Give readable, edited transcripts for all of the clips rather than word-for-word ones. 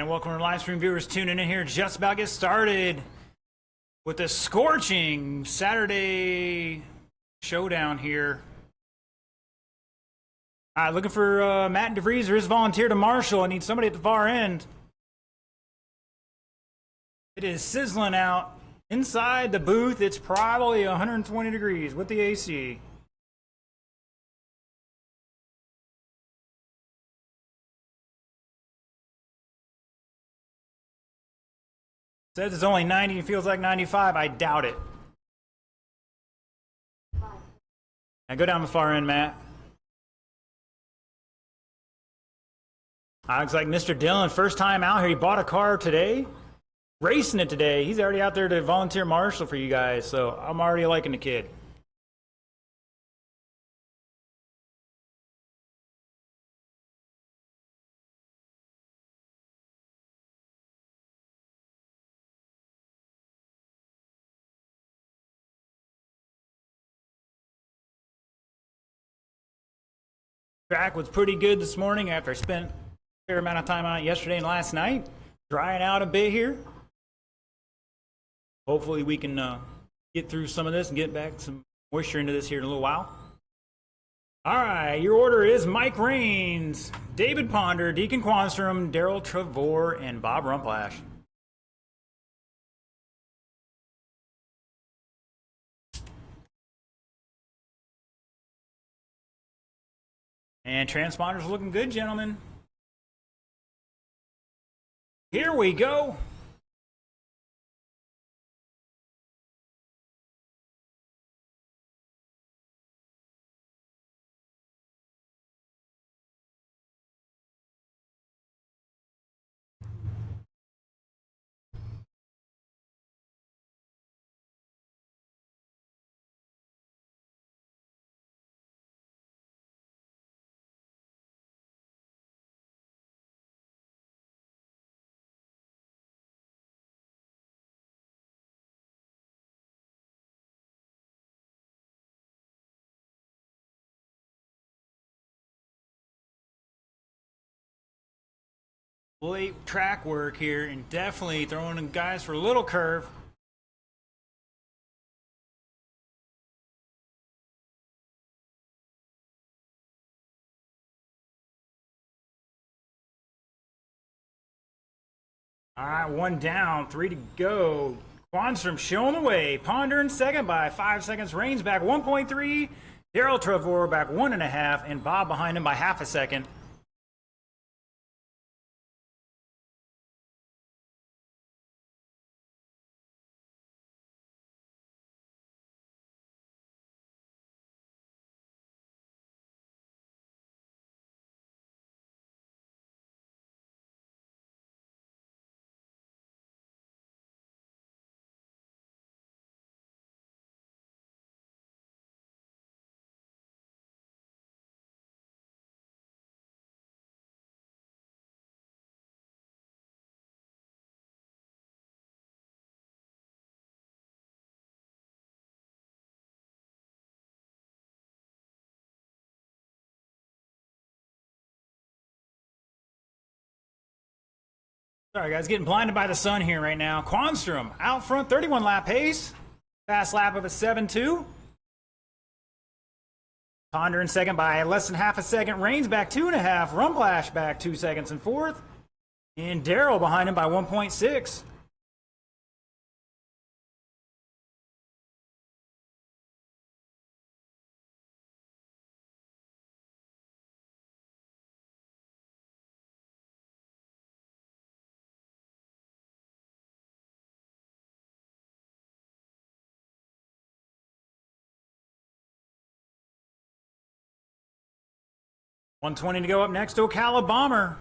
welcome to live stream viewers tuning in here. Just about to get started with the scorching Saturday showdown here. All right, looking for Matt DeVries or his volunteer to marshal. I need somebody at the far end. It is sizzling out inside the booth. It's probably 120 degrees with the AC. Says it's only 90 and feels like 95. I doubt it. Now go down the far end, Matt. Looks like Mr. Dillon, first time out here. He bought a car today, racing it today. He's already out there to volunteer marshal for you guys, so I'm already liking the kid. Track was pretty good this morning after I spent a fair amount of time on it yesterday and last night. Drying out a bit here. Hopefully we can get through some of this and get back some moisture into this here in a little while. All right, your order is Mike Raines, David Ponder, Deacon Quanstrom, Daryl Trevor, and Bob Rumplash. And transponders looking good, gentlemen. Here we go. Late track work here and definitely throwing in guys for a little curve. All right, one down, 3 to go. Quanstrom showing the way. Ponder in second by 5 seconds. Raines back 1.3. Daryl Trevor back 1.5, and Bob behind him by half a second. Sorry, guys, getting blinded by the sun here right now. Quanstrom out front, 31 lap pace. Fast lap of a 7.2. Ponder in second by less than half a second. Raines back 2.5. Rumplash back 2 seconds in fourth. And Daryl behind him by 1.6. $120 to go. Up next, Ocala Bomber.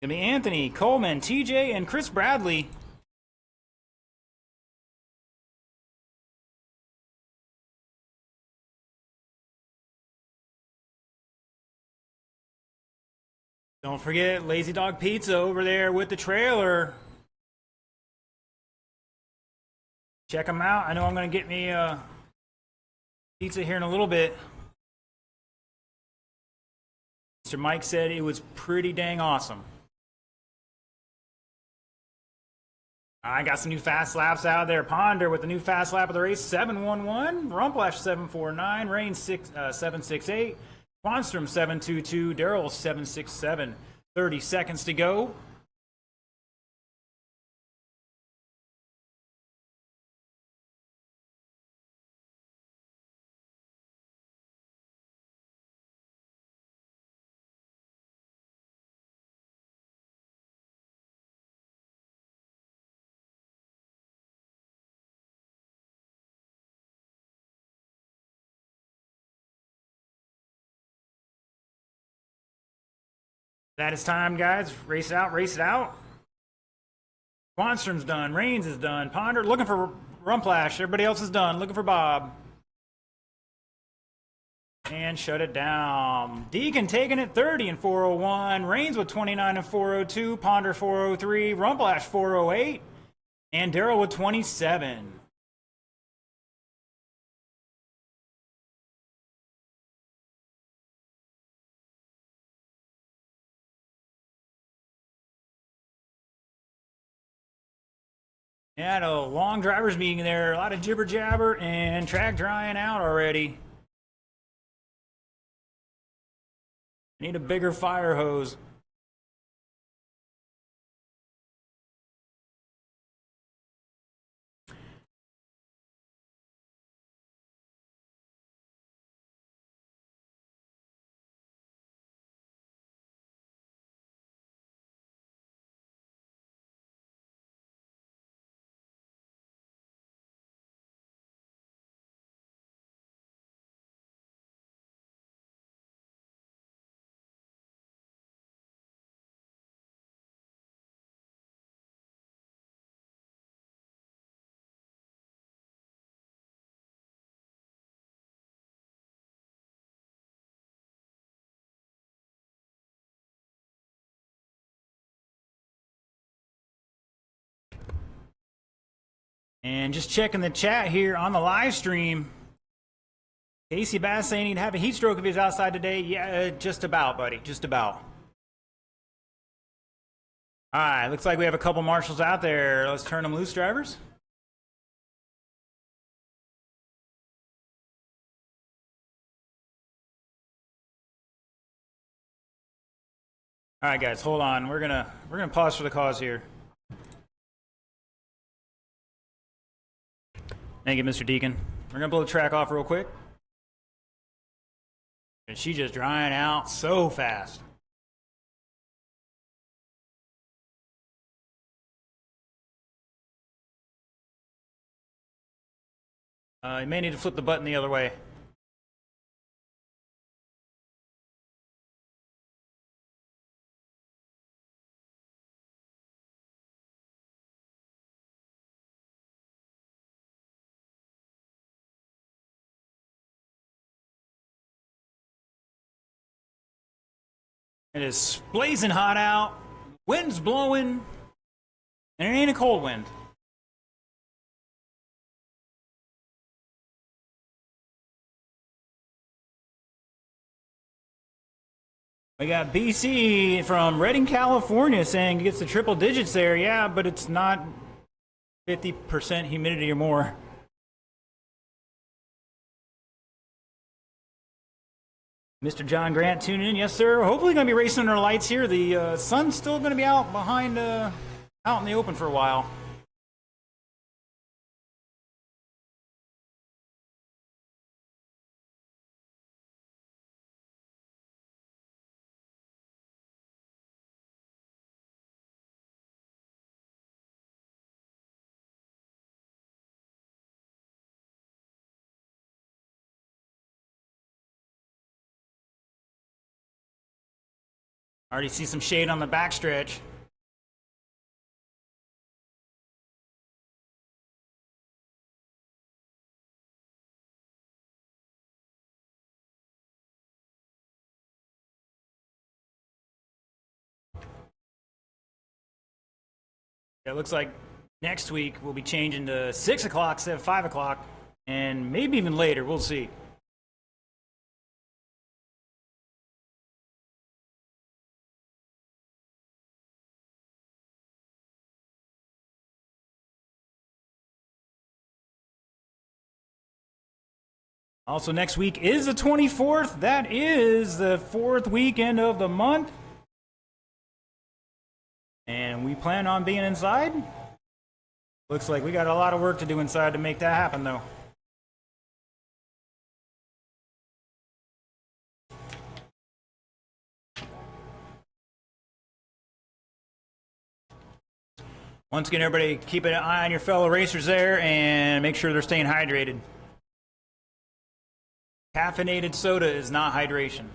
Gonna be Anthony, Coleman, TJ, and Chris Bradley. Don't forget Lazy Dog Pizza over there with the trailer. Check them out. I know I'm going to get me pizza here in a little bit. Mr. Mike said it was pretty dang awesome. I got some new fast laps out there. Ponder with the new fast lap of the race, 711. Rumplash 749. Rain 768. Quanstrom 722. Daryl 767. 30 seconds to go. That is time, guys. Race it out, race it out. Quanstrom's done. Reigns is done. Ponder looking for Rumplash. Everybody else is done. Looking for Bob. And shut it down. Deacon taking it 30 and 401. Reigns with 29 and 402. Ponder 403. Rumplash 408. And Daryl with 27. Had a long driver's meeting there, a lot of jibber jabber, and track drying out already. Need a bigger fire hose. And just checking the chat here on the live stream. Casey Bass saying he'd have a heat stroke if he's outside today. Yeah, just about, buddy. Just about. All right, looks like we have a couple marshals out there. Let's turn them loose, drivers. All right, guys, hold on. We're gonna pause for the cause here. Thank you, Mr. Deacon. We're gonna blow the track off real quick. And she's just drying out so fast. You may need to flip the button the other way. It is blazing hot out, wind's blowing, and it ain't a cold wind. We got BC from Redding, California saying it gets the triple digits there. Yeah, but it's not 50% humidity or more. Mr. John Grant tuning in. Yes, sir. Hopefully going to be racing under lights here. The sun's still going to be out behind, out in the open for a while. Already see some shade on the backstretch. It looks like next week we'll be changing to 6 o'clock instead of 5 o'clock, and maybe even later. We'll see. Also, next week is the 24th. That is the 4th weekend of the month. And we plan on being inside. Looks like we got a lot of work to do inside to make that happen, though. Once again, everybody, keep an eye on your fellow racers there and make sure they're staying hydrated. Caffeinated soda is not hydration.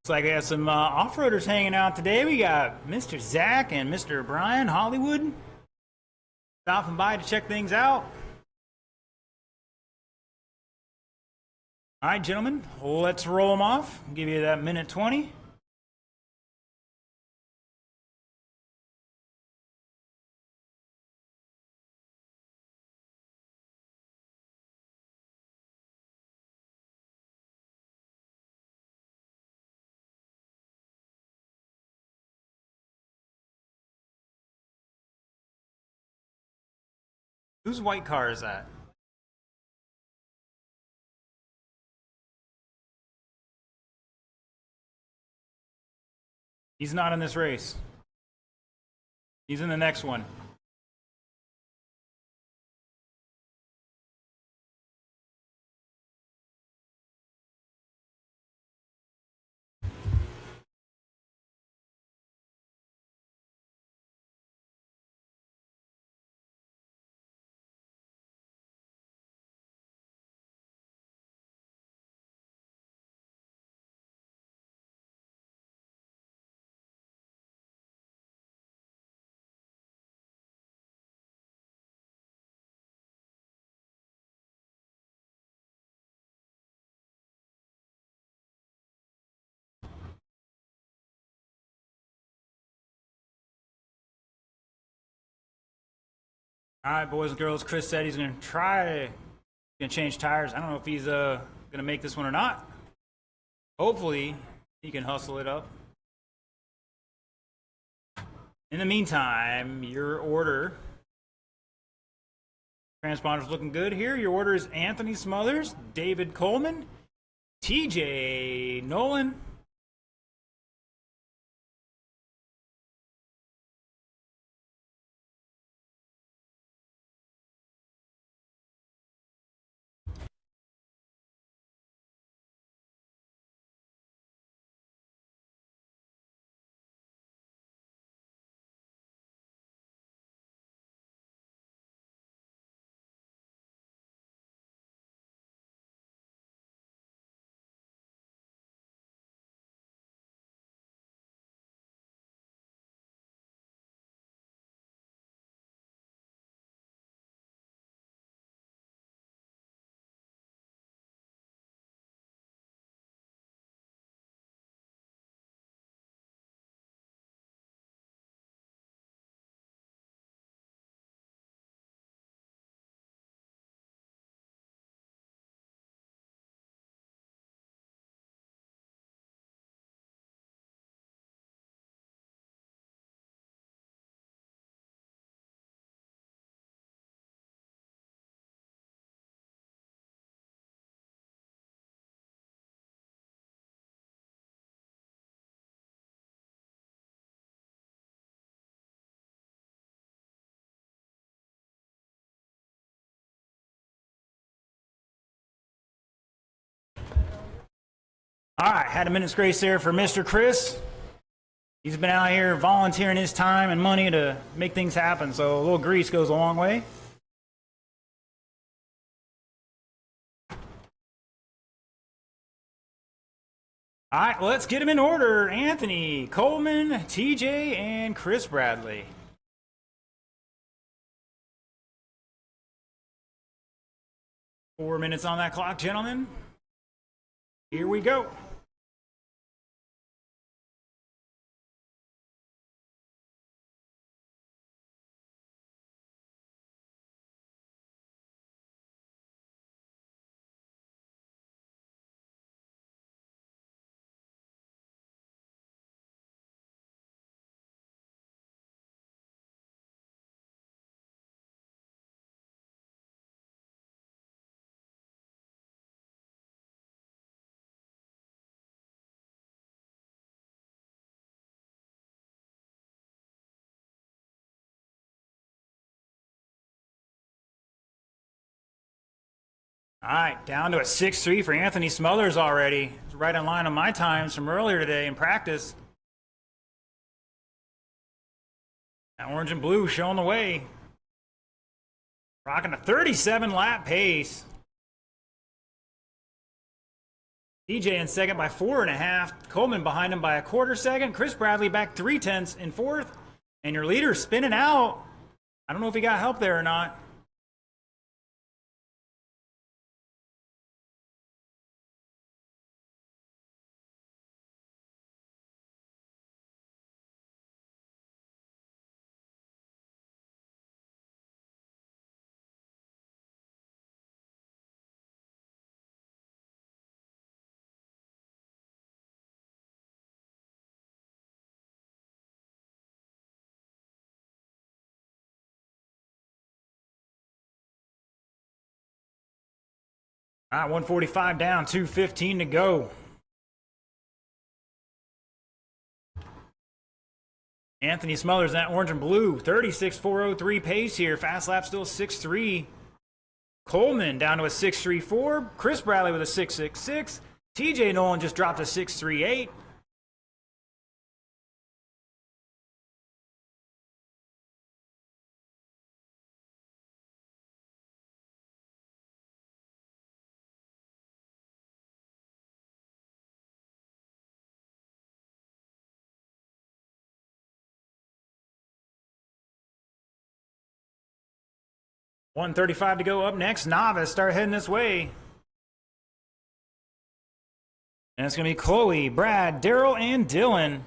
Looks like we have some off-roaders hanging out today. We got Mr. Zach and Mr. Brian Hollywood stopping by to check things out. All right, gentlemen, let's roll them off. Give you that minute 20. Whose white car is that? He's not in this race. He's in the next one. All right, boys and girls, Chris said he's going to change tires. I don't know if he's going to make this one or not. Hopefully, he can hustle it up. In the meantime, your order. Transponder's looking good here. Your order is Anthony Smothers, David Coleman, TJ Nolan, All right, had a minute's grace there for Mr. Chris. He's been out here volunteering his time and money to make things happen, so a little grease goes a long way. All right, let's get them in order. Anthony, Coleman, TJ, and Chris Bradley. Four minutes on that clock, gentlemen. Here we go. All right, down to a 6-3 for Anthony Smothers already. It's right in line on my times from earlier today in practice. That orange and blue showing the way. Rocking a 37 lap pace. DJ in second by 4.5. Coleman behind him by a quarter second. Chris Bradley back 0.3 in fourth. And your leader spinning out. I don't know if he got help there or not. All right, 145 down, 2:15 to go. Anthony Smothers, that orange and blue, 36.403 pace here. Fast lap still 6.3. Coleman down to a 6.34. Chris Bradley with a 6.66. TJ Nolan just dropped a 6.38. $135 to go. Up next, Novice start heading this way. And it's going to be Chloe, Brad, Daryl, and Dylan.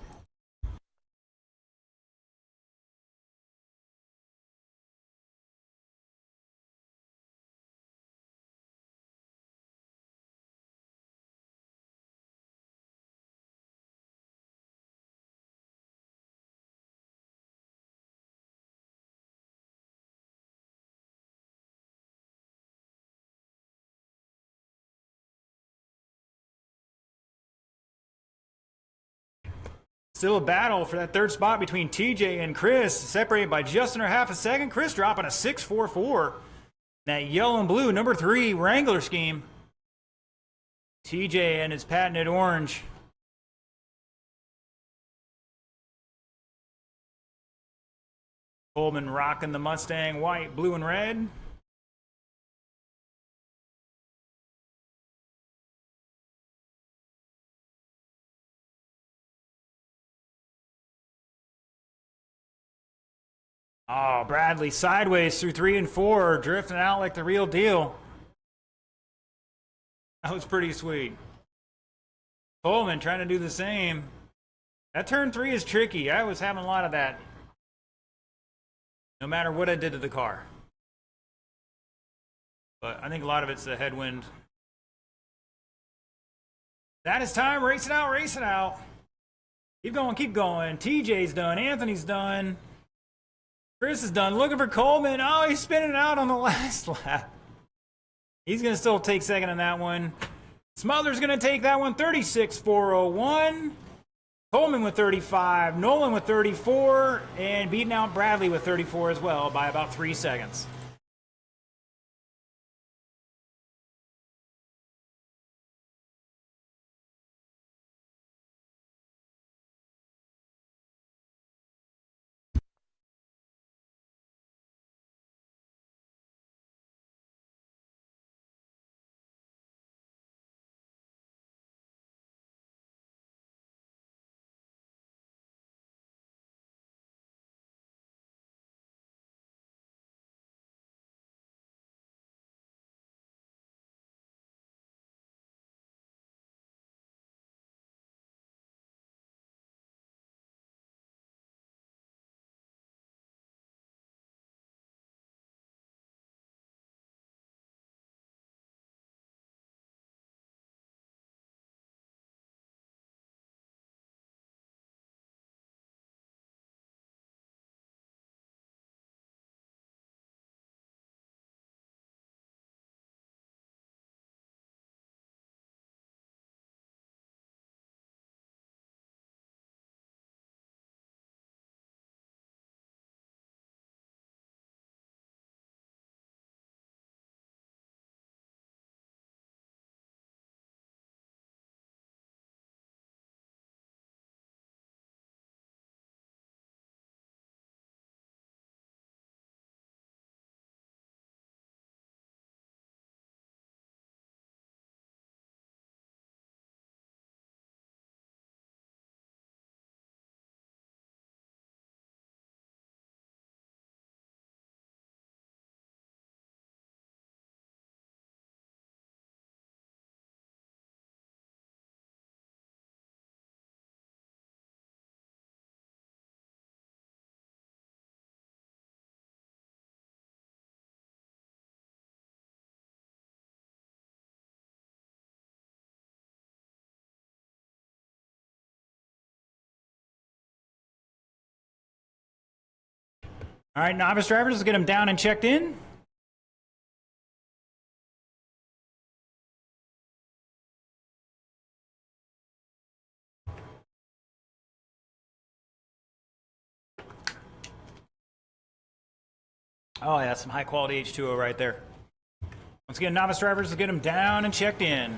Still a battle for that third spot between TJ and Chris, separated by just under half a second. Chris dropping a 6.44. That yellow and blue, number 3 Wrangler scheme. TJ and his patented orange. Coleman rocking the Mustang white, blue, and red. Oh, Bradley sideways through 3 and 4, drifting out like the real deal. That was pretty sweet. Coleman trying to do the same. That turn 3 is tricky. I was having a lot of that. No matter what I did to the car. But I think a lot of it's the headwind. That is time. Race it out, race it out. Keep going, keep going. TJ's done. Anthony's done. Chris is done. Looking for Coleman. Oh, he's spinning out on the last lap. He's going to still take second on that one. Smothers going to take that one. 36.401. Coleman with 35. Nolan with 34. And beating out Bradley with 34 as well by about 3 seconds. All right, novice drivers, let's get them down and checked in. Oh, yeah, some high quality H2O right there. Once again, novice drivers, let's get them down and checked in.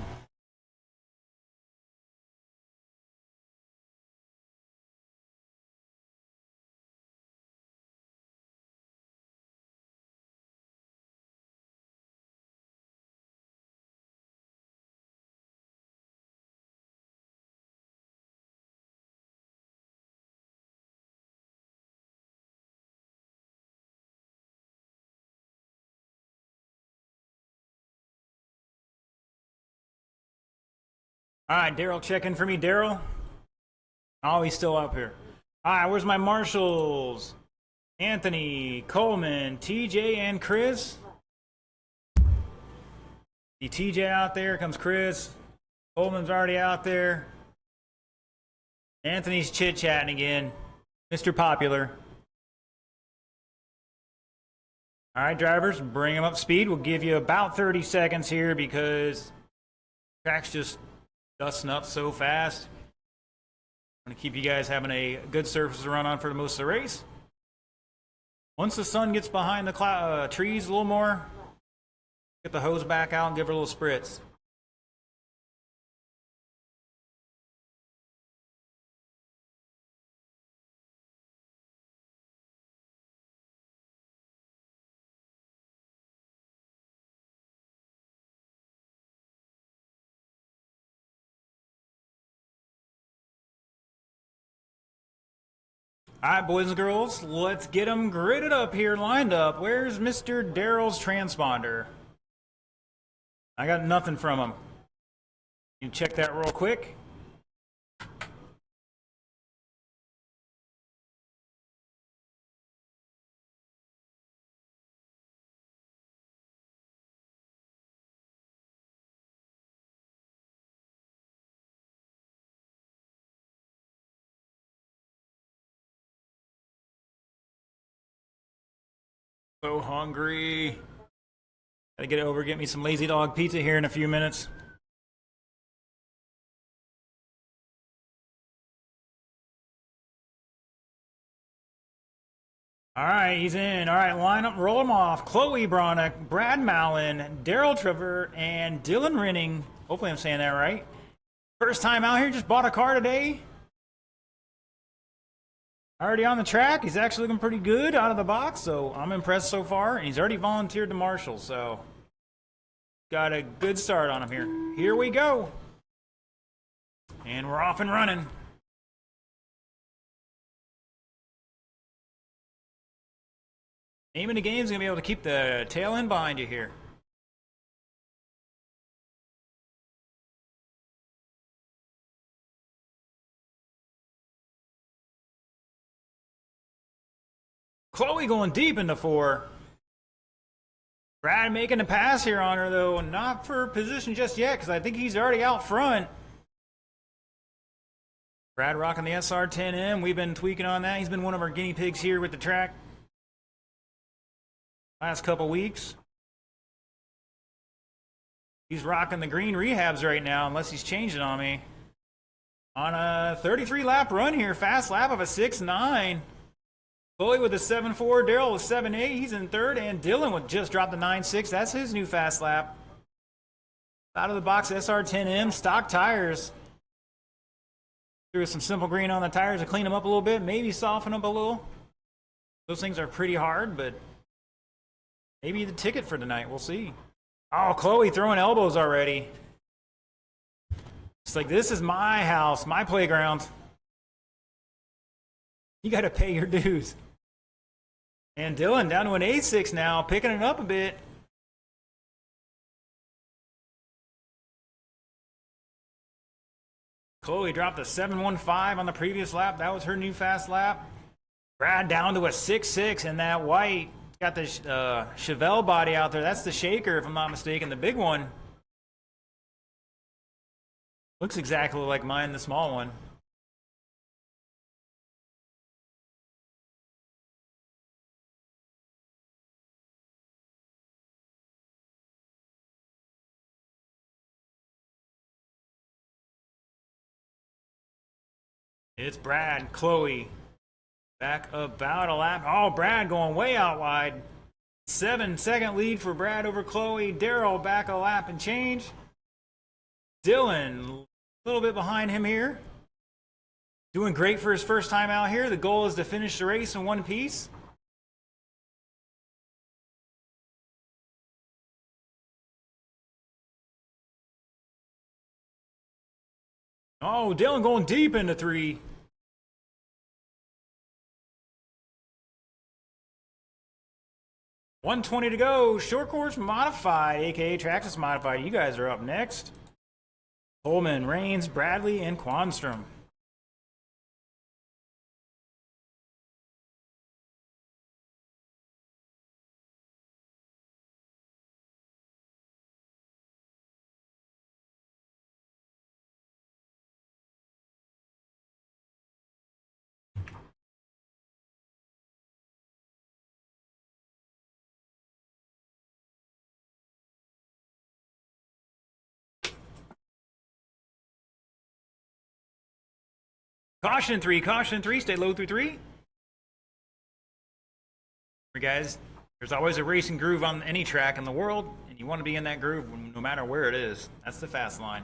All right, Daryl, check in for me, Daryl. Oh, he's still up here. All right, where's my marshals? Anthony, Coleman, TJ, and Chris. See TJ out there, comes Chris. Coleman's already out there. Anthony's chit-chatting again. Mr. Popular. All right, drivers, bring him up speed. We'll give you about 30 seconds here because track's just dusting up so fast. I'm gonna keep you guys having a good surface to run on for the most of the race. Once the sun gets behind the trees a little more, get the hose back out and give her a little spritz. All right, boys and girls, let's get them gridded up here, lined up. Where's Mr. Daryl's transponder? I got nothing from him. You can check that real quick. So hungry. Gotta get over, get me some Lazy Dog pizza here in a few minutes. All right, he's in. All right, line up, roll him off. Chloe Bronick, Brad Mallon, Daryl Trevor, and Dylan Renning. Hopefully I'm saying that right. First time out here, just bought a car today. Already on the track. He's actually looking pretty good out of the box, so I'm impressed so far. And he's already volunteered to marshal, so got a good start on him here. Here we go. And we're off and running. Name of the game is going to be able to keep the tail end behind you here. Chloe going deep into 4. Brad making a pass here on her, though. Not for position just yet, because I think he's already out front. Brad rocking the SR10M. We've been tweaking on that. He's been one of our guinea pigs here with the track last couple weeks. He's rocking the green rehabs right now, unless he's changed it on me. On a 33-lap run here. Fast lap of a 6.9. Chloe with a 7.4, Daryl with 7.8, he's in third, and Dylan with just dropped the 9.6. That's his new fast lap. Out of the box SR10M, stock tires. Threw some simple green on the tires to clean them up a little bit, maybe soften them a little. Those things are pretty hard, but maybe the ticket for tonight, we'll see. Oh, Chloe throwing elbows already. It's like, this is my house, my playground. You got to pay your dues. And Dylan down to an 8.6 now, picking it up a bit. Chloe dropped a 7.15 on the previous lap. That was her new fast lap. Brad down to a 6.6, and that white got the Chevelle body out there. That's the shaker, if I'm not mistaken, the big one. Looks exactly like mine, the small one. It's Brad, Chloe. Back about a lap. Oh, Brad going way out wide. 7-second lead for Brad over Chloe. Daryl back a lap and change. Dylan, a little bit behind him here. Doing great for his first time out here. The goal is to finish the race in one piece. Oh, Dylan going deep into 3. $120 to go. Short course modified, aka Traxxas modified. You guys are up next. Coleman, Rains, Bradley, and Quanstrom. Caution 3, stay low through 3. Remember guys, there's always a racing groove on any track in the world, and you want to be in that groove no matter where it is. That's the fast line.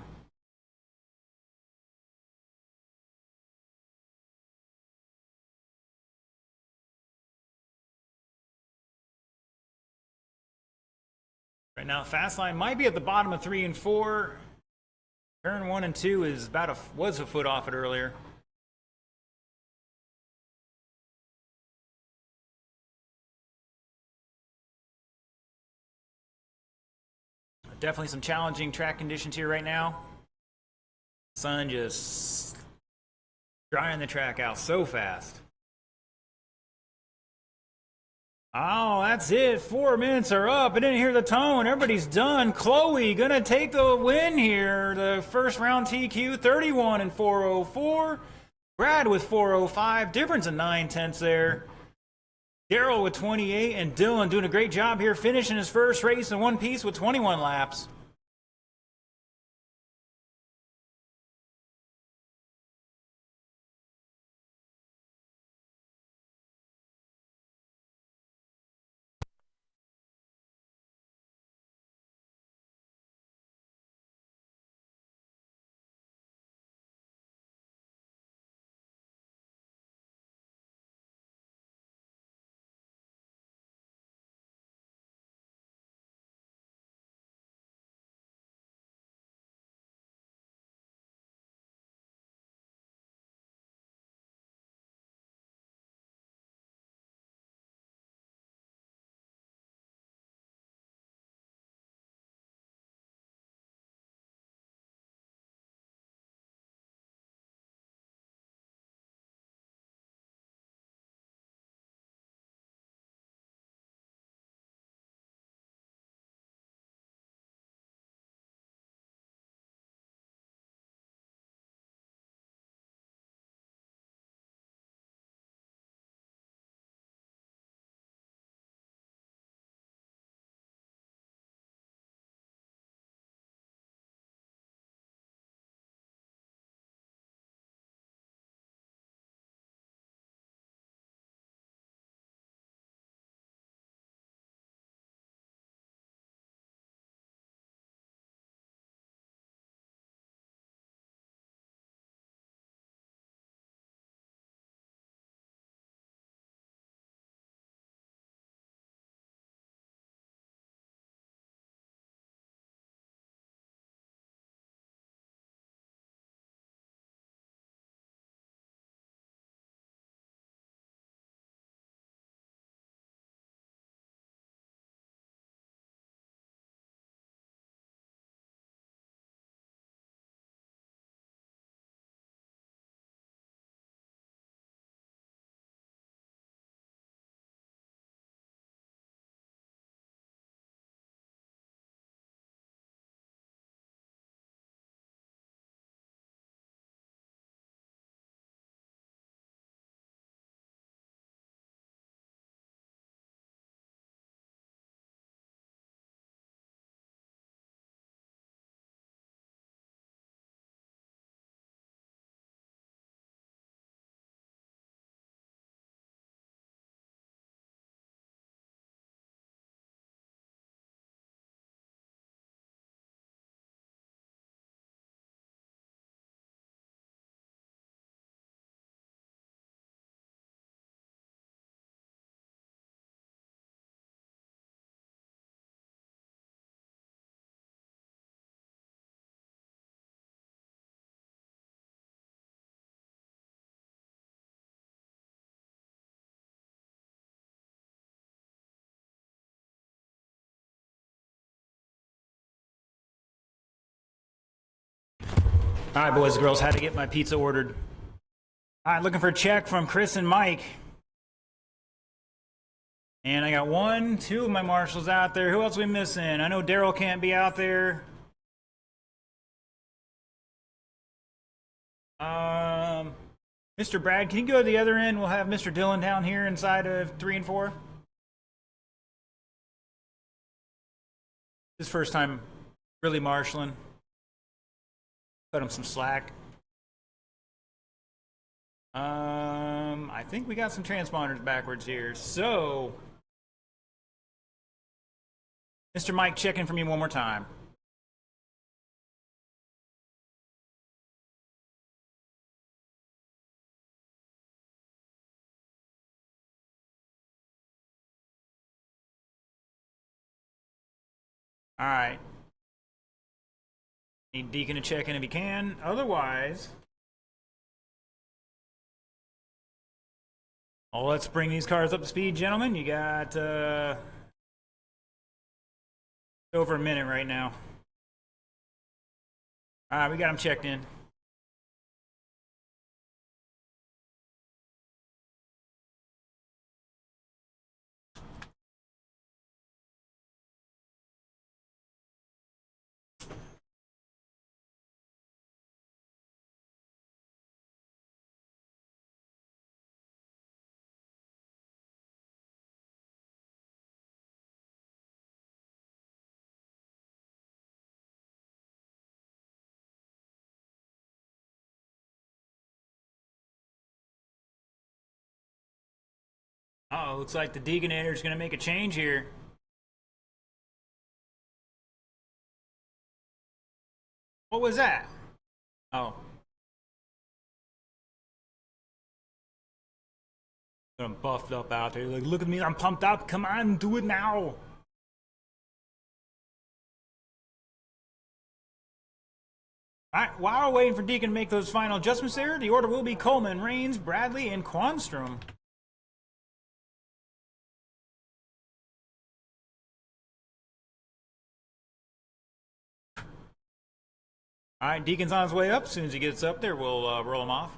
Right now, fast line might be at the bottom of 3 and 4. Turn 1 and 2 is was a foot off it earlier. Definitely some challenging track conditions here right now. Sun just drying the track out so fast. Oh, that's it. 4 minutes are up. I didn't hear the tone. Everybody's done. Chloe gonna take the win here. The first round TQ, 31 and 404. Brad with 405. Difference of 9/10 there. Daryl with 28, and Dylan doing a great job here, finishing his first race in one piece with 21 laps. All right, boys and girls, had to get my pizza ordered. All right, looking for a check from Chris and Mike. And I got 1, 2 of my marshals out there. Who else are we missing? I know Daryl can't be out there. Mr. Brad, can you go to the other end? We'll have Mr. Dillon down here inside of 3 and 4. His first time really marshaling. Cut him some slack. I think we got some transponders backwards here. So, Mr. Mike, check in for me one more time. All right. Need Deacon to check in if he can. Otherwise, let's bring these cars up to speed, gentlemen. You got over a minute right now. All right, we got them checked in. Uh-oh, looks like the Deaconator is going to make a change here. What was that? Oh. I'm buffed up out there. Like, look at me, I'm pumped up. Come on, do it now. All right, while we're waiting for Deacon to make those final adjustments there, the order will be Coleman, Rains, Bradley, and Quanstrom. All right, Deacon's on his way up. As soon as he gets up there, we'll roll him off.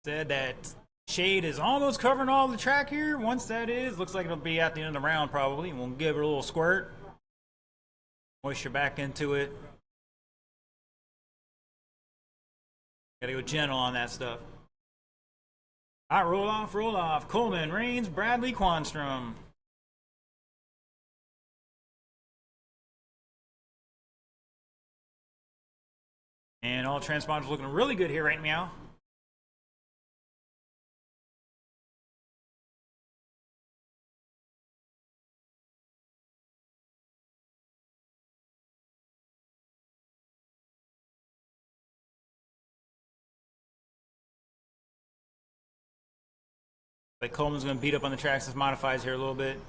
Said that shade is almost covering all the track here. Once that is, looks like it'll be at the end of the round probably. And we'll give it a little squirt. Moisture back into it. Gotta go gentle on that stuff. All right, roll off, roll off. Coleman, Rains, Bradley, Quanstrom. And all transponders looking really good here right now. Like Coleman's going to beat up on the Traxxas modifies here a little bit.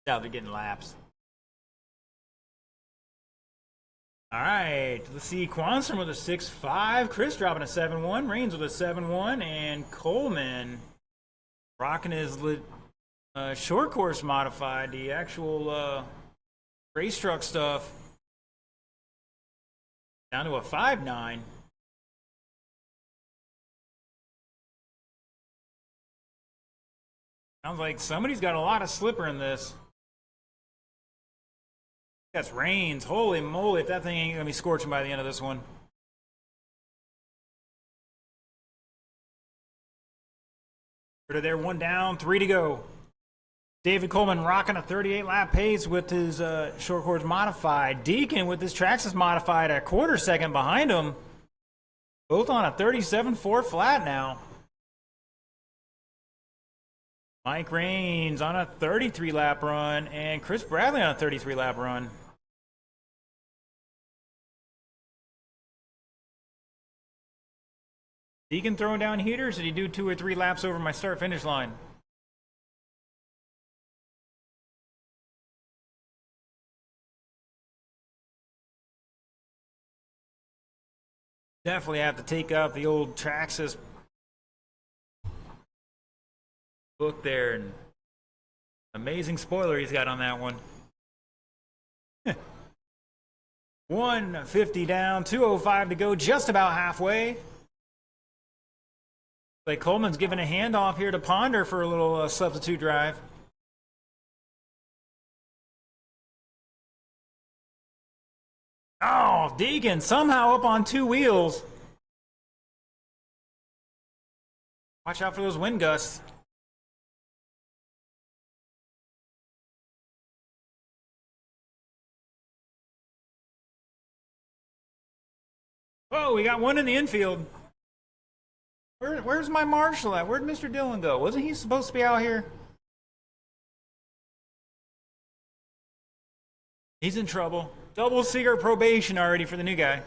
Now they're getting laps. All right, let's see. Quanstrom with a 6.5. Chris dropping a 7.1. Rains with a 7.1. And Coleman rocking his short course modified, the actual race truck stuff, down to a 5.9. Sounds like somebody's got a lot of slipper in this. That's Rains. Holy moly, if that thing ain't gonna be scorching by the end of this one. There, 1 down, 3 to go. David Coleman rocking a 38 lap pace with his short course modified. Deacon with his Traxxas modified a quarter second behind him. Both on a 37.4 flat now. Mike Rains on a 33 lap run, and Chris Bradley on a 33 lap run. Deacon throwing down heaters. Did he do 2 or 3 laps over my start finish line? Definitely have to take out the old Traxxas book there, and amazing spoiler he's got on that one. 150 down, 205 to go, just about halfway. Like Coleman's giving a handoff here to Ponder for a little substitute drive. Oh, Deacon somehow up on two wheels. Watch out for those wind gusts. Oh, we got one in the infield. Where's my marshal at? Where'd Mr. Dillon go? Wasn't he supposed to be out here? He's in trouble. Double secret probation already for the new guy.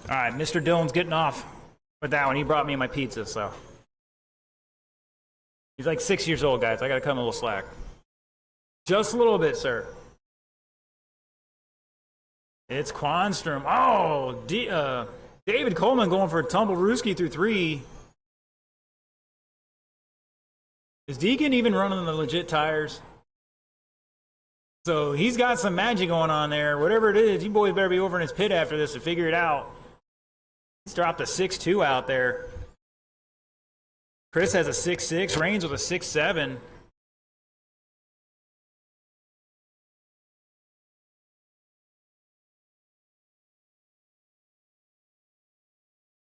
All right, Mr. Dillon's getting off with that one. He brought me my pizza, so. He's like 6 years old, guys. I got to cut him a little slack. Just a little bit, sir. It's Quanstrom. Oh, David Coleman going for a tumble Ruski through 3. Is Deacon even running the legit tires? So he's got some magic going on there. Whatever it is, you boys better be over in his pit after this to figure it out. He's dropped a 6.2 out there. Chris has a 6.6. Reigns with a 6.7.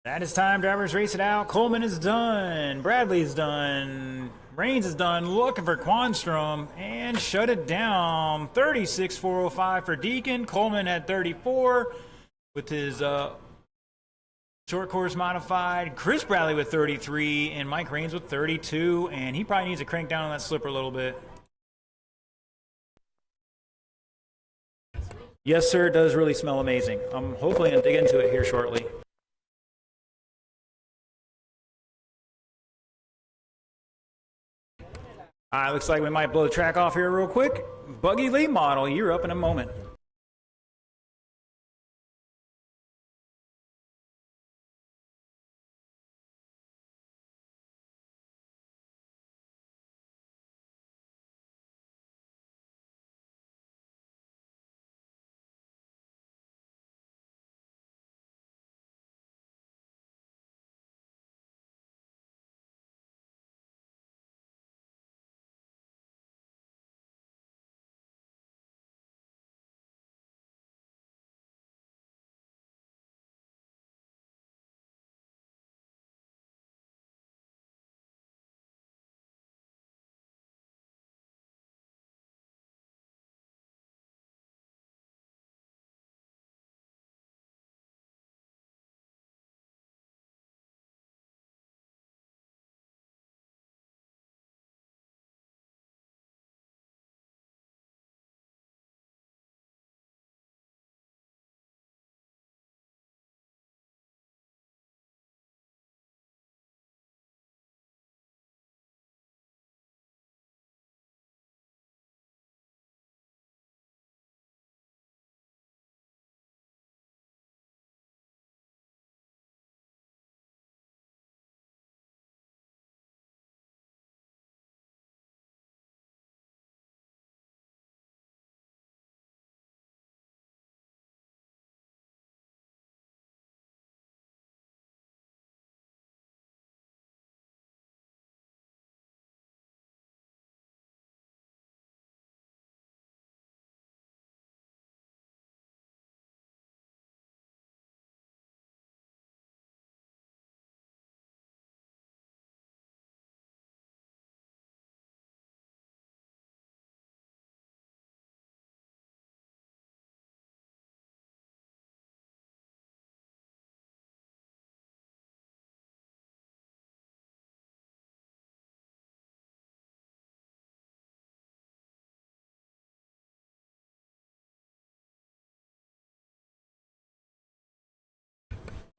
That is time. Drivers race it out. Coleman is done. Bradley's done. Reigns is done. Looking for Quanstrom and shut it down. 36.405 for Deacon. Coleman had 34 with his short course modified. Chris Bradley with 33 and Mike Reigns with 32. And he probably needs to crank down on that slipper a little bit. Yes, sir. It does really smell amazing. I'm hopefully going to dig into it here shortly. All right, looks like we might blow the track off here real quick. Buggy Lee model, you're up in a moment.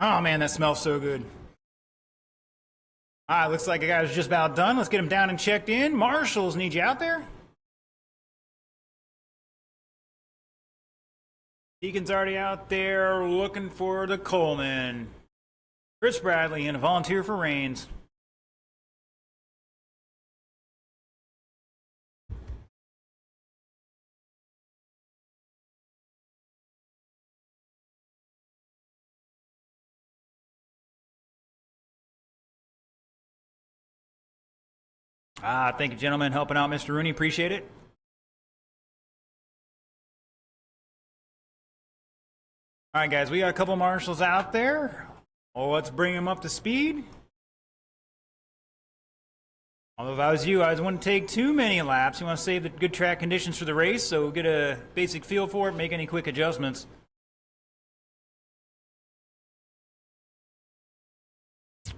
Oh man, that smells so good. All right, looks like the guy's just about done. Let's get him down and checked in. Marshals, need you out there? Deacon's already out there looking for the Coleman. Chris Bradley and a volunteer for Rains. Thank you, gentlemen, helping out Mr. Rooney. Appreciate it. All right, guys, we got a couple marshals out there. Well, let's bring them up to speed. Although if I was you, I wouldn't take too many laps. You want to save the good track conditions for the race, so get a basic feel for it, make any quick adjustments.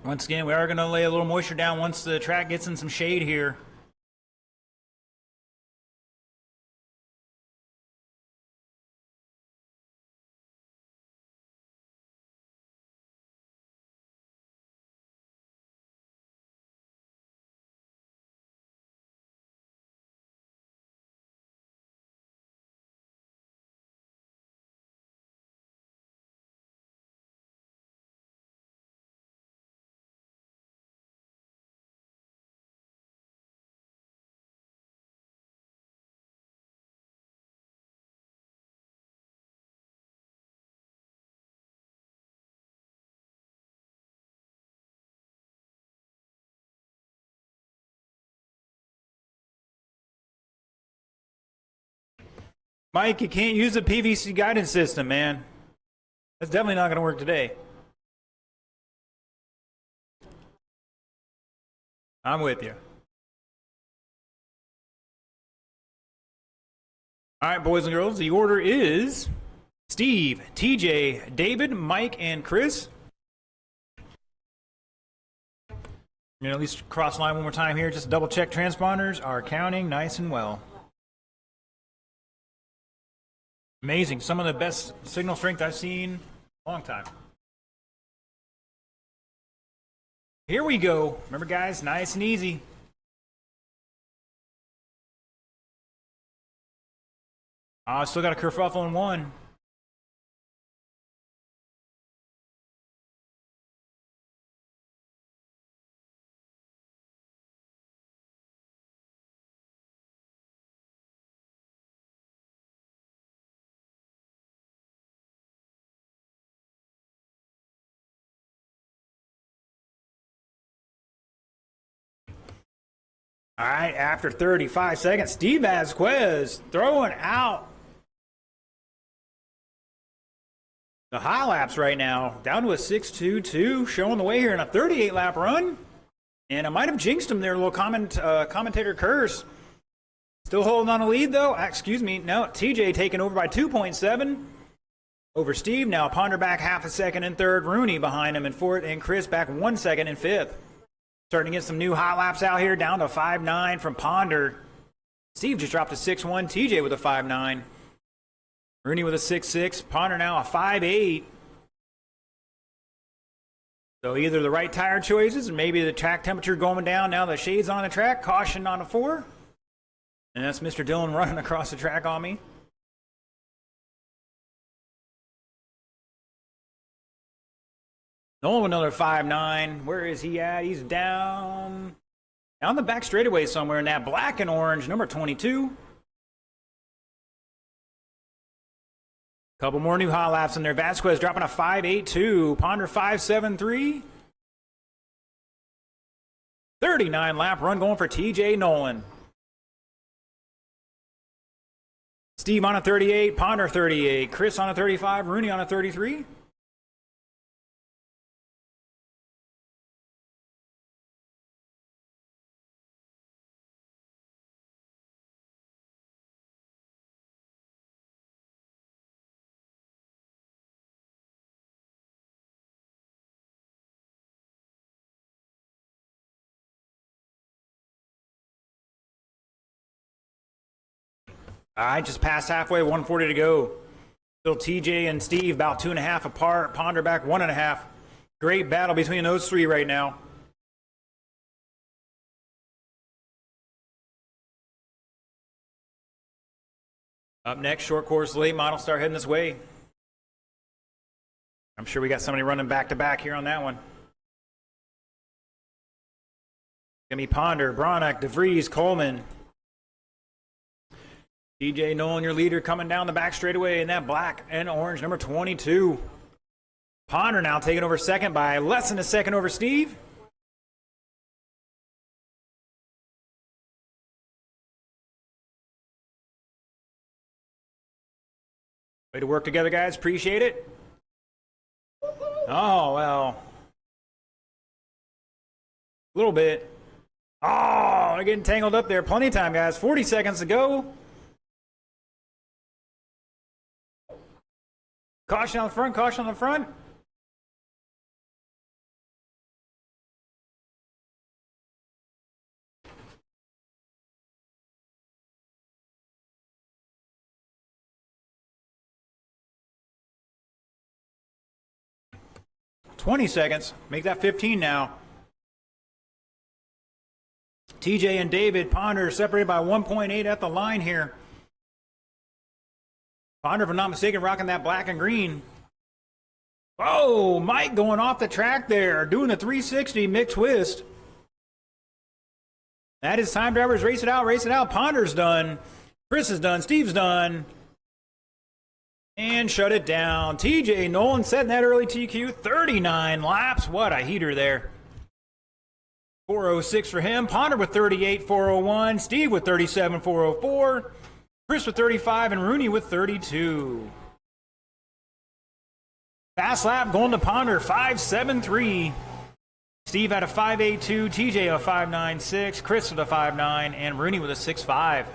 Once again, we are going to lay a little moisture down once the track gets in some shade here. Mike, you can't use the PVC guidance system, man. That's definitely not going to work today. I'm with you. All right, boys and girls, the order is Steve, TJ, David, Mike, and Chris. I'm going to at least cross line one more time here, just double check transponders are counting nice and well. Amazing. Some of the best signal strength I've seen in a long time. Here we go. Remember, guys, nice and easy. Still got a kerfuffle in one. All right, after 35 seconds, Steve Vasquez throwing out the high laps right now, down to a 6.22, showing the way here in a 38-lap run. And I might have jinxed him there, a little commentator curse. Still holding on a lead, though. Excuse me, no, TJ taking over by 2.7 over Steve. Now Ponder back half a second in third, Rooney behind him in fourth, and Chris back 1 second in fifth. Starting to get some new hot laps out here, down to 5.9 from Ponder. Steve just dropped a 6.1. TJ with a 5.9. Rooney with a 6.6. Ponder now a 5.8. So either the right tire choices, or maybe the track temperature going down. Now the shade's on the track. Caution on a 4. And that's Mr. Dillon running across the track on me. Oh, another 5.9. Where is he at? He's down the back straightaway somewhere in that black and orange, number 22. Couple more new hot laps in there. Vasquez dropping a 5.82. Ponder 5.73. 39-lap run going for TJ Nolan. Steve on a 38. Ponder 38. Chris on a 35. Rooney on a 33. All right, just past halfway, 140 to go. Still TJ and Steve about 2.5 apart. Ponder back 1.5. Great battle between those three right now. Up next, short course late model start heading this way. I'm sure we got somebody running back to back here on that one. Gonna be Ponder, Bronek, DeVries, Coleman. TJ Nolan, your leader, coming down the back straightaway in that black and orange number 22. Ponder now taking over second by less than a second over Steve. Way to work together, guys. Appreciate it. Oh, well. A little bit. Oh, they're getting tangled up there. Plenty of time, guys. 40 seconds to go. Caution on the front, caution on the front. $20 seconds. Make that 15 now. TJ and David Ponder separated by 1.8 at the line here. Ponder, if I'm not mistaken, rocking that black and green. Oh, Mike going off the track there, doing the 360 mixed twist. That is time, drivers. Race it out, race it out. Ponder's done. Chris is done. Steve's done. And shut it down. TJ Nolan setting that early TQ. 39 laps. What a heater there. 406 for him. Ponder with 38, 401. Steve with 37, 404. Chris with 35 and Rooney with 32. Fast lap going to Ponder, 5.73. Steve had a 5.82, TJ a 5.96, Chris with a 5.9, and Rooney with a 6.5.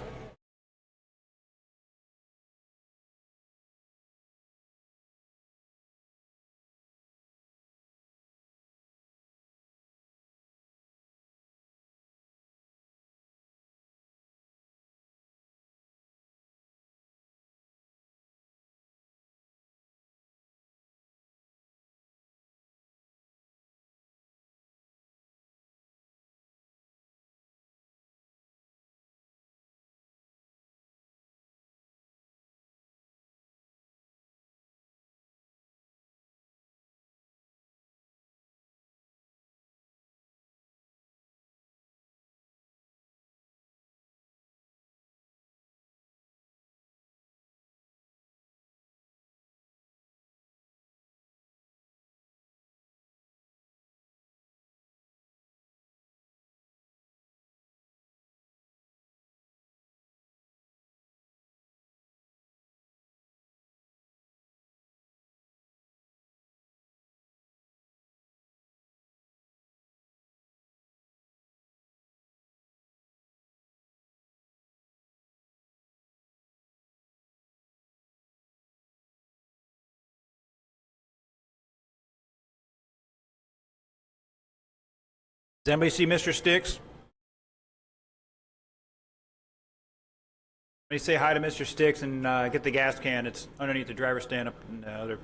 Does anybody see Mr. Sticks? Let me say hi to Mr. Sticks and get the gas can. It's underneath the driver's stand up in the other.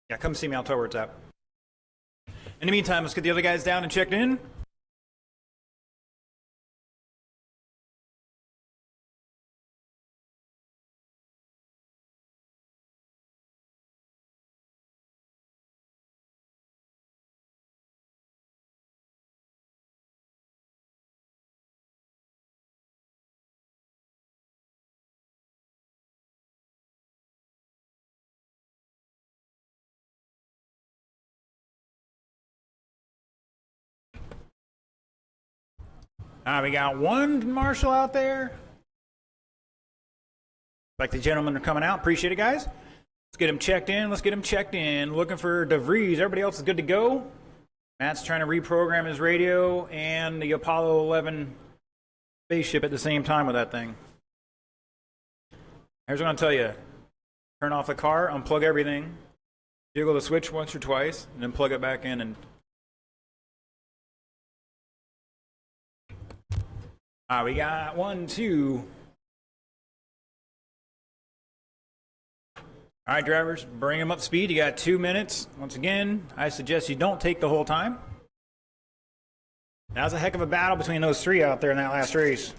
Yeah, come see me. I'll tell where it's at. In the meantime, let's get the other guys down and checked in. We got one Marshall out there. Like the gentlemen are coming out. Appreciate it, guys. Let's get him checked in. Let's get him checked in. Looking for DeVries. Everybody else is good to go. Matt's trying to reprogram his radio and the Apollo 11 spaceship at the same time with that thing. Here's what I'm going to tell you. Turn off the car, unplug everything, jiggle the switch once or twice, and then plug it back in. And we got 1, 2. All right, drivers, bring them up to speed. You got 2 minutes. Once again, I suggest you don't take the whole time. That was a heck of a battle between those three out there in that last race.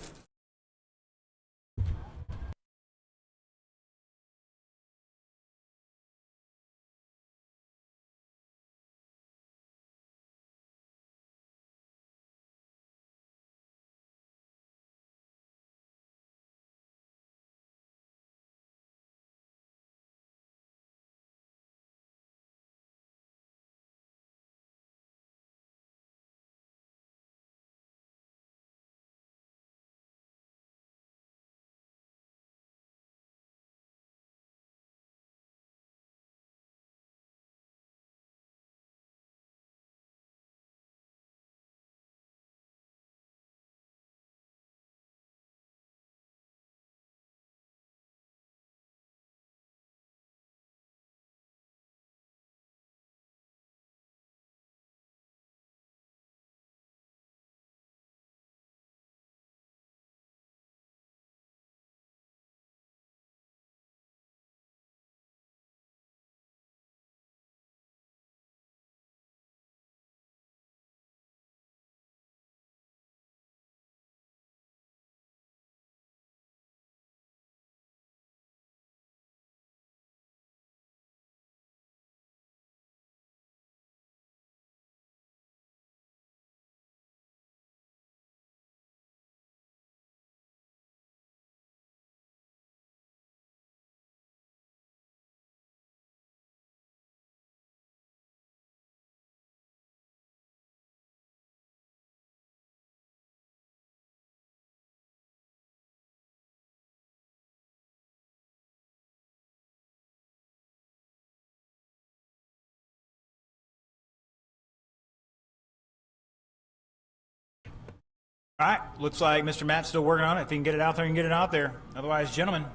All right, looks like Mr. Matt's still working on it. If he can get it out there, he can get it out there. Otherwise, gentlemen,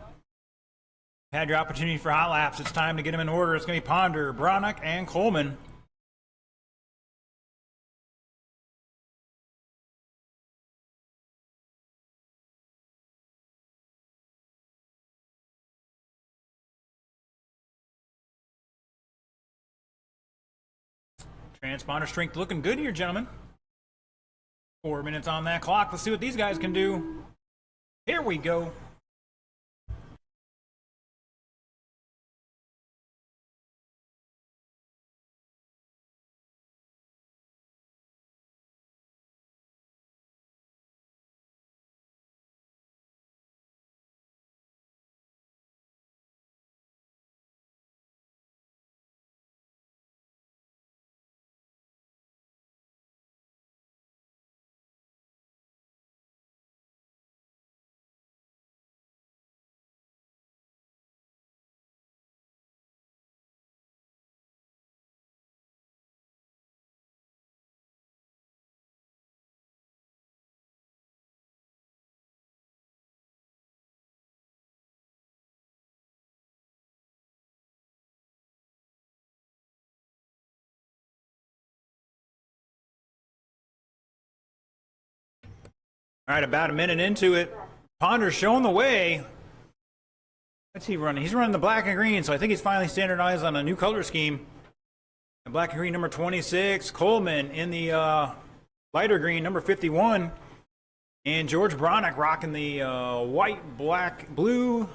had your opportunity for hot laps. It's time to get them in order. It's going to be Ponder, Bronick, and Coleman. Transponder strength looking good here, gentlemen. 4 minutes on that clock. Let's see what these guys can do. Here we go. All right, about a minute into it. Ponder's showing the way. What's he running? He's running the black and green, so I think he's finally standardized on a new color scheme. The black and green number 26. Coleman in the lighter green number 51. And George Bronick rocking the white, black, blue.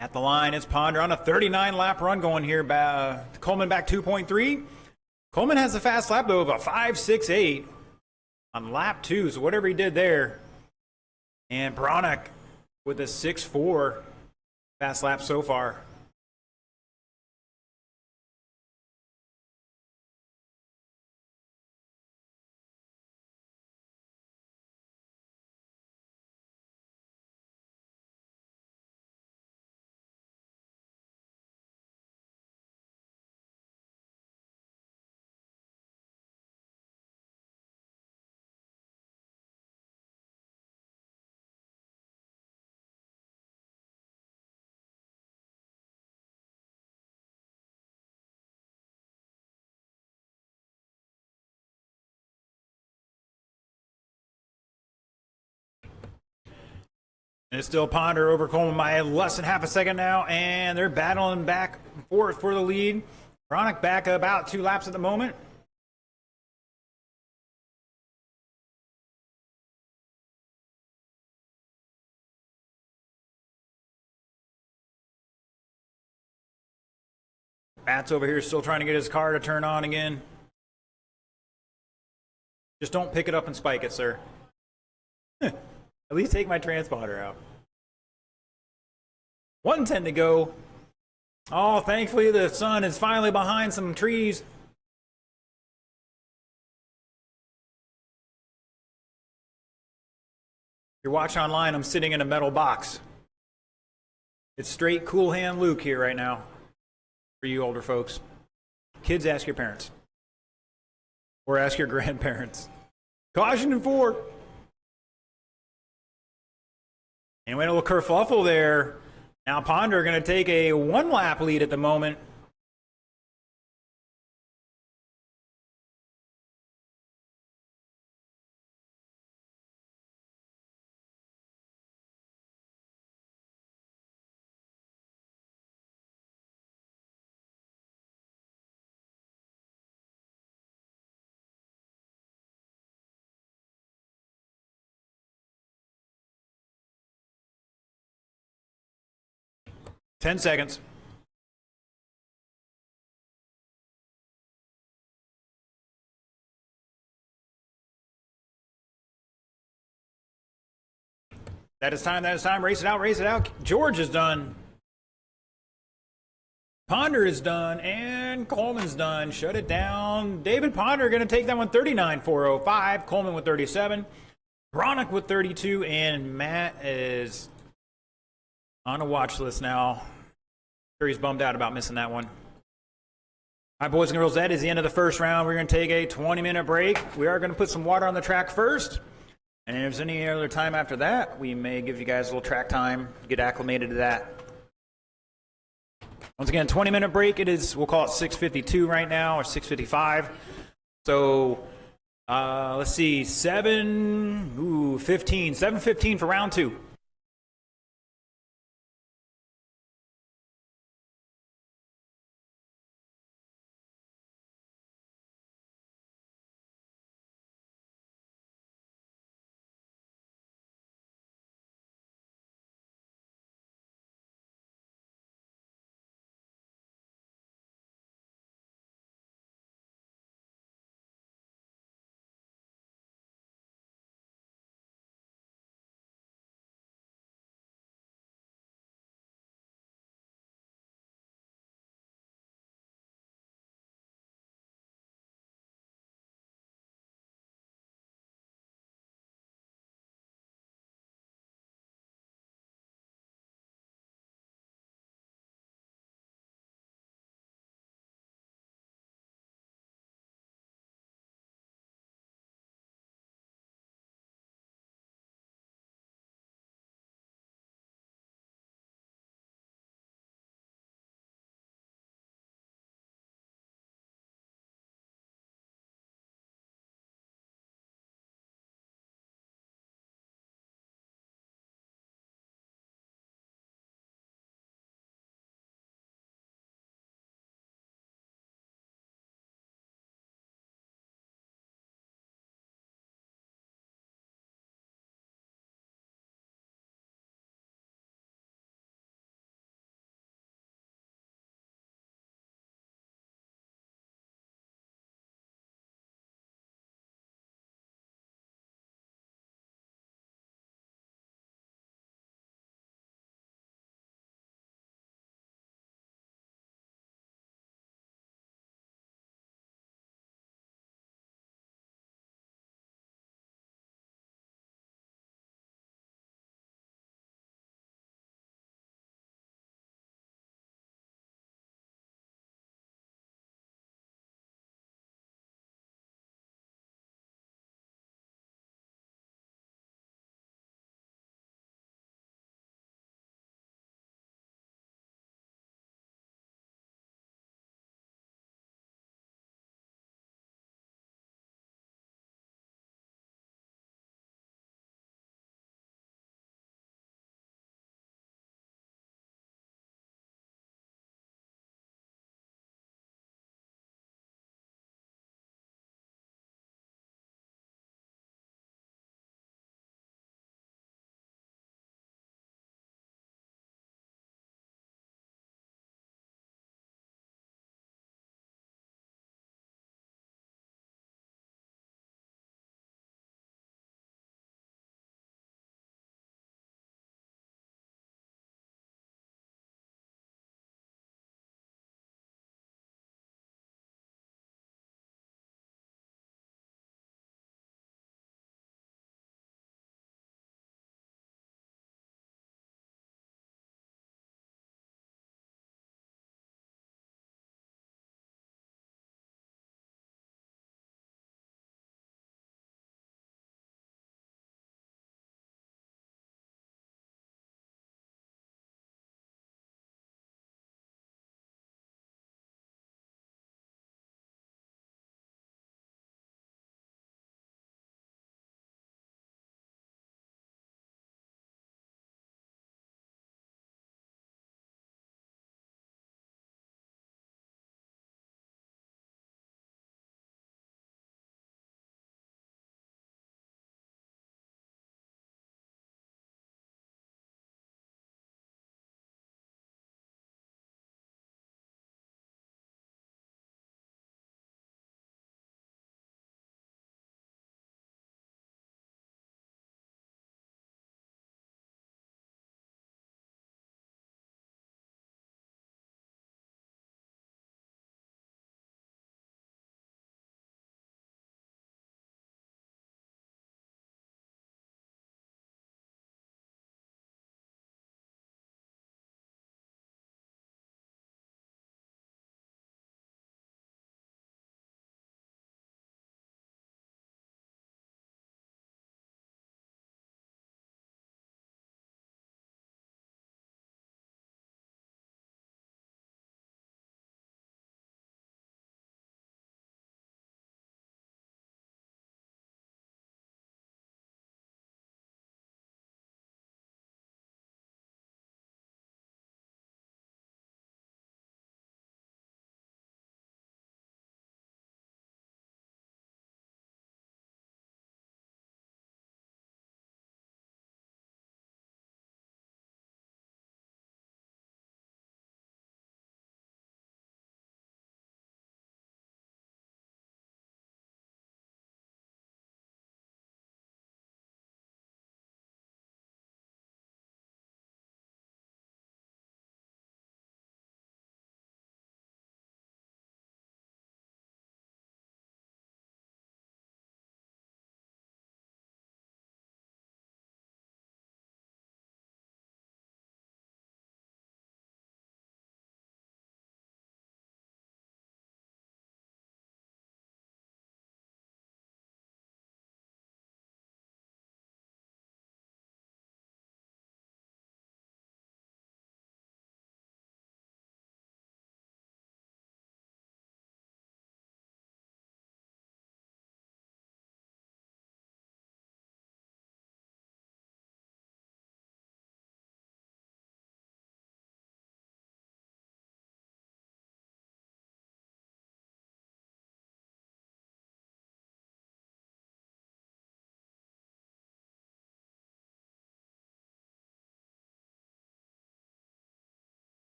At the line, it's Ponder on a 39-lap run going here. Coleman back 2.3. Coleman has a fast lap, though, of a 5.68 on lap 2, so whatever he did there. And Bronick with a 6.4 fast lap so far. And it's still Ponder over Coleman by less than half a second now, and they're battling back and forth for the lead. Bronick back about 2 laps at the moment. Matt's over here still trying to get his car to turn on again. Just don't pick it up and spike it, sir. At least take my transponder out. 110 to go. Oh, thankfully the sun is finally behind some trees. If you're watching online, I'm sitting in a metal box. It's straight cool hand Luke here right now. For you older folks. Kids, ask your parents. Or ask your grandparents. Caution in 4. And went a little kerfuffle there. Now Ponder going to take a 1-lap lead at the moment. Ten seconds. That is time, that is time. Race it out, race it out. George is done. Ponder is done, and Coleman's done. Shut it down. David Ponder going to take that one 39.405. Coleman with 37. Bronick with 32, and Matt is on a watch list now. Sure, he's bummed out about missing that one. All right, boys and girls, that is the end of the first round. We're going to take a 20-minute break. We are going to put some water on the track first. And if there's any other time after that, we may give you guys a little track time to get acclimated to that. Once again, 20-minute break. It is, we'll call it 6:52 right now, or 6:55. So, let's see, 7:15 for round 2.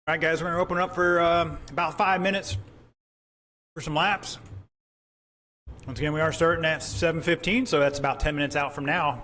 All right, guys, we're gonna open up for about 5 minutes for some laps. Once again, we are starting at 7:15, so that's about 10 minutes out from now.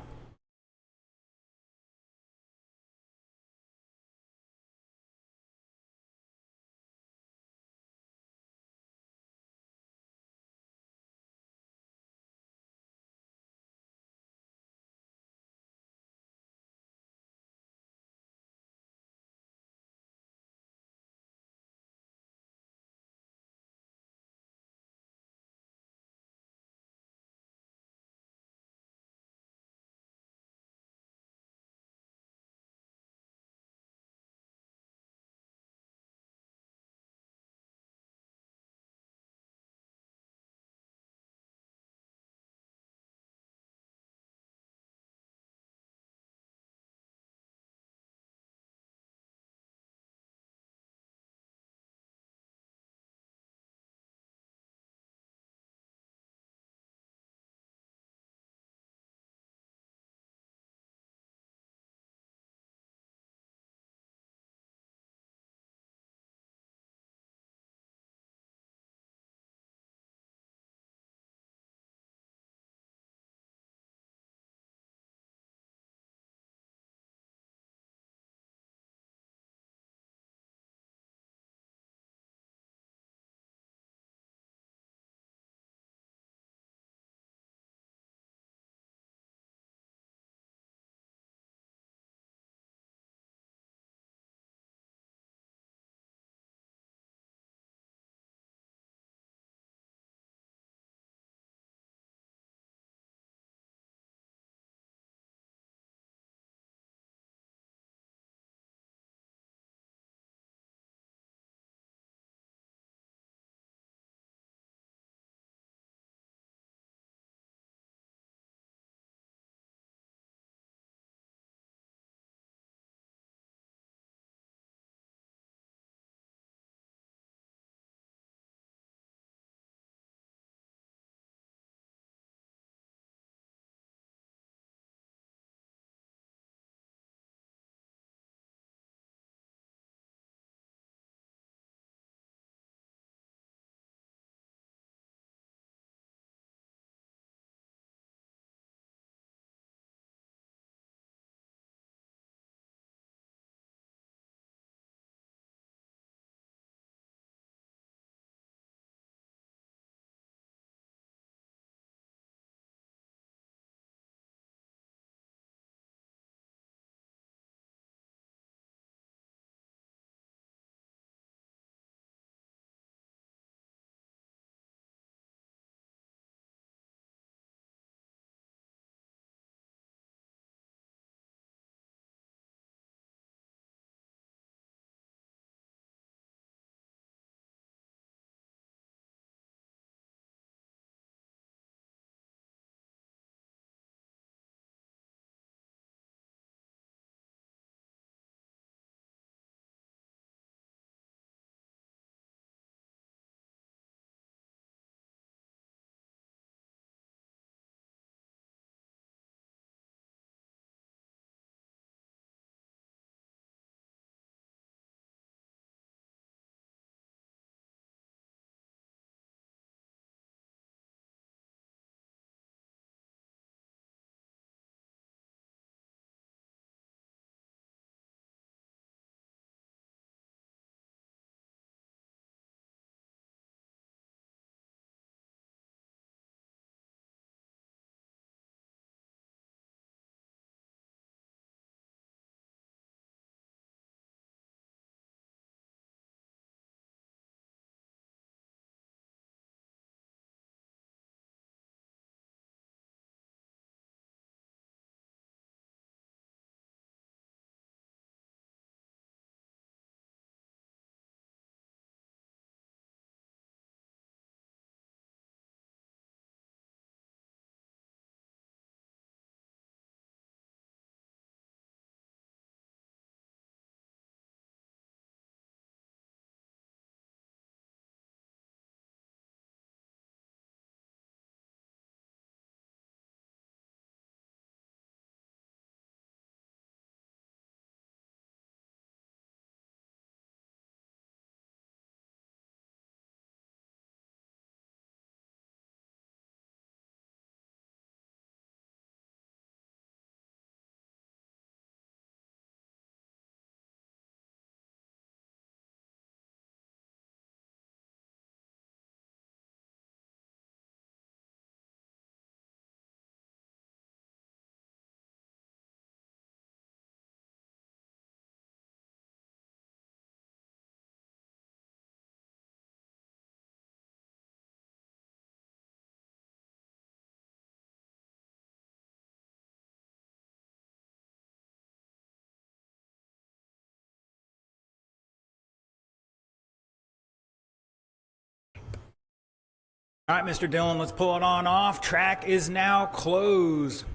All right, Mr. Dillon, let's pull it on off. Track is now closed.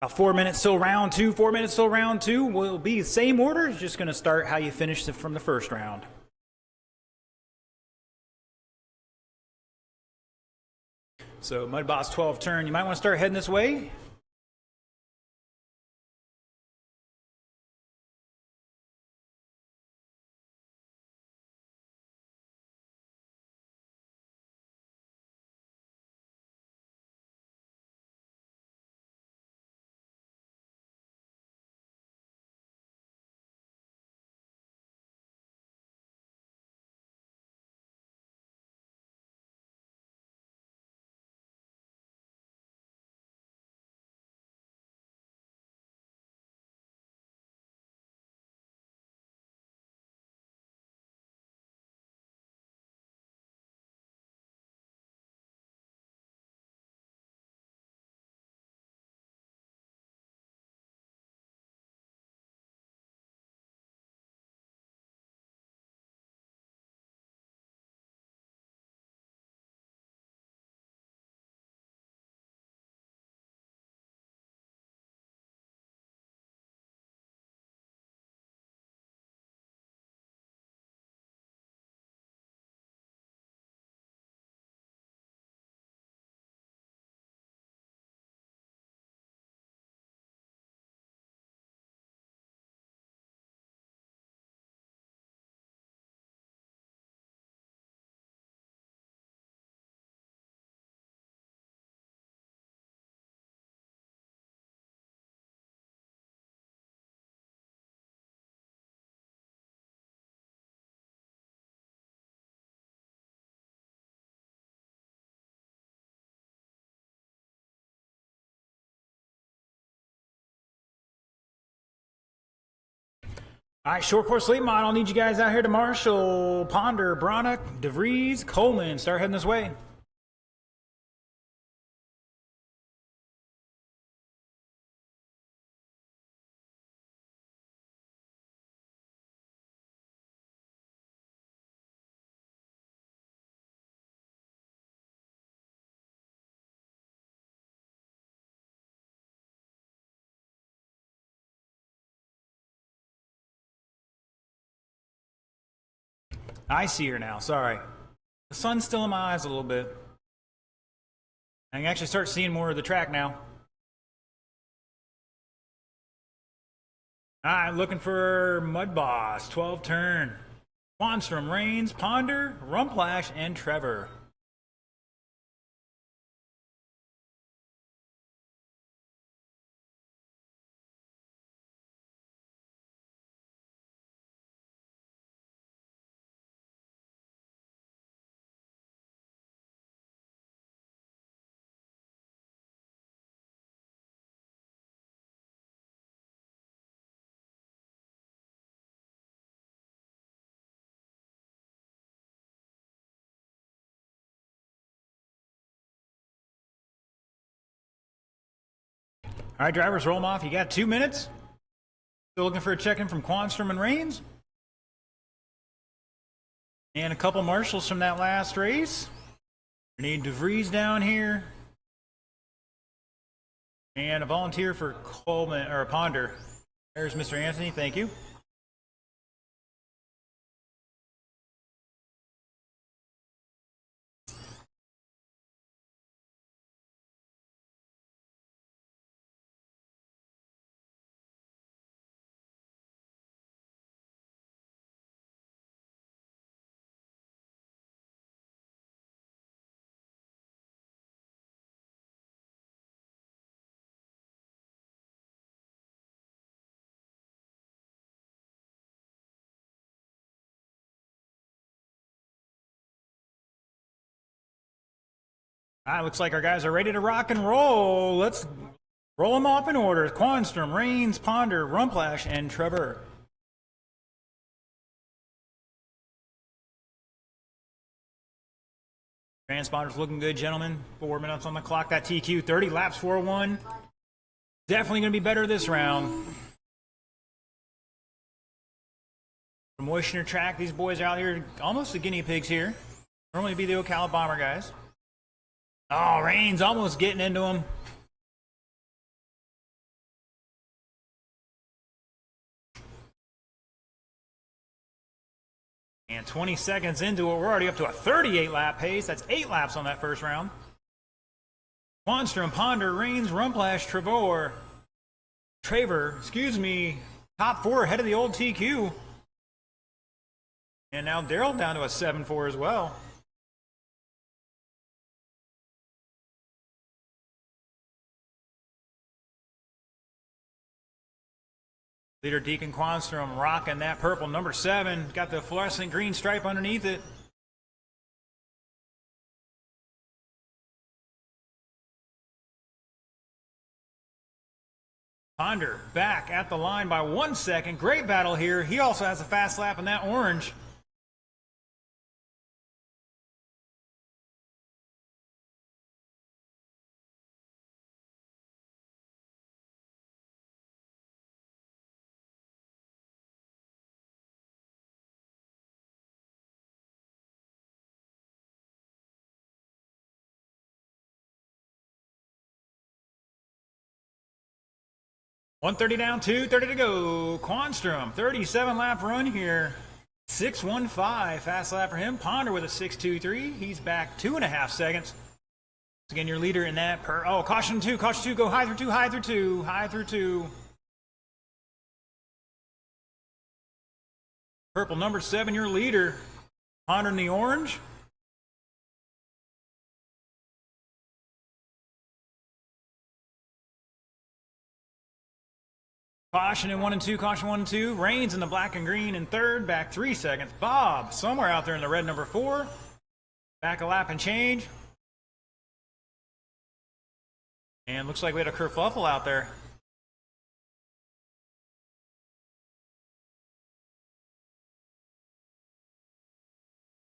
About 4 minutes till round two. 4 minutes till round two will be the same order. It's just going to start how you finished from the first round. So Mud Boss 12 turn. You might want to start heading this way. All right, short course late model. I'll need you guys out here to marshal. Ponder, Bronick, DeVries, Coleman. Start heading this way. I see her now. Sorry. The sun's still in my eyes a little bit. I can actually start seeing more of the track now. All right, looking for Mud Boss, 12 turn. Quanstrom, Rains, Ponder, Rumplash, and Trevor. All right, drivers, roll them off. You got 2 minutes. Still looking for a check-in from Quanstrom and Rains. And a couple marshals from that last race. We need DeVries down here. And a volunteer for Coleman, or Ponder. There's Mr. Anthony, thank you. All right, looks like our guys are ready to rock and roll. Let's roll them off in order. Quanstrom, Rains, Ponder, Rumplash, and Trevor. Transponder's looking good, gentlemen. 4 minutes on the clock. That TQ, 30 laps, 401. Definitely going to be better this round. The moisture track, these boys are out here almost the guinea pigs here. Normally be the Ocala Bomber guys. Oh, Rain's almost getting into him. And 20 seconds into it, we're already up to a 38 lap pace. That's 8 laps on that first round. Quanstrom, Ponder, Rains, Rumplash, Traver, excuse me, top 4 ahead of the old TQ. And now Daryl down to a 7-4 as well. Leader Deacon Quanstrom rocking that purple number 7. Got the fluorescent green stripe underneath it. Ponder back at the line by 1 second. Great battle here. He also has a fast lap in that orange. .130 down, 2:30 to go. Quanstrom, 37 lap run here. 6:15 fast lap for him. Ponder with a 6:23. He's back 2.5 seconds. Again, your leader in that. Caution 2, go high through 2, high through 2, high through 2. Purple number 7, your leader. Ponder in the orange. Caution in 1 and 2, caution 1 and 2. Rains in the black and green in third, back 3 seconds. Bob, somewhere out there in the red number 4. Back a lap and change. And looks like we had a kerfuffle out there.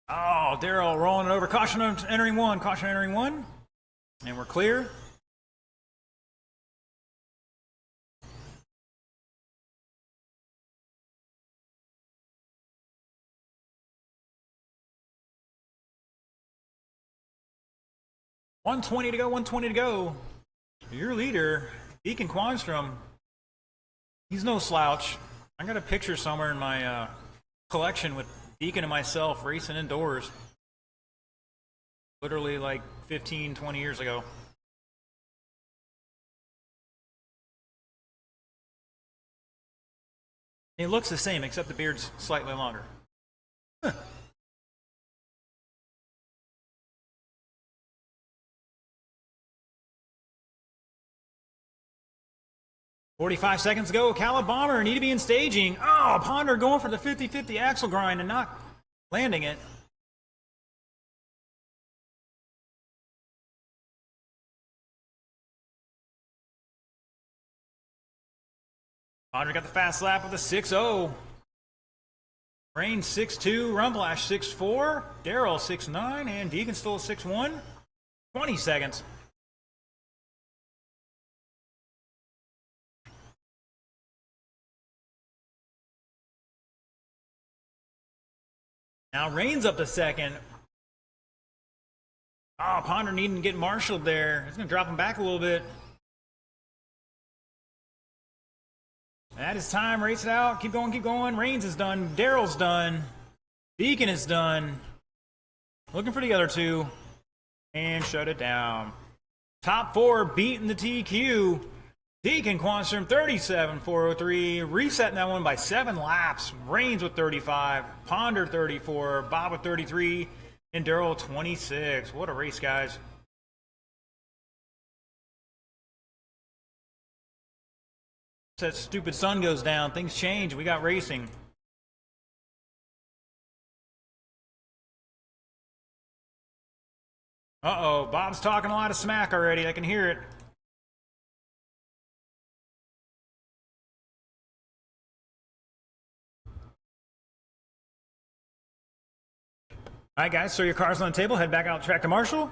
Oh, Daryl rolling it over. Caution entering 1, caution entering 1. And we're clear. .120 to go, 120 to go. Your leader, Deacon Quanstrom, he's no slouch. I got a picture somewhere in my collection with Deacon and myself racing indoors. Literally like 15, 20 years ago. It looks the same, except the beard's slightly longer. Huh. 45 seconds to go. Ocala Bomber need to be in staging. Oh, Ponder going for the 50-50 axle grind and not landing it. Ponder got the fast lap with a 6-0. Rain 6-2, Rumplash 6-4, Daryl 6-9, and Deacon still 6-1. 20 seconds. Now Rain's up to second. Oh, Ponder needing to get marshaled there. It's going to drop him back a little bit. That is time. Race it out. Keep going, keep going. Rains is done. Daryl's done. Deacon is done. Looking for the other two. And shut it down. Top 4 beating the TQ. Deacon Quanstrom 37.403, resetting that one by 7 laps. Rains with 35, Ponder 34, Bob with 33, and Daryl 26. What a race, guys. That stupid sun goes down, things change, we got racing. Uh-oh, Bob's talking a lot of smack already, I can hear it. All right, guys, so your car's on the table. Head back out track to Marshall.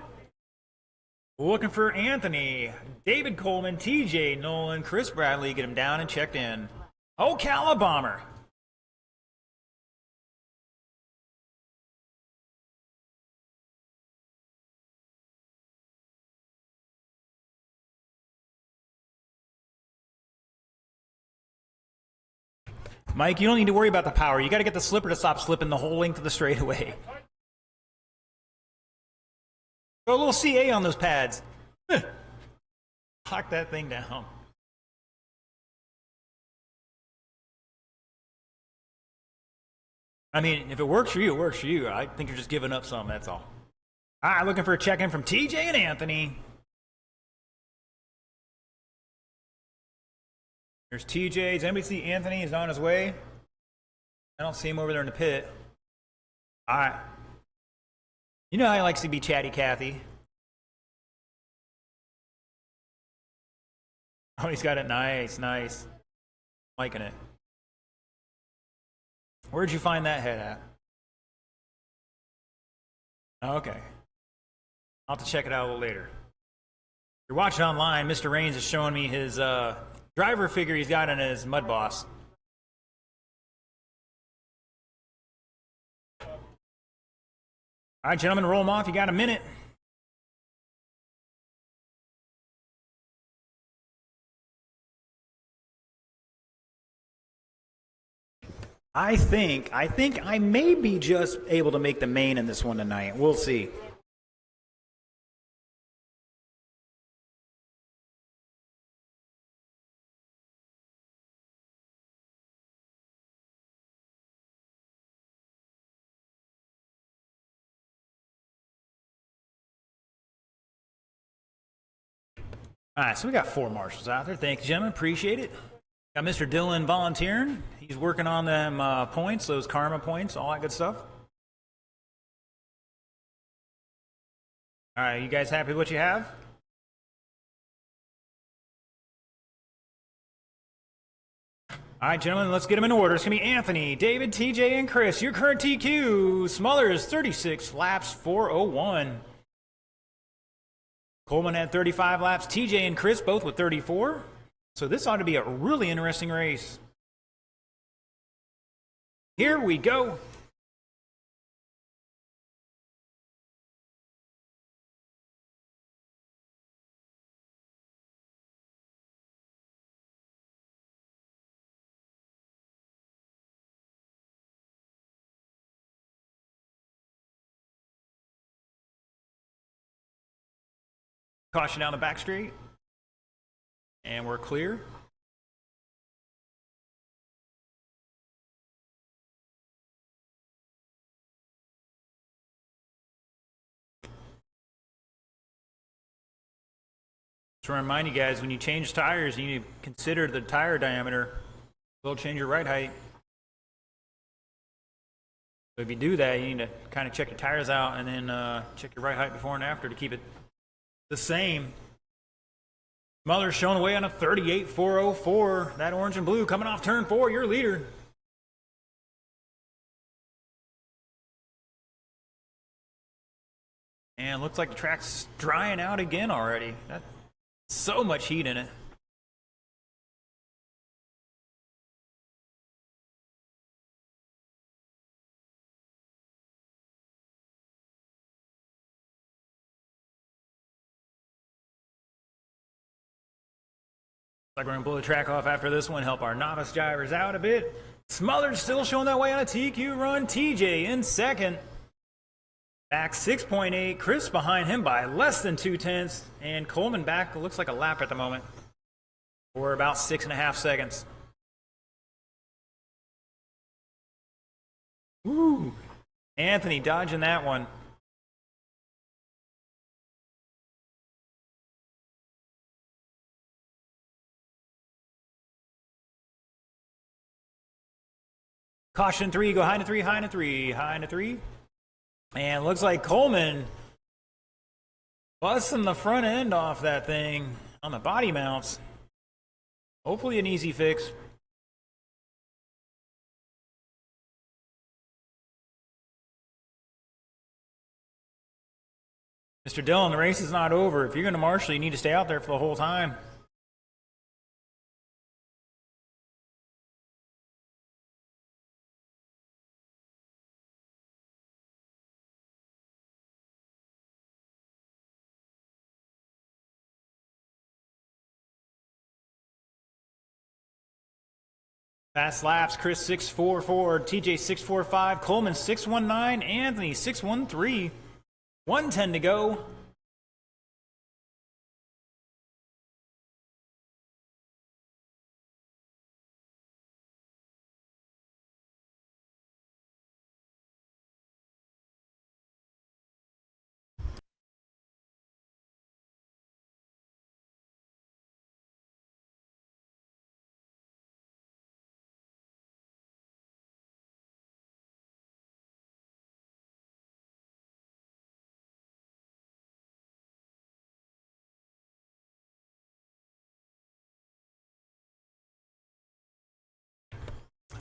Looking for Anthony, David Coleman, TJ Nolan, Chris Bradley. Get him down and checked in. Ocala Bomber. Mike, you don't need to worry about the power. You got to get the slipper to stop slipping the whole length of the straightaway. Go a little CA on those pads. Lock that thing down. I mean, if it works for you, it works for you. I think you're just giving up some, that's all. All right, looking for a check-in from TJ and Anthony. There's TJ. Does anybody see Anthony? He's on his way. I don't see him over there in the pit. All right. You know how he likes to be chatty Cathy. Oh, he's got it. Nice, nice. Liking it. Where'd you find that head at? Okay. I'll have to check it out a little later. If you're watching online, Mr. Rains is showing me his driver figure he's got in his Mud Boss. All right, gentlemen, roll them off. You got a minute. I think I may be just able to make the main in this one tonight. We'll see. All right, so we got 4 marshals out there. Thank you, gentlemen. Appreciate it. Got Mr. Dillon volunteering. He's working on them points, those karma points, all that good stuff. All right, you guys happy with what you have? All right, gentlemen, let's get them in order. It's going to be Anthony, David, TJ, and Chris. Your current TQ, Smullers, 36 laps, 4:01. Coleman had 35 laps. TJ and Chris both with 34. So this ought to be a really interesting race. Here we go. Caution down the back straight. And we're clear. To remind you guys, when you change tires, you need to consider the tire diameter. Will change your ride height. So if you do that, you need to kind of check your tires out and then check your ride height before and after to keep it the same. Muller's showing away on a 38.404. That orange and blue coming off turn 4, your leader. And looks like the track's drying out again already. That's so much heat in it. Like we're gonna blow the track off after this one, help our novice drivers out a bit. Smuller's still showing that way on a TQ run. TJ in second. Back 6.8. Chris behind him by less than 2/10. And Coleman back looks like a lap at the moment. Or about 6.5 seconds. Woo! Anthony dodging that one. Caution 3, go high to 3, high to 3, high to 3. And looks like Coleman busting the front end off that thing on the body mounts. Hopefully an easy fix. Mr. Dillon, the race is not over. If you're going to marshal, you need to stay out there for the whole time. Fast laps, Chris 644, TJ 645, Coleman 619, Anthony 613. 110 to go.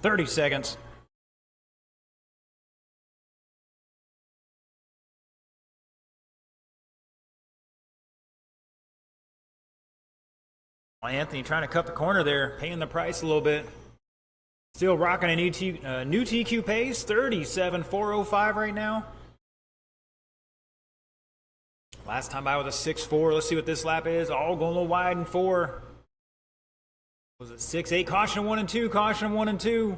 Thirty seconds. Anthony trying to cut the corner there, paying the price a little bit. Still rocking a new TQ pace, 37.405 right now. Last time by with a 6.4. Let's see what this lap is. All going a little wide in 4. Was it 6.8? Caution 1 and 2. Caution 1 and 2.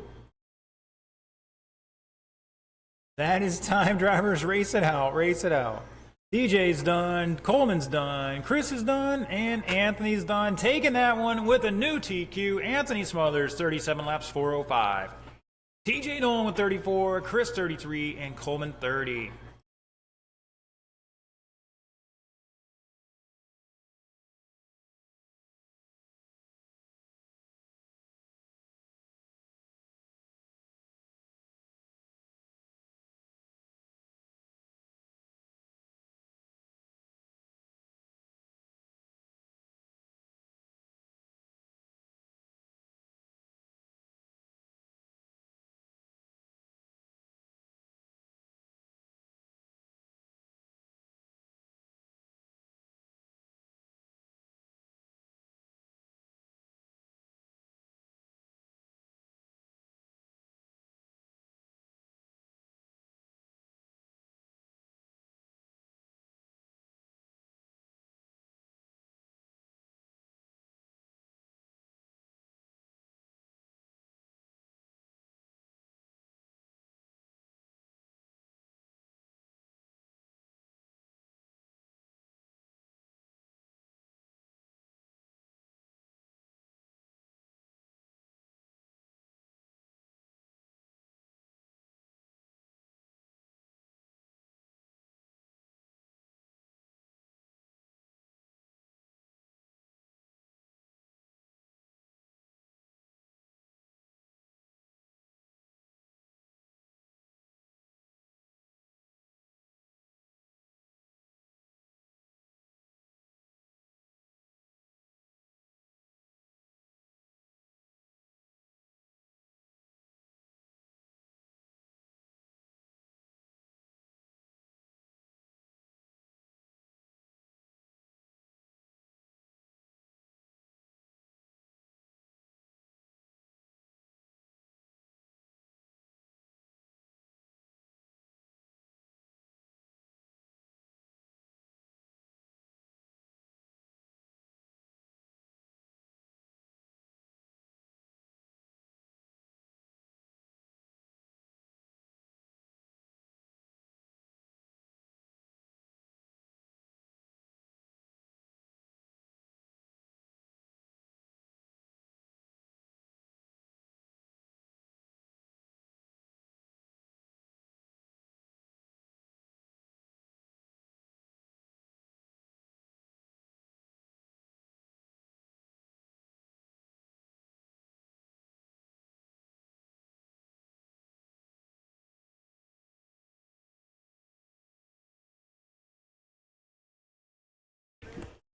That is time, drivers. Race it out. Race it out. DJ's done. Coleman's done. Chris is done. And Anthony's done. Taking that one with a new TQ. Anthony Smothers, 37 laps, 405. TJ Nolan with 34. Chris 33. And Coleman 30.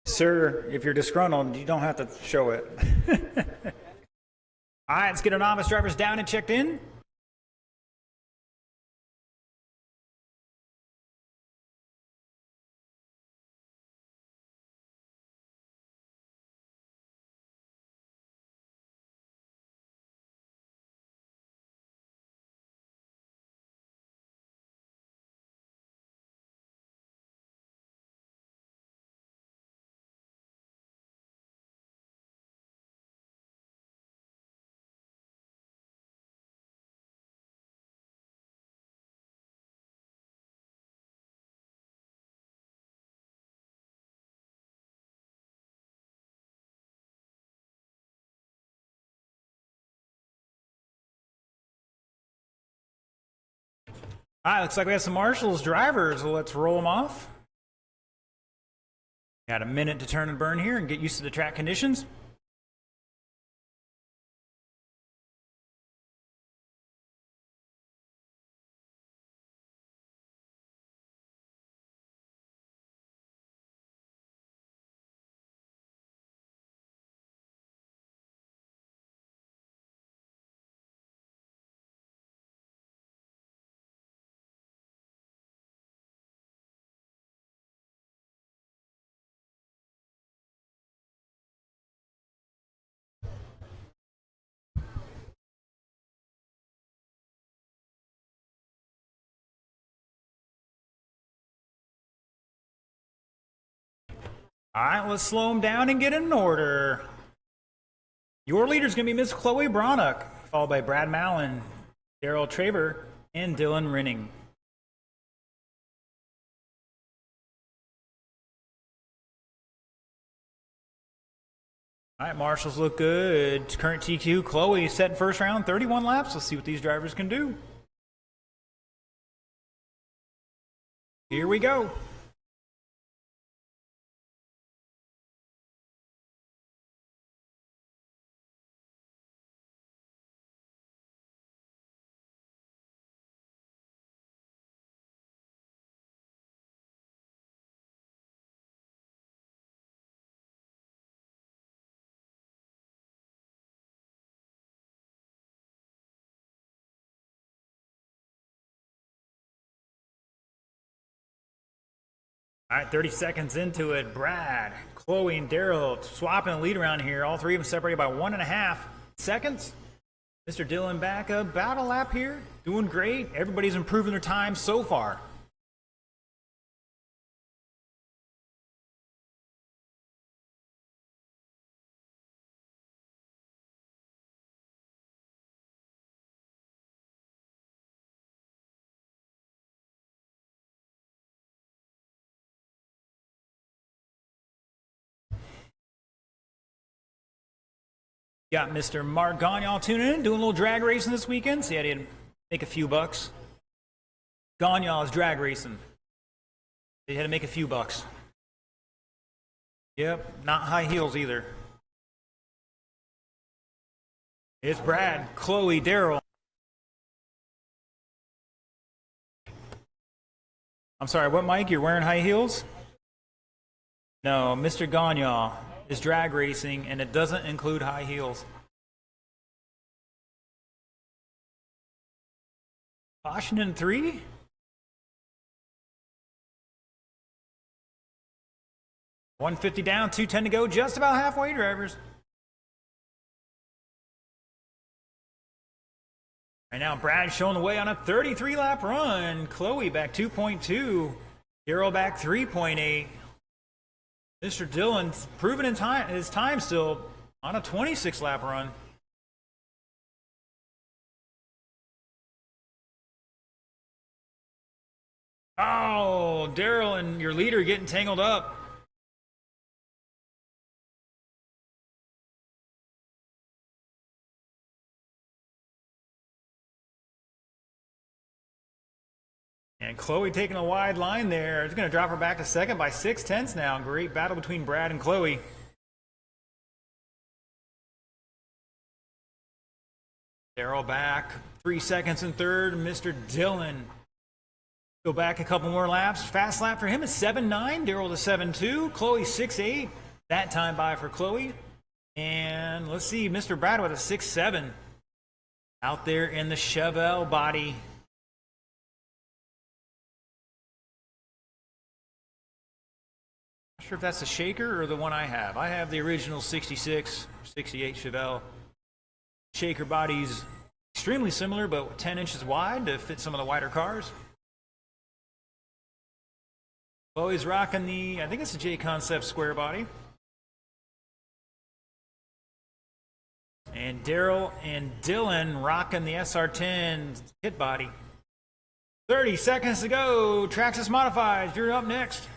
Sir, if you're disgruntled, you don't have to show it. All right, let's get our novice drivers down and checked in. All right, looks like we have some Marshall's drivers. Well, let's roll them off. Got a minute to turn and burn here and get used to the track conditions. All right, let's slow them down and get in order. Your leader is going to be Miss Chloe Bronick, followed by Brad Mallon, Daryl Traver, and Dylan Renning. All right, Marshals look good. Current TQ, Chloe set in first round, 31 laps. Let's see what these drivers can do. Here we go. All right, 30 seconds into it. Brad, Chloe, and Daryl swapping the lead around here. All three of them separated by 1.5 seconds. Mr. Dylan back about a lap here. Doing great. Everybody's improving their time so far. Got Mr. Mark Gagnol tuning in, doing a little drag racing this weekend. See, I did make a few bucks. Gagnol is drag racing. They had to make a few bucks. Yep, not high heels either. It's Brad, Chloe, Daryl. I'm sorry, what, Mike? You're wearing high heels? No, Mr. Gagnol is drag racing, and it doesn't include high heels. Caution in 3. $150 down, $210 to go, just about halfway, drivers. Right now, Brad showing the way on a 33-lap run. Chloe back 2.2. Daryl back 3.8. Mr. Dillon's proven in time, his time still on a 26-lap run. Oh, Daryl and your leader getting tangled up. And Chloe taking a wide line there. It's going to drop her back to second by 0.6 now. Great battle between Brad and Chloe. Daryl back 3 seconds in third. Mr. Dillon go back a couple more laps. Fast lap for him is 7.9. Daryl to 7.2. Chloe 6.8. That time by for Chloe. And let's see, Mr. Brad with a 6.7 out there in the Chevelle body. Not sure if that's the shaker or the one I have. I have the original 66, 68 Chevelle. Shaker body's extremely similar, but 10 inches wide to fit some of the wider cars. Chloe's rocking the, I think it's a J Concept square body. And Daryl and Dylan rocking the SR10 hit body. 30 seconds to go. Traxxas Modifieds, you're up next.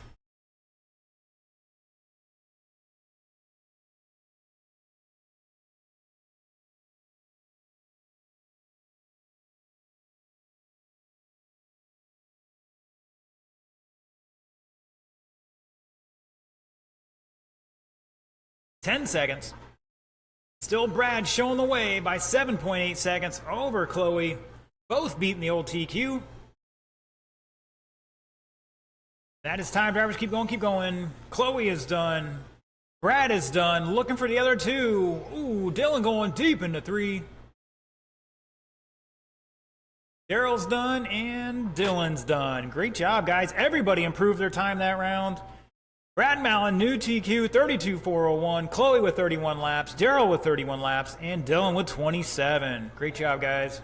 10 seconds. Still Brad showing the way by 7.8 seconds over Chloe. Both beating the old TQ. That is time, drivers. Keep going, keep going. Chloe is done. Brad is done. Looking for the other two. Ooh, Dylan going deep into 3. Daryl's done, and Dylan's done. Great job, guys. Everybody improved their time that round. Brad Mallon, new TQ, 32.401. Chloe with 31 laps. Daryl with 31 laps. And Dylan with 27. Great job, guys.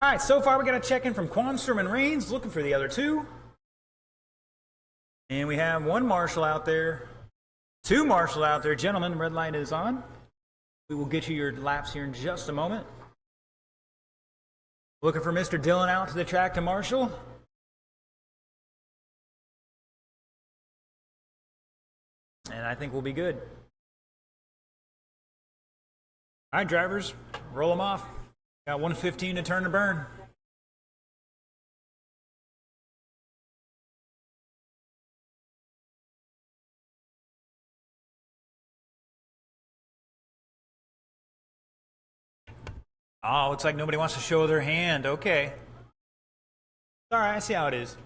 All right, so far we got a check-in from Quanstrom and Reigns, looking for the other two. And we have one marshal out there, two marshal out there. Gentlemen, the red light is on. We will get you your laps here in just a moment. Looking for Mr. Dillon out to the track to marshal. And I think we'll be good. All right, drivers, roll them off. Got 115 to turn to burn. Oh, looks like nobody wants to show their hand. Okay. All right, I see how it is.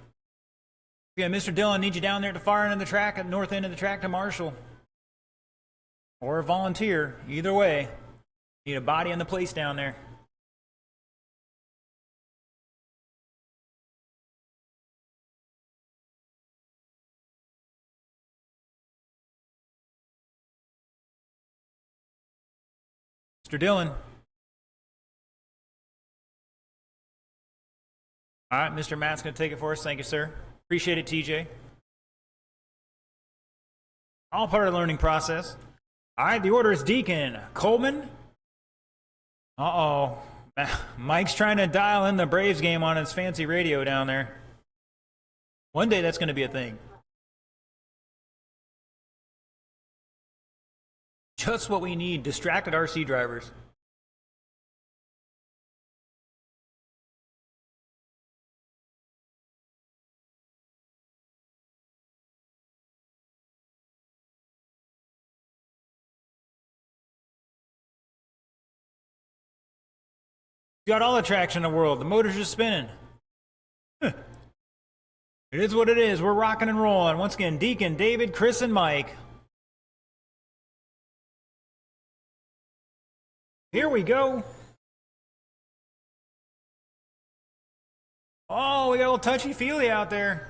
Yeah, Mr. Dillon, need you down there at the far end of the track, at the north end of the track to marshal. Or a volunteer, either way. Need a body in the place down there. Mr. Dillon. All right, Mr. Matt's going to take it for us. Thank you, sir. Appreciate it, TJ. All part of the learning process. All right, the order is Deacon. Coleman. Uh-oh. Mike's trying to dial in the Braves game on his fancy radio down there. One day that's going to be a thing. Just what we need, distracted RC drivers. Got all the traction in the world. The motor's just spinning. It is what it is. We're rocking and rolling. Once again, Deacon, David, Chris, and Mike. Here we go. Oh, we got a little touchy-feely out there.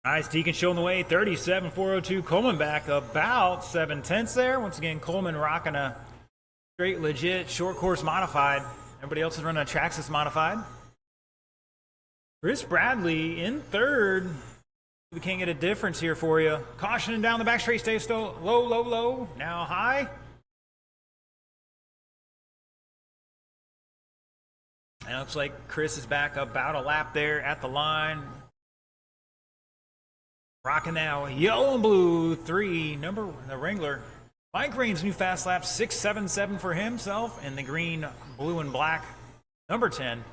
Nice, Deacon showing the way, 37.402. Coleman back about 7/10 there. Once again, Coleman rocking a straight legit short course modified. Everybody else is running a Traxxas modified. Chris Bradley in third. We can't get a difference here for you. Cautioning down the back straight, stay still. Low, low, low. Now high. And it looks like Chris is back about a lap there at the line. Rocking now, yellow and blue, 3, the Wrangler. Mike Rain's new fast lap, 6.77 for himself, and the green, blue, and black, number 10.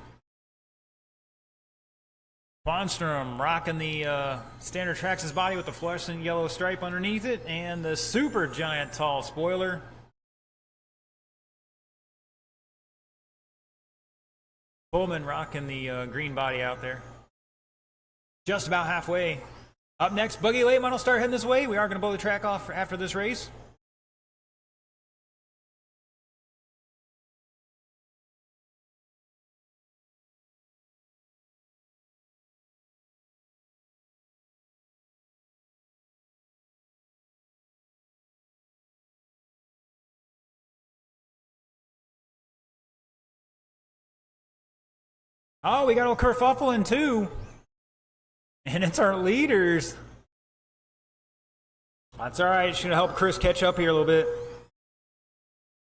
Quanstrom rocking the standard Traxxas body with the fluorescent yellow stripe underneath it, and the super giant tall spoiler. Coleman rocking the green body out there. Just about halfway. Up next, Buggy Late Model start heading this way. We are going to blow the track off after this race. Oh, we got a little kerfuffle in two. And it's our leaders. That's all right. It's going to help Chris catch up here a little bit.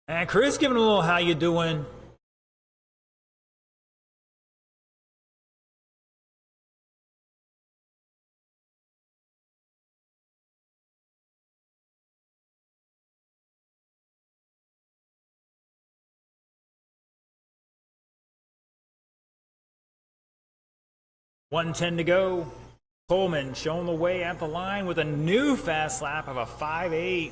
And Chris giving a little how you doing. .110 to go. Coleman showing the way at the line with a new fast lap of a 5.8.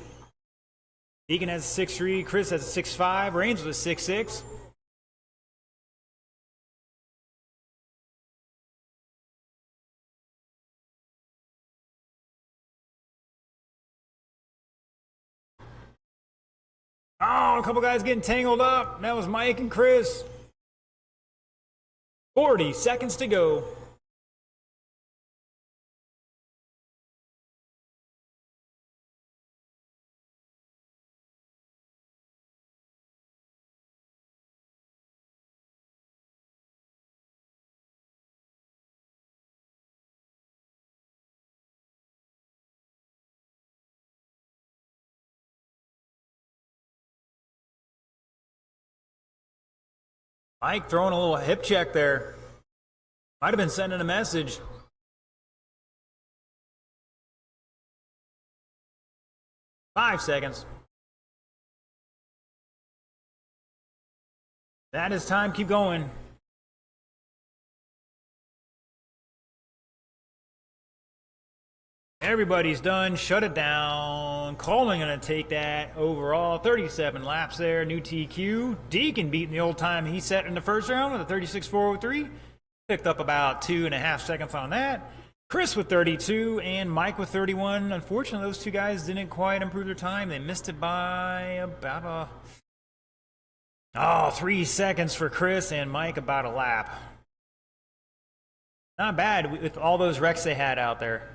Deacon has a 6.3. Chris has a 6.5. Rains with a 6.6. Oh, a couple guys getting tangled up. That was Mike and Chris. 40 seconds to go. Mike throwing a little hip check there. Might have been sending a message. Five seconds. That is time. Keep going. Everybody's done. Shut it down. Coleman going to take that overall. 37 laps there. New TQ. Deacon beating the old time he set in the first round with a 36.403. Picked up about 2.5 seconds on that. Chris with 32 and Mike with 31. Unfortunately, those two guys didn't quite improve their time. They missed it by about 3 seconds for Chris and Mike, about a lap. Not bad with all those wrecks they had out there.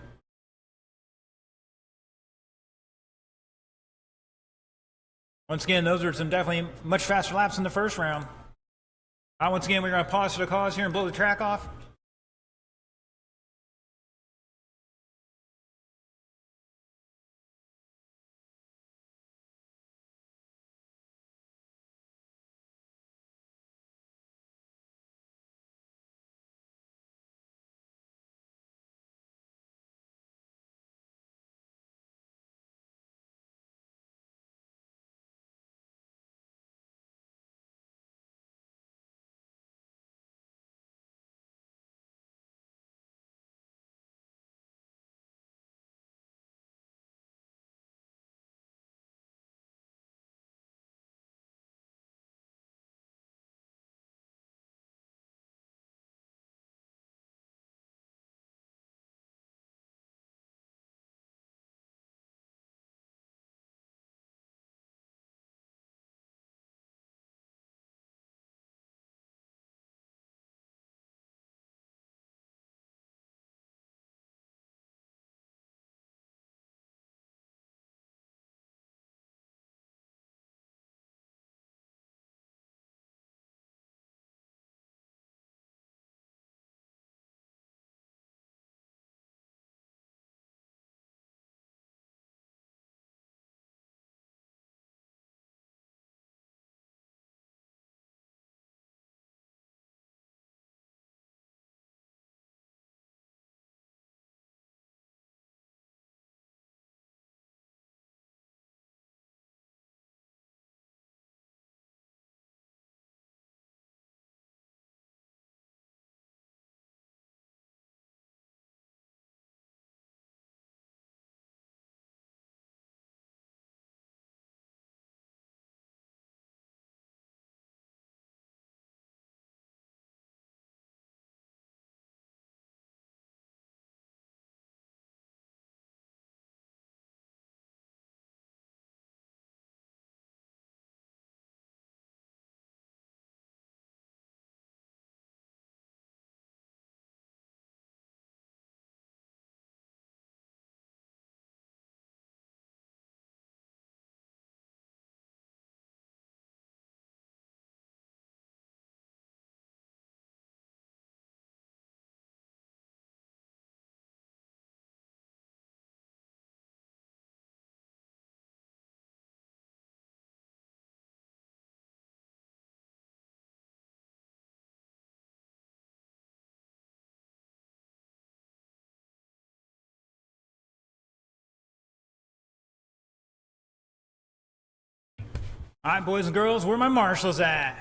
Once again, those are some definitely much faster laps in the first round. Once again, we're going to pause for the cause here and blow the track off. All right, boys and girls, where my marshals at?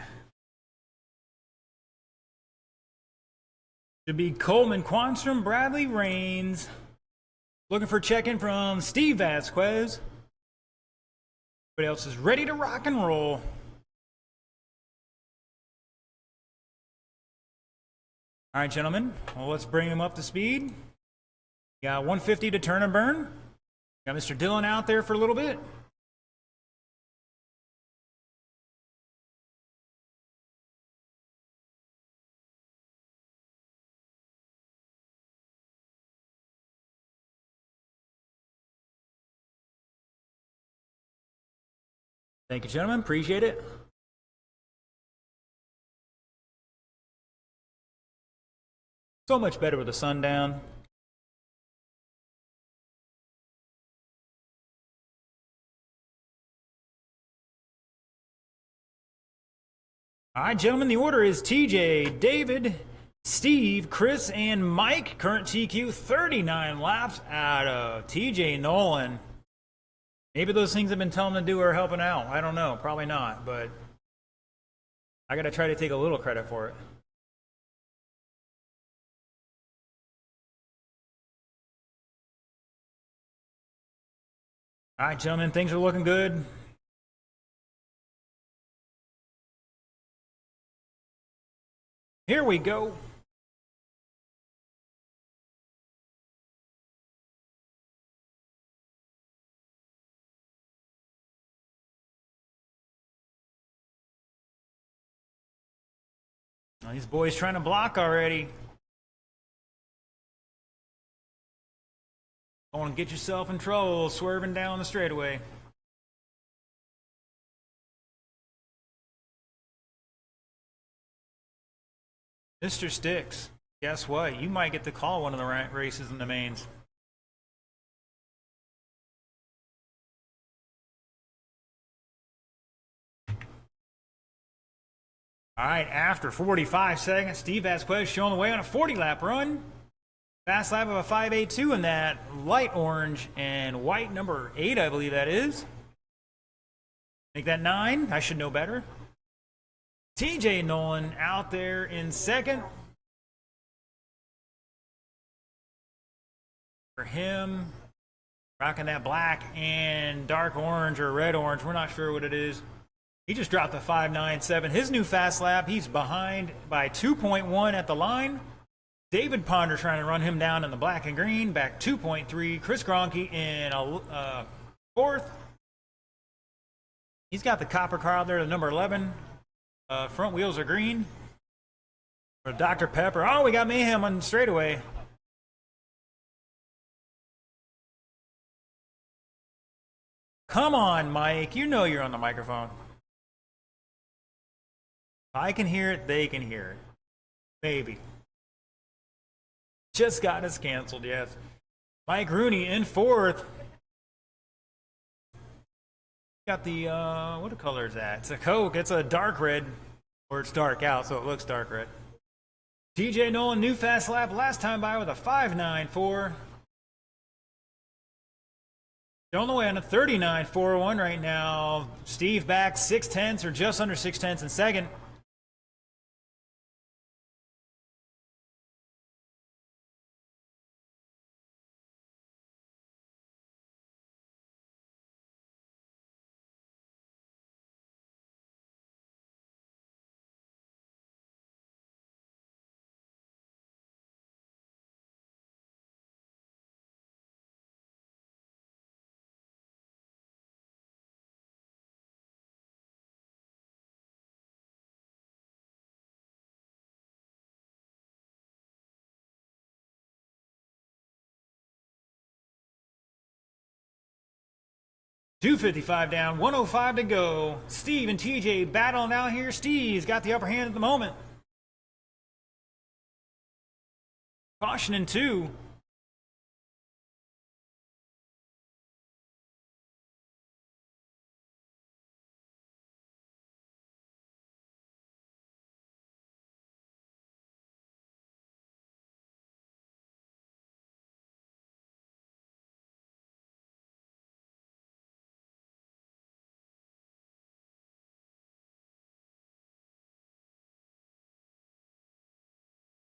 Should be Coleman Quanstrom, Bradley Rains. Looking for check-in from Steve Vasquez. Everybody else is ready to rock and roll. All right, gentlemen, well, let's bring him up to speed. Got 150 to turn and burn. Got Mr. Dillon out there for a little bit. Thank you, gentlemen. Appreciate it. So much better with the sun down. All right, gentlemen, the order is TJ, David, Steve, Chris, and Mike. Current TQ 39 laps out of TJ Nolan. Maybe those things I've been telling him to do are helping out. I don't know. Probably not, but I got to try to take a little credit for it. All right, gentlemen, things are looking good. Here we go. These boys trying to block already. Don't want to get yourself in trouble swerving down the straightaway. Mr. Sticks, guess what? You might get to call one of the races in the mains. All right, after 45 seconds, Steve Vasquez showing the way on a 40-lap run. Fast lap of a 5.82 in that light orange and white number 8, I believe that is. Make that 9. I should know better. TJ Nolan out there in second. For him, rocking that black and dark orange or red orange. We're not sure what it is. He just dropped the 5.97. His new fast lap, he's behind by 2.1 at the line. David Ponder trying to run him down in the black and green, back 2.3. Chris Gronke in a fourth. He's got the copper car out there, the number 11. Front wheels are green. For Dr. Pepper. Oh, we got mayhem on the straightaway. Come on, Mike. You know you're on the microphone. If I can hear it, they can hear it. Maybe. Just got us canceled, yes. Mike Rooney in fourth. Got the, what color is that? It's a Coke. It's a dark red. Or it's dark out, so it looks dark red. TJ Nolan, new fast lap. Last time by with a 5.94. They're on the way on a 39.41 right now. Steve back 6/10 or just under 6/10 in second. .255 down, 105 to go. Steve and TJ battling out here. Steve's got the upper hand at the moment. Caution in 2.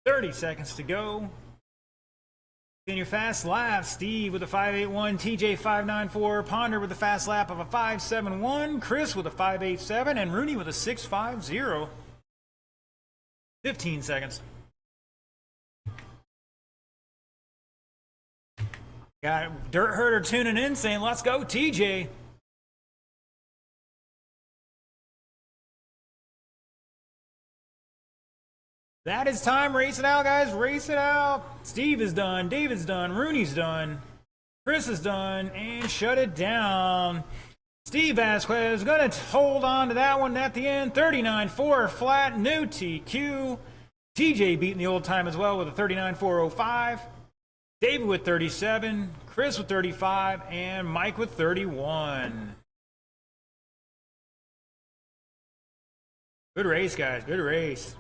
30 seconds to go. In your fast lap, Steve with a 5.81, TJ 5.94, Ponder with a fast lap of a 5.71, Chris with a 5.87, and Rooney with a 6.50. 15 seconds. Got Dirt Herder tuning in saying, let's go, TJ. That is time. Race it out, guys. Race it out. Steve is done. David's done. Rooney's done. Chris is done. And shut it down. Steve Vasquez is going to hold on to that one at the end. 39.4 flat. No TQ. TJ beating the old time as well with a 39.405. David with 37. Chris with 35. And Mike with 31. Good race, guys. Good race.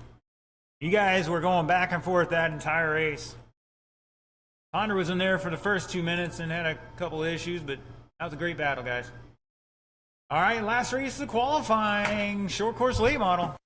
You guys were going back and forth that entire race. Ponder was in there for the first 2 minutes and had a couple of issues, but that was a great battle, guys. All right, last race of qualifying, short course late model.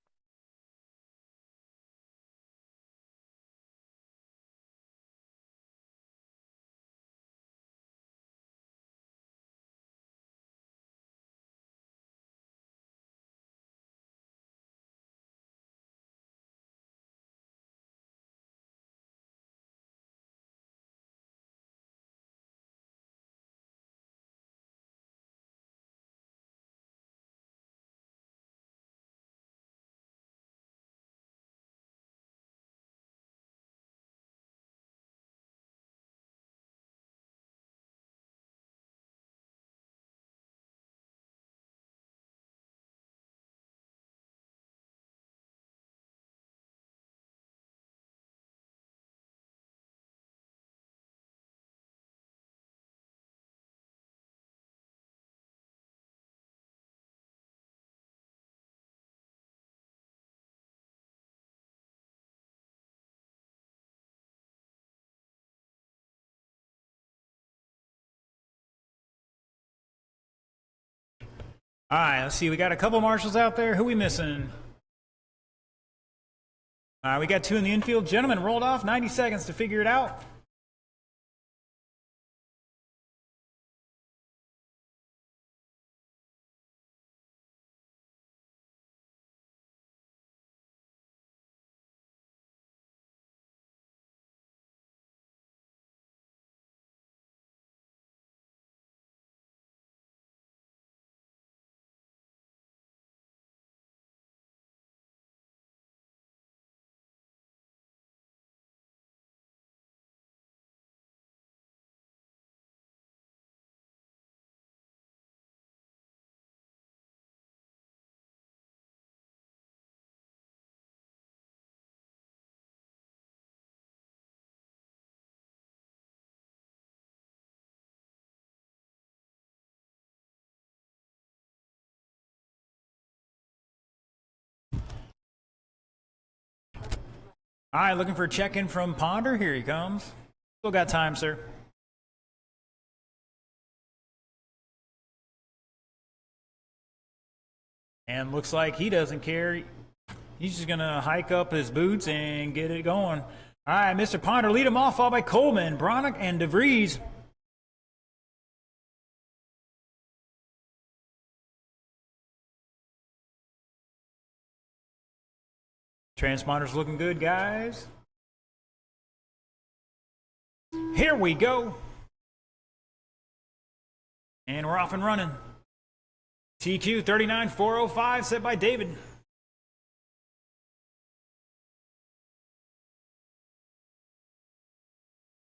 All right, let's see. We got a couple marshals out there. Who we missing? We got two in the infield. Gentlemen rolled off. 90 seconds to figure it out. All right, looking for a check-in from Ponder. Here he comes. Still got time, sir. And looks like he doesn't care. He's just going to hike up his boots and get it going. All right, Mr. Ponder, lead him off, followed by Coleman, Bronick, and DeVries. Transponder's looking good, guys. Here we go. And we're off and running. TQ 39.405 set by David.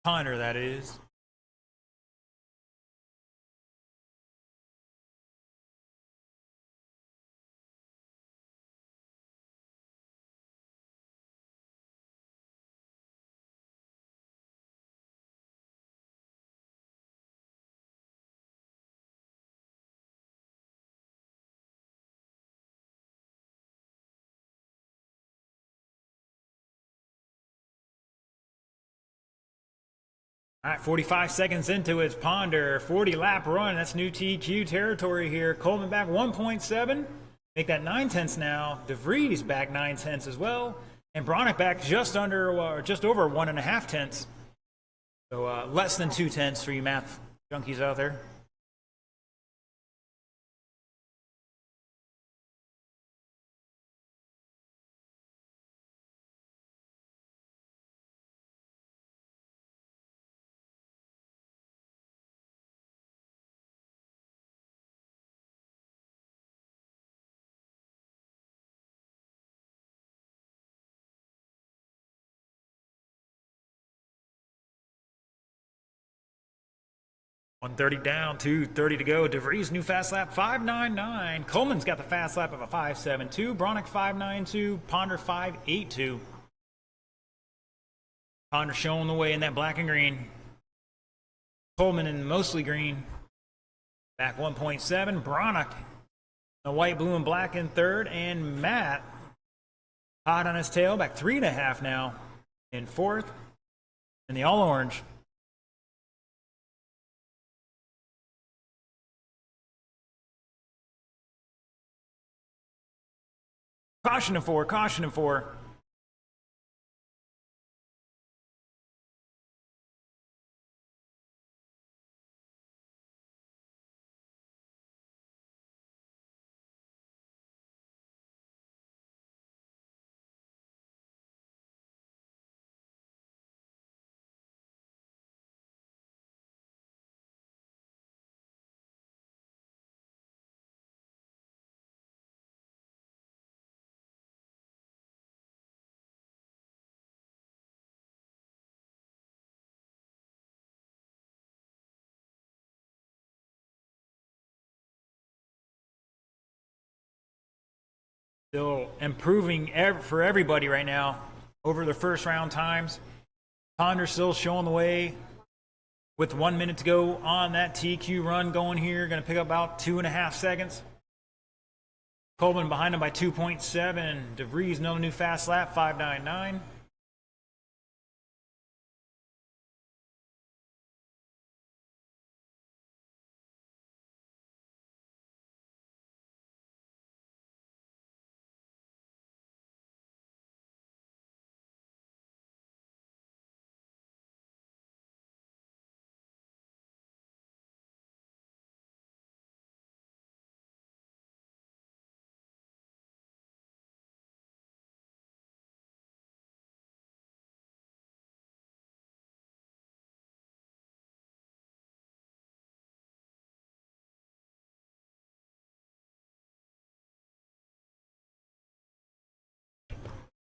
Ponder, that is. All right, 45 seconds into its Ponder, 40 lap run. That's new TQ territory here. Coleman back 1.7. Make that 9/10 now. DeVries back 9/10 as well. And Bronick back just under, just over 1.5 tenths. So less than 2 tenths for you math junkies out there. .130 down, 2:30 to go. DeVries new fast lap 5.99. Coleman's got the fast lap of a 5.72. Bronick 5.92. Ponder 5.82. Ponder showing the way in that black and green. Coleman in mostly green. Back 1.7. Bronick the white, blue, and black in third. And Matt hot on his tail. Back 3.5 now in fourth. And the all orange. Caution to 4, caution to 4. Still improving for everybody right now over the first round times. Ponder still showing the way with 1 minute to go on that TQ run going here. Going to pick up about 2.5 seconds. Coleman behind him by 2.7. DeVries another new fast lap, 5.99.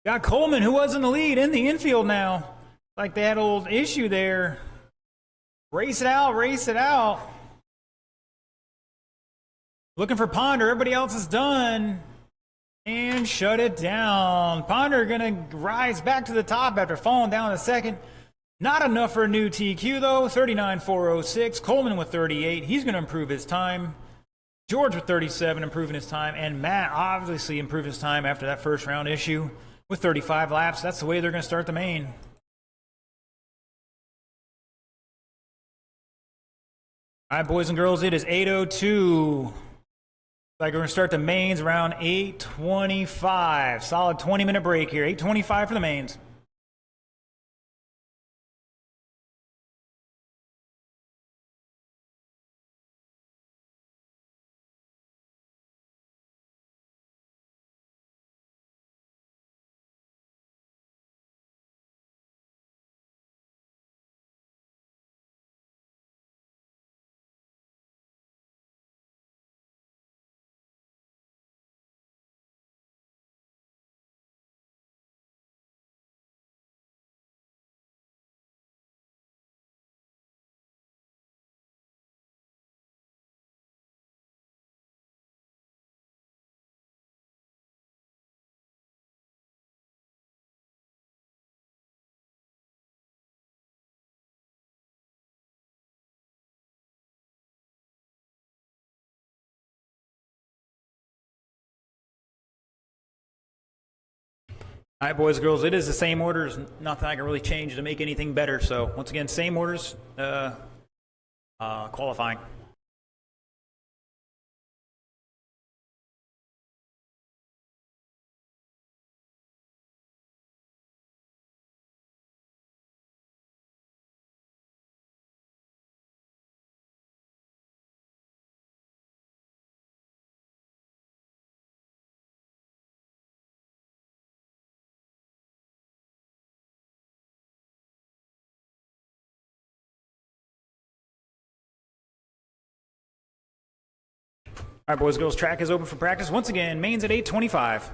Got Coleman, who was in the lead, in the infield now. Like they had a little issue there. Race it out, race it out. Looking for Ponder. Everybody else is done. And shut it down. Ponder going to rise back to the top after falling down in second. Not enough for a new TQ, though. 39.406. Coleman with 38. He's going to improve his time. George with 37, improving his time. And Matt obviously improved his time after that first round issue with 35 laps. That's the way they're going to start the main. All right, boys and girls, it is 8:02. Like we're going to start the mains around 8:25. Solid 20-minute break here. 8:25 for the mains. All right, boys and girls, it is the same orders. Nothing I can really change to make anything better. So once again, same orders, qualifying. All right, boys and girls, track is open for practice. Once again, mains at 8:25.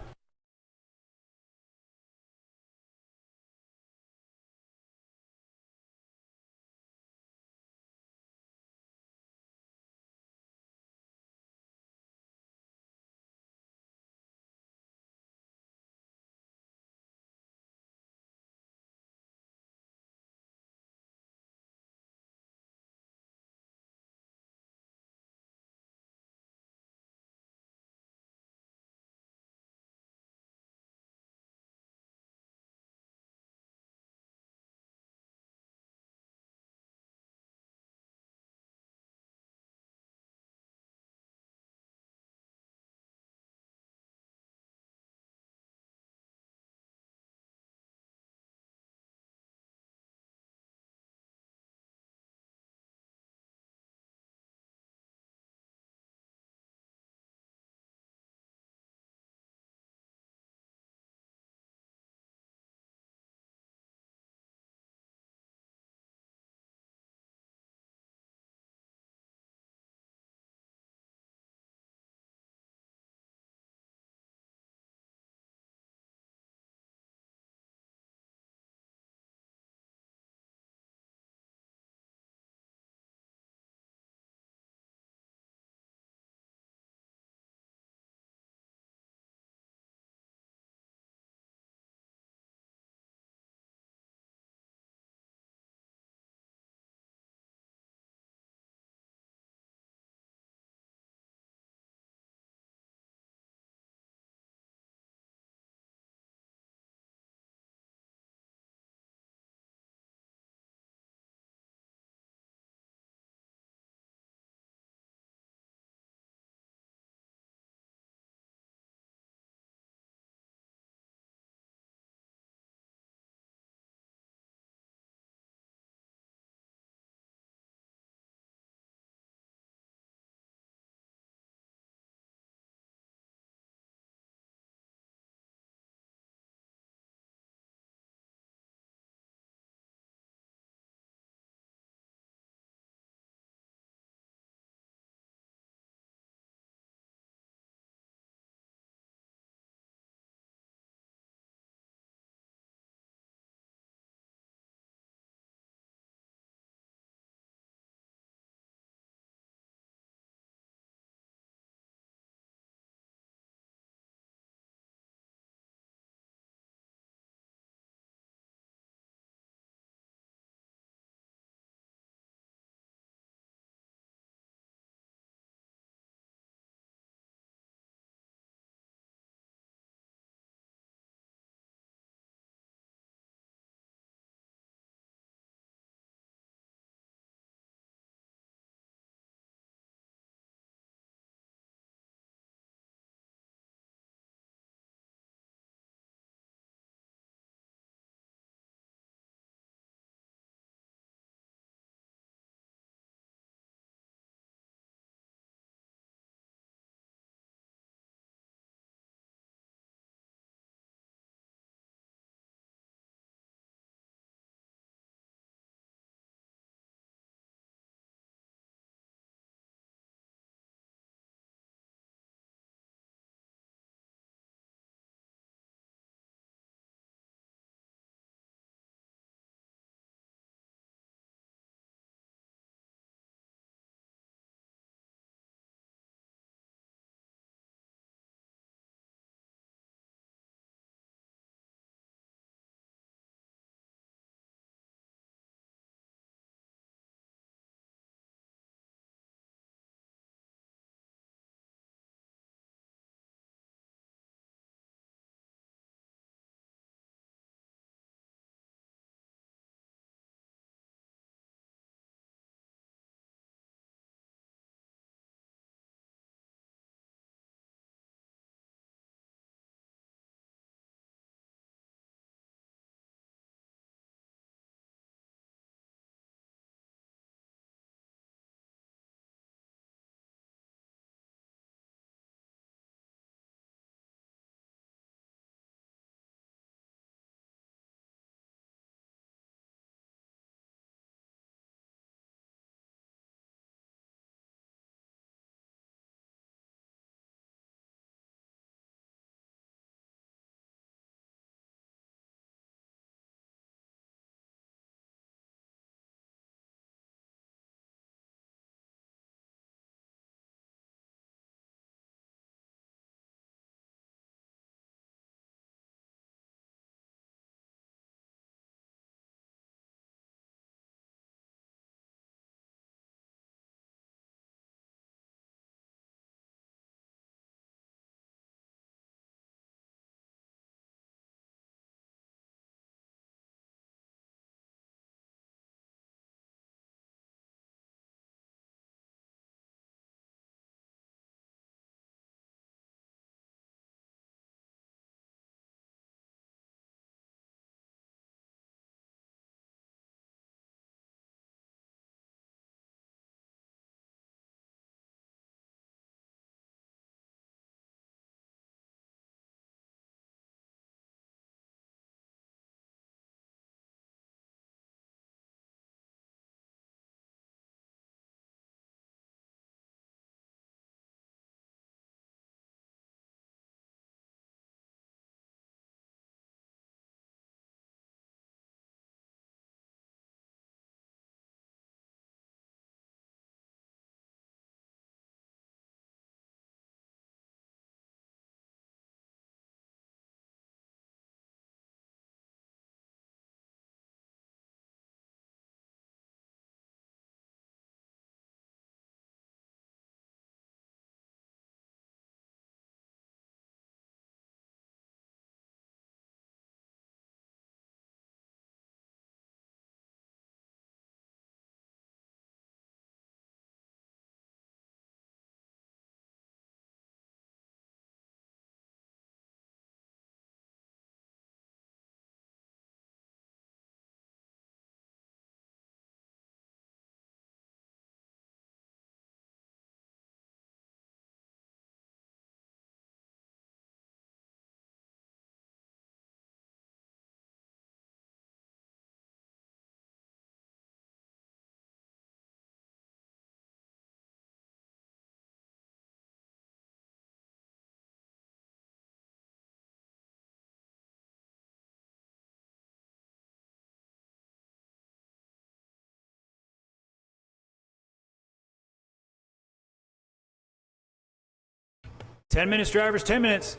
10 minutes, drivers, 10 minutes.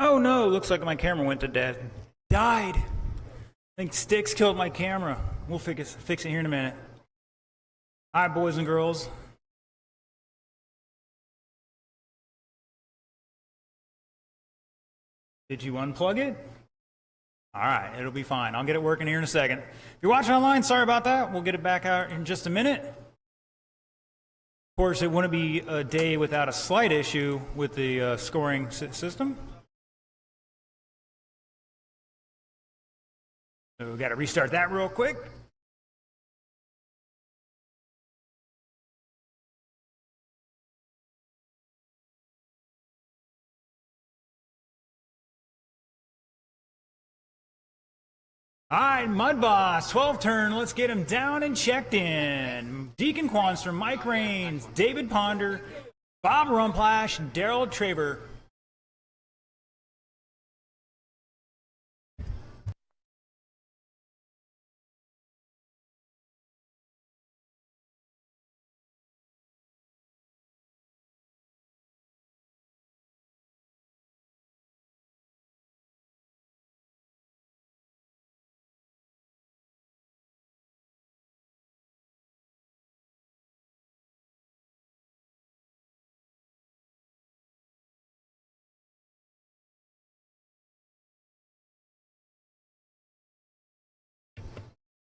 Oh no, looks like my camera went to death. Died. I think sticks killed my camera. We'll fix it here in a minute. All right, boys and girls. Did you unplug it? All right, it'll be fine. I'll get it working here in a second. If you're watching online, sorry about that. We'll get it back out in just a minute. Of course, it wouldn't be a day without a slight issue with the scoring system. So we've got to restart that real quick. All right, Mud Boss, 12 turn. Let's get him down and checked in. Deacon Quanstrom, Mike Rains, David Ponder, Bob Rumplash, Daryl Traver.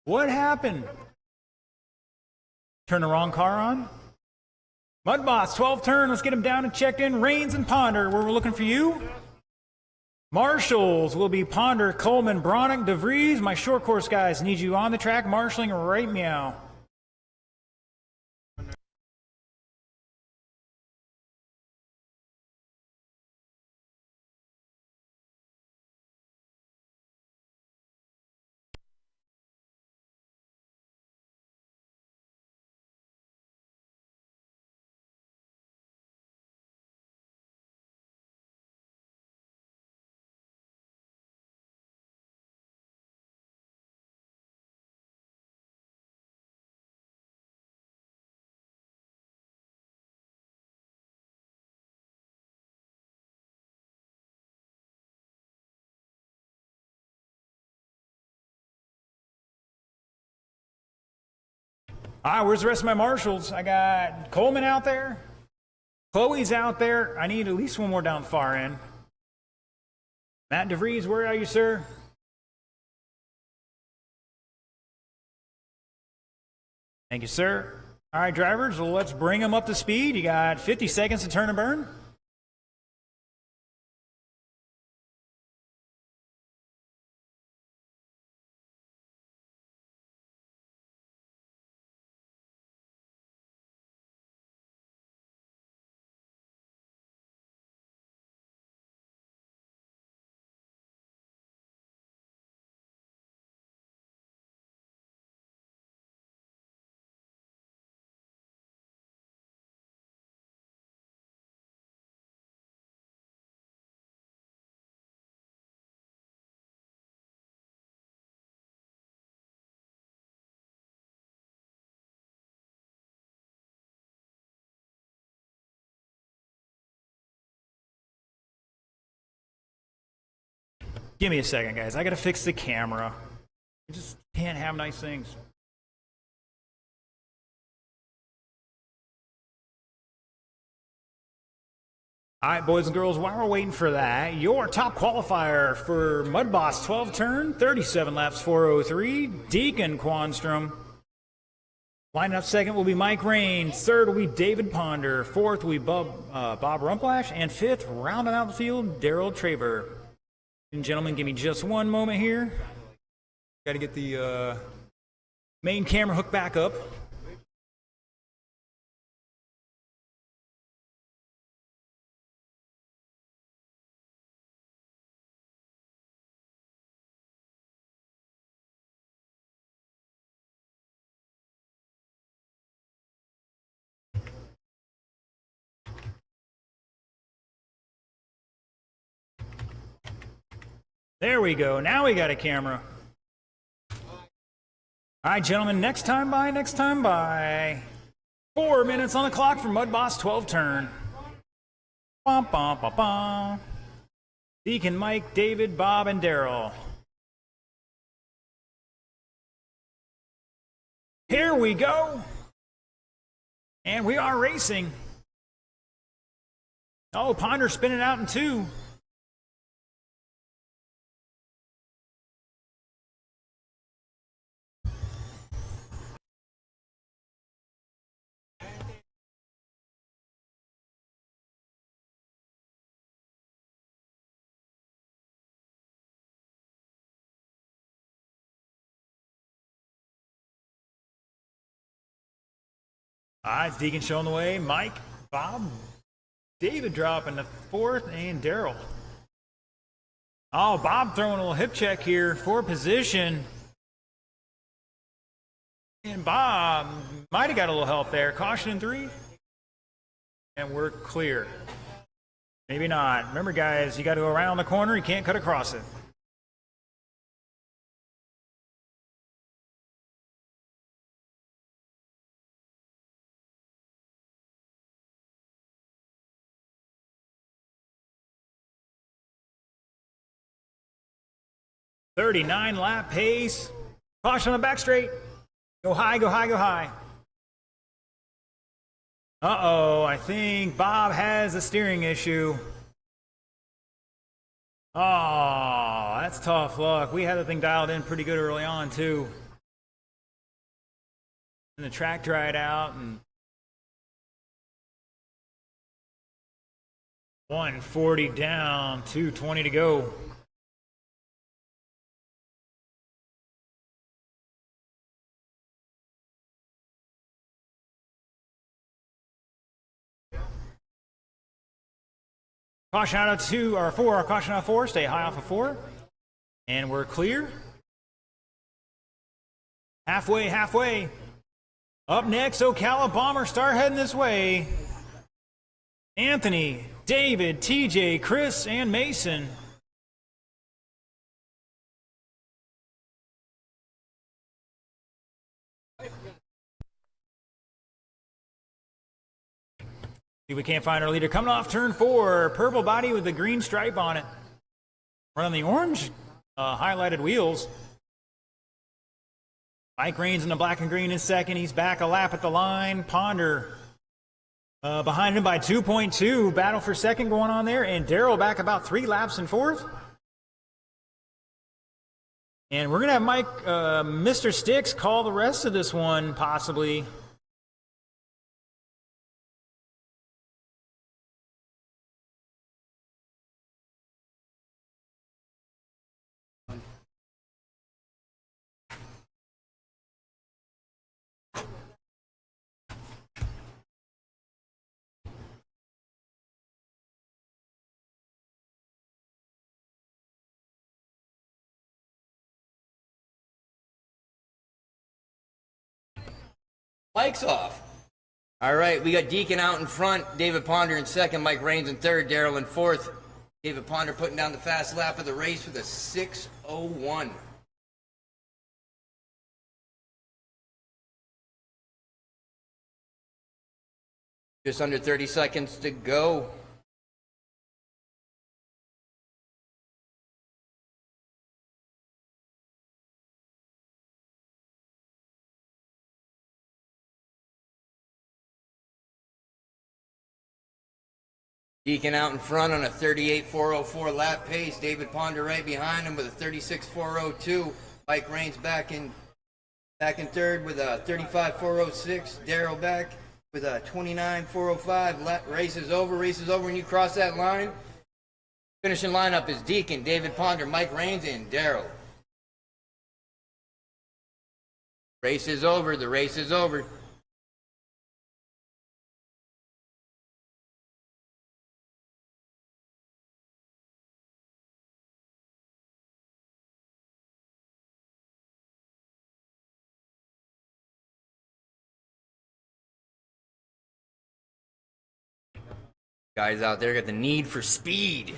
What happened? Turn the wrong car on? Mud Boss, 12 turn. Let's get him down and checked in. Rains and Ponder, where we're looking for you. Marshals will be Ponder, Coleman, Bronick, DeVries. My short course guys need you on the track, marshaling right meow. All right, where's the rest of my marshals? I got Coleman out there. Chloe's out there. I need at least one more down the far end. Matt DeVries, where are you, sir? Thank you, sir. All right, drivers, well, let's bring them up to speed. You got 50 seconds to turn and burn. Give me a second, guys. I got to fix the camera. You just can't have nice things. All right, boys and girls, while we're waiting for that, your top qualifier for Mud Boss 12 turn, 37 laps, 403, Deacon Quanstrom. Lining up second will be Mike Rains. Third will be David Ponder. Fourth will be Bob Rumplash. And fifth, rounding out the field, Daryl Traver. Ladies and gentlemen, give me just one moment here. Got to get the main camera hooked back up. There we go. Now we got a camera. All right, gentlemen, next time by. 4 minutes on the clock for Mud Boss 12 turn. Bum, bum, bum, bum. Deacon, Mike, David, Bob, and Daryl. Here we go. And we are racing. Oh, Ponder spinning out in 2. All right, it's Deacon showing the way. Mike, Bob, David dropping the 4th, and Daryl. Oh, Bob throwing a little hip check here for position. And Bob might have got a little help there. Caution in 3. And we're clear. Maybe not. Remember, guys, you got to go around the corner. You can't cut across it. .39 lap pace. Caution on the back straight. Go high, go high, go high. Uh-oh, I think Bob has a steering issue. Oh, that's tough luck. We had the thing dialed in pretty good early on, too. And the track dried out, and 140 down, 220 to go. Caution out of 2 or 4. Caution out of 4. Stay high off of 4. And we're clear. Halfway, halfway. Up next, Ocala Bomber. Start heading this way. Anthony, David, TJ, Chris, and Mason. See if we can't find our leader. Coming off turn 4. Purple body with the green stripe on it. Running the orange highlighted wheels. Mike Rains in the black and green in second. He's back a lap at the line. Ponder behind him by 2.2. Battle for second going on there. And Daryl back about 3 laps in 4th. And we're going to have Mike, Mr. Sticks, call the rest of this one, possibly. Mike's off. All right, we got Deacon out in front, David Ponder in second, Mike Rains in third, Daryl in 4th. David Ponder putting down the fast lap of the race with a 6:01. Just under 30 seconds to go. Deacon out in front on a 38.404 lap pace. David Ponder right behind him with a 36.402. Mike Rains back in third with a 35.406. Daryl back with a 29.405. Race is over. When you cross that line, finishing lineup is Deacon, David Ponder, Mike Rains, and Daryl. Race is over. The race is over. Guys out there got the need for speed.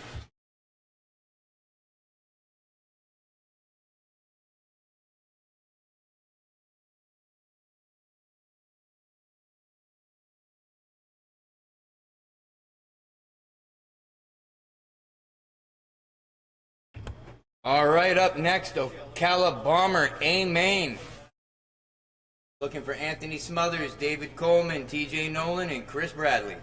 All right, up next, Ocala Bomber A Main. Looking for Anthony Smothers, David Coleman, TJ Nolan, and Chris Bradley.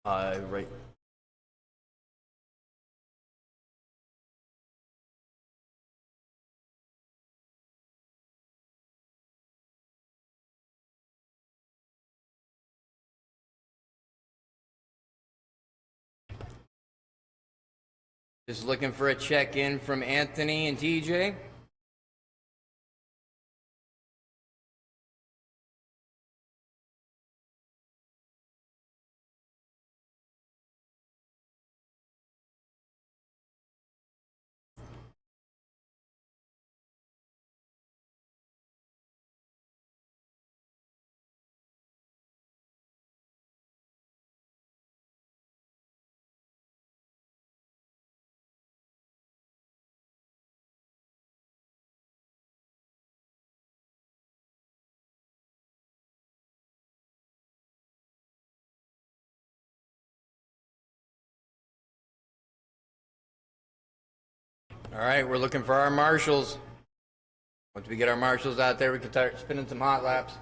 Right. Just looking for a check-in from Anthony and TJ. All right, we're looking for our marshals. Once we get our marshals out there, we can start spinning some hot laps.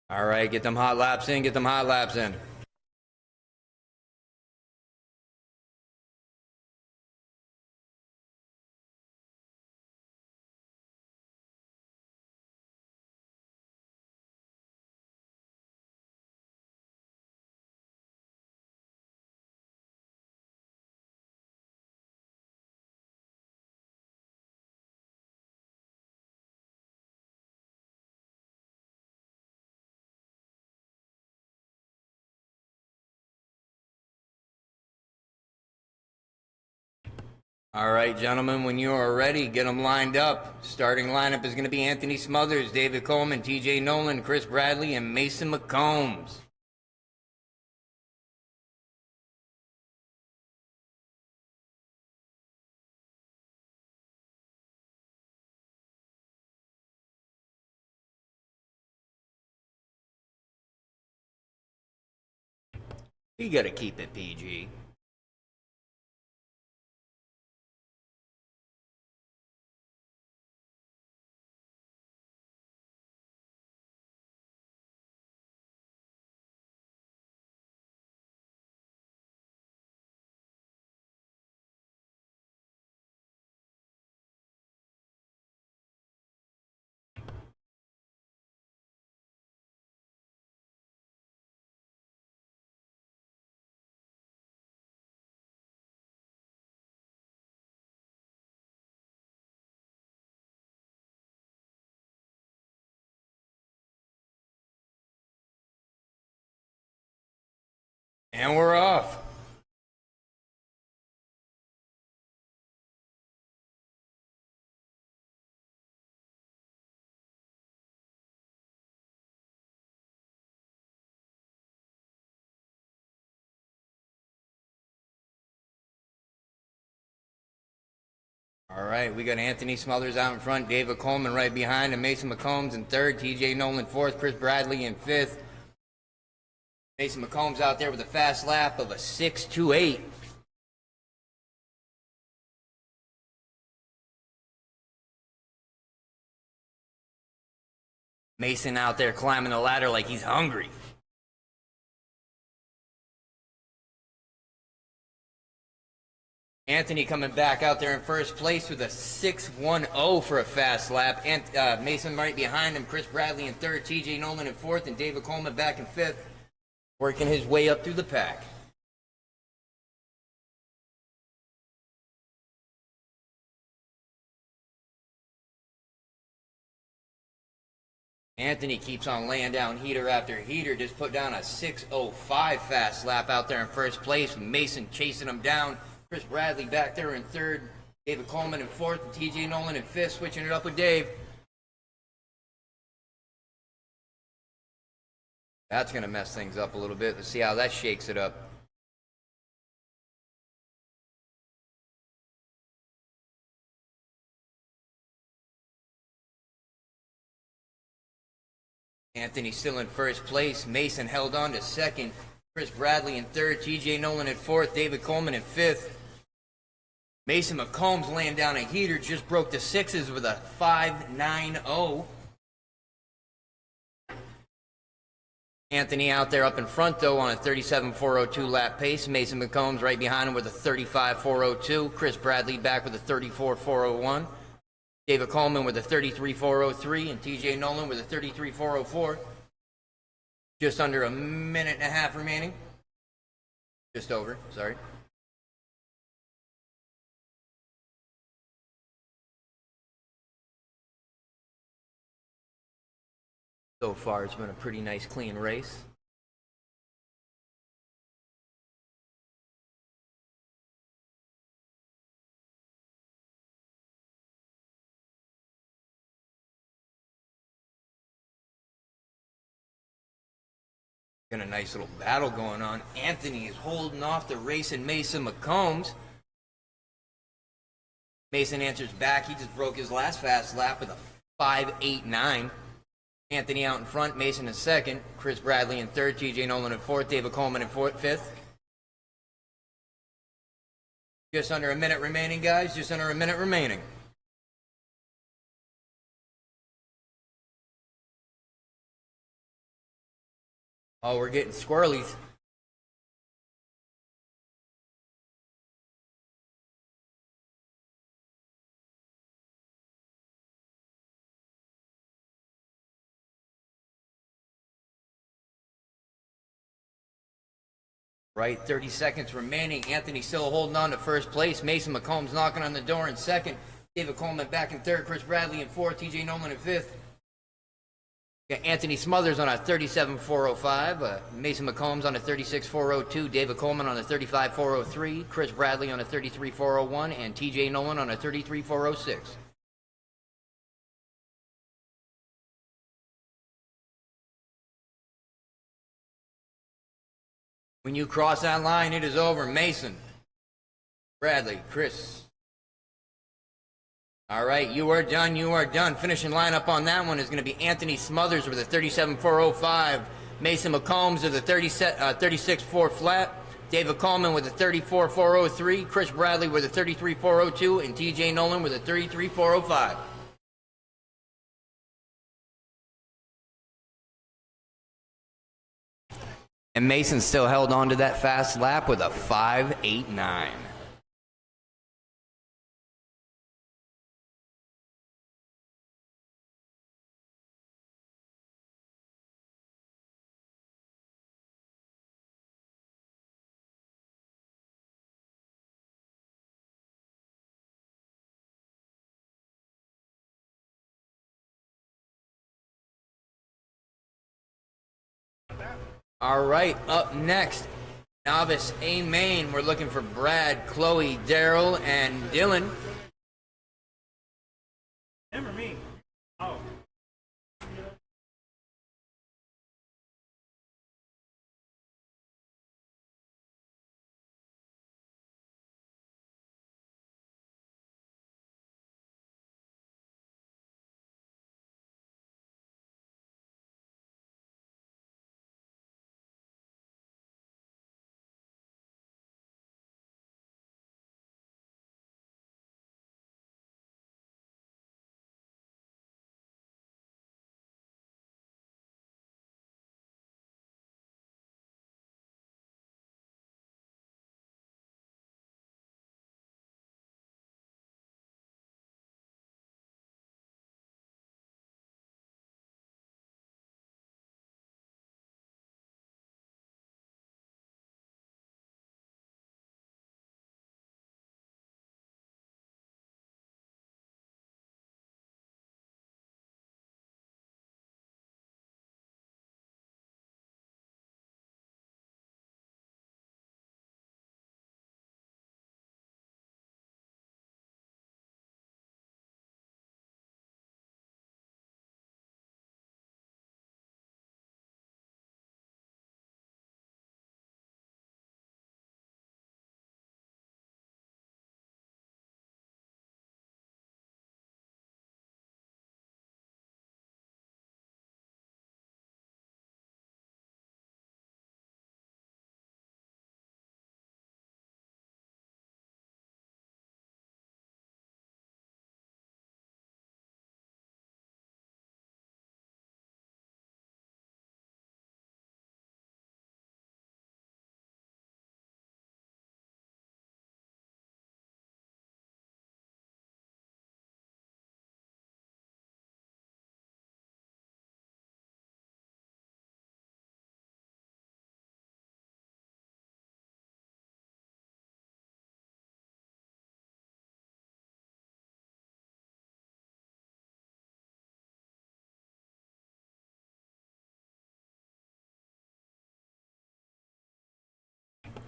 All right, get them hot laps in, get them hot laps in. All right, gentlemen, when you are ready, get them lined up. Starting lineup is going to be Anthony Smothers, David Coleman, TJ Nolan, Chris Bradley, and Mason McCombs. You got to keep it PG. And we're off. All right, we got Anthony Smothers out in front, David Coleman right behind him, Mason McCombs in third, TJ Nolan fourth, Chris Bradley in fifth. Mason McCombs out there with a fast lap of a 6.28. Mason out there climbing the ladder like he's hungry. Anthony coming back out there in first place with a 6.10 for a fast lap. And Mason right behind him, Chris Bradley in third, TJ Nolan in fourth, and David Coleman back in fifth, working his way up through the pack. Anthony keeps on laying down heater after heater. Just put down a 6:05 fast lap out there in first place. Mason chasing him down. Chris Bradley back there in third. David Coleman in fourth. And TJ Nolan in fifth. Switching it up with Dave. That's going to mess things up a little bit. Let's see how that shakes it up. Anthony still in first place. Mason held on to second. Chris Bradley in third. TJ Nolan in fourth. David Coleman in fifth. Mason McCombs laying down a heater. Just broke the sixes with a 5.90. Anthony out there up in front, though, on a 37.402 lap pace. Mason McCombs right behind him with a 35.402. Chris Bradley back with a 34.401. David Coleman with a 33.403. And TJ Nolan with a 33.404. Just under a minute and a half remaining. Just over, sorry. So far, it's been a pretty nice, clean race. Got a nice little battle going on. Anthony is holding off the racing Mason McCombs. Mason answers back. He just broke his last fast lap with a 5.89. Anthony out in front, Mason in second, Chris Bradley in third, TJ Nolan in fourth, David Coleman in fifth. Just under a minute remaining, guys. Just under a minute remaining. Oh, we're getting squirrelies. Right, 30 seconds remaining. Anthony still holding on to first place. Mason McCombs knocking on the door in second. David Coleman back in third. Chris Bradley in fourth. TJ Nolan in fifth. Got Anthony Smothers on a 37.405. Mason McCombs on a 36.402. David Coleman on a 35.403. Chris Bradley on a 33.401. And TJ Nolan on a 33.406. When you cross that line, it is over. Mason, Bradley, Chris. All right, you are done. You are done. Finishing lineup on that one is going to be Anthony Smothers with a 37.405. Mason McCombs with a 36.4 flat. David Coleman with a 34.403. Chris Bradley with a 33.402. And TJ Nolan with a 33.405. And Mason still held on to that fast lap with a 5.89. All right, up next, novice A main. We're looking for Brad, Chloe, Daryl, and Dylan. Him or me? Oh.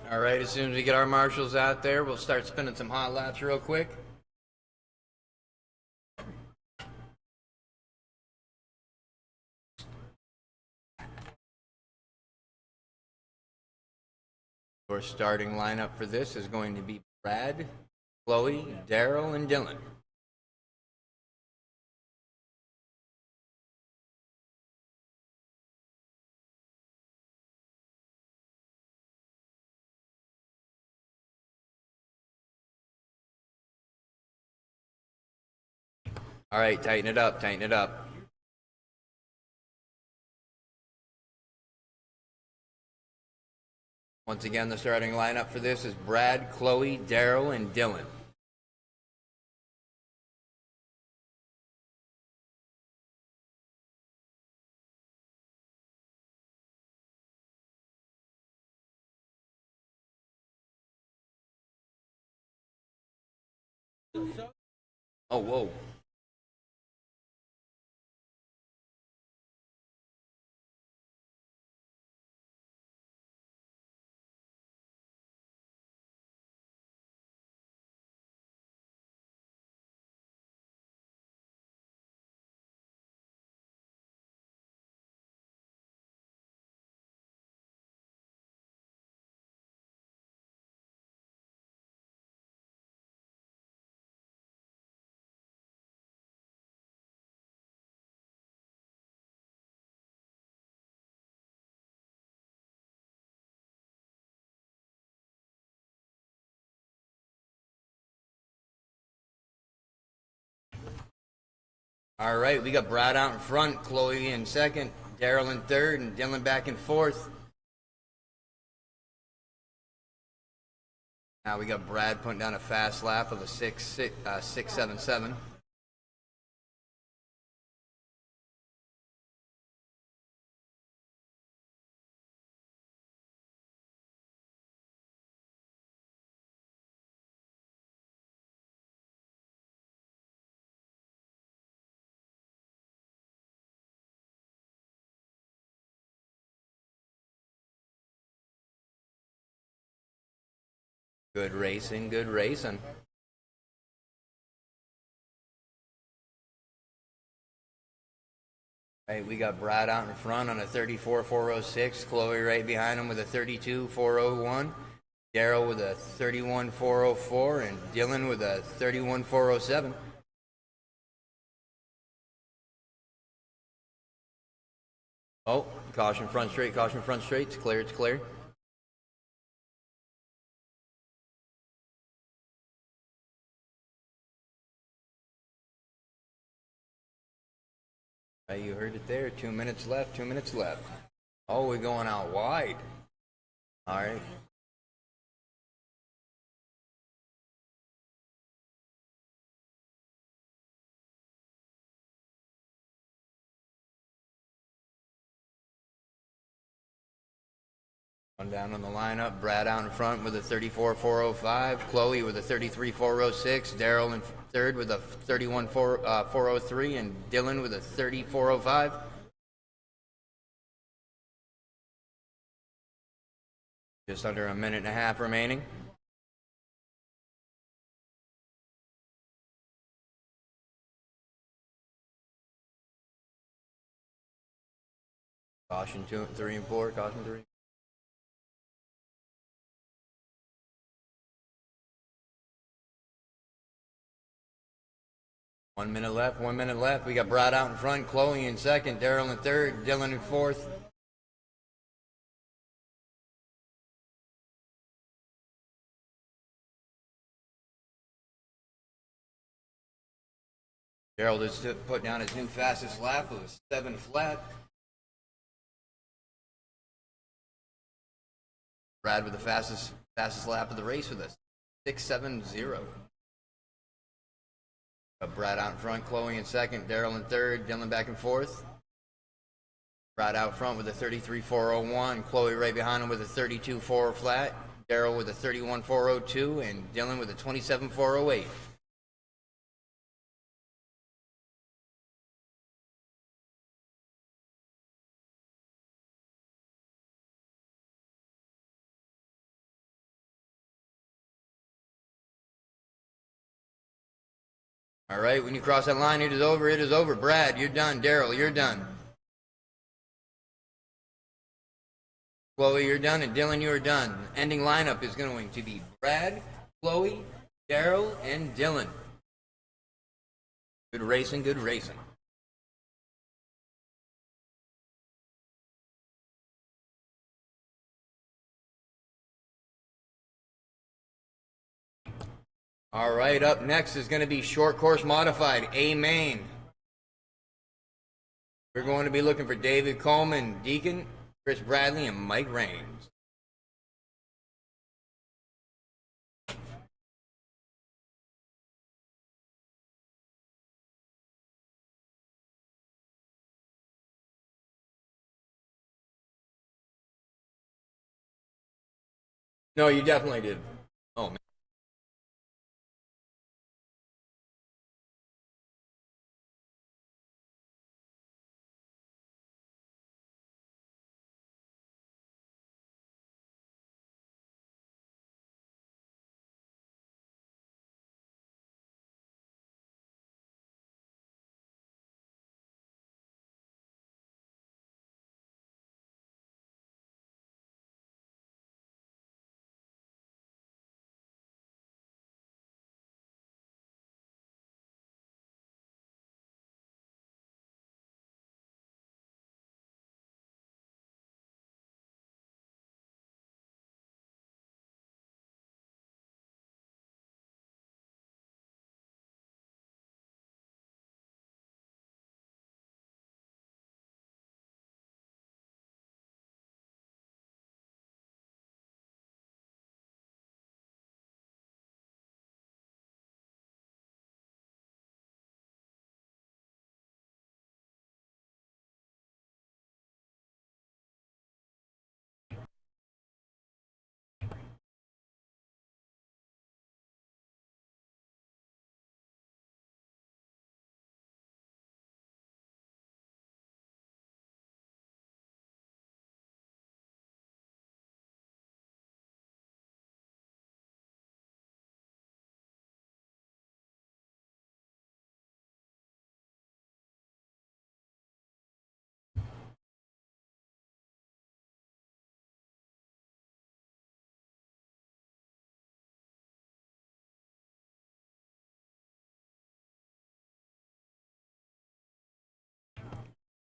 All right, as soon as we get our marshals out there, we'll start spinning some hot laps real quick. Our starting lineup for this is going to be Brad, Chloe, Daryl, and Dylan. All right, tighten it up, tighten it up. Once again, the starting lineup for this is Brad, Chloe, Daryl, and Dylan. Oh, whoa. All right, we got Brad out in front, Chloe in second, Daryl in third, and Dylan back in fourth. Now we got Brad putting down a fast lap of a 6.77. Good racing, good racing. Right, we got Brad out in front on a 34.406, Chloe right behind him with a 32.401, Daryl with a 31.404, and Dylan with a 31.407. Oh, caution front straight, it's clear, it's clear. You heard it there, 2 minutes left, 2 minutes left. Oh, we're going out wide. All right. One down on the lineup, Brad out in front with a 34.405, Chloe with a 33.406, Daryl in third with a 31.403, and Dylan with a 34.05. Just under a minute and a half remaining. Caution 2, 3, and 4, caution 3. One minute left, 1 minute left. We got Brad out in front, Chloe in second, Daryl in third, Dylan in fourth. Daryl just put down his new fastest lap of 7 flat. Brad with the fastest lap of the race with us, 6.70. Brad out in front, Chloe in second, Daryl in third, Dylan back and fourth. Brad out front with a 33.401, Chloe right behind him with a 32.4 flat, Daryl with a 31.402, and Dylan with a 27.408. All right, when you cross that line, it is over. It is over. Brad, you're done. Daryl, you're done. Chloe, you're done. And Dylan, you're done. Ending lineup is going to be Brad, Chloe, Daryl, and Dylan. Good racing, good racing. All right, up next is going to be short course modified, A main. We're going to be looking for David Coleman, Deacon, Chris Bradley, and Mike Raines. No, you definitely did. Oh, man.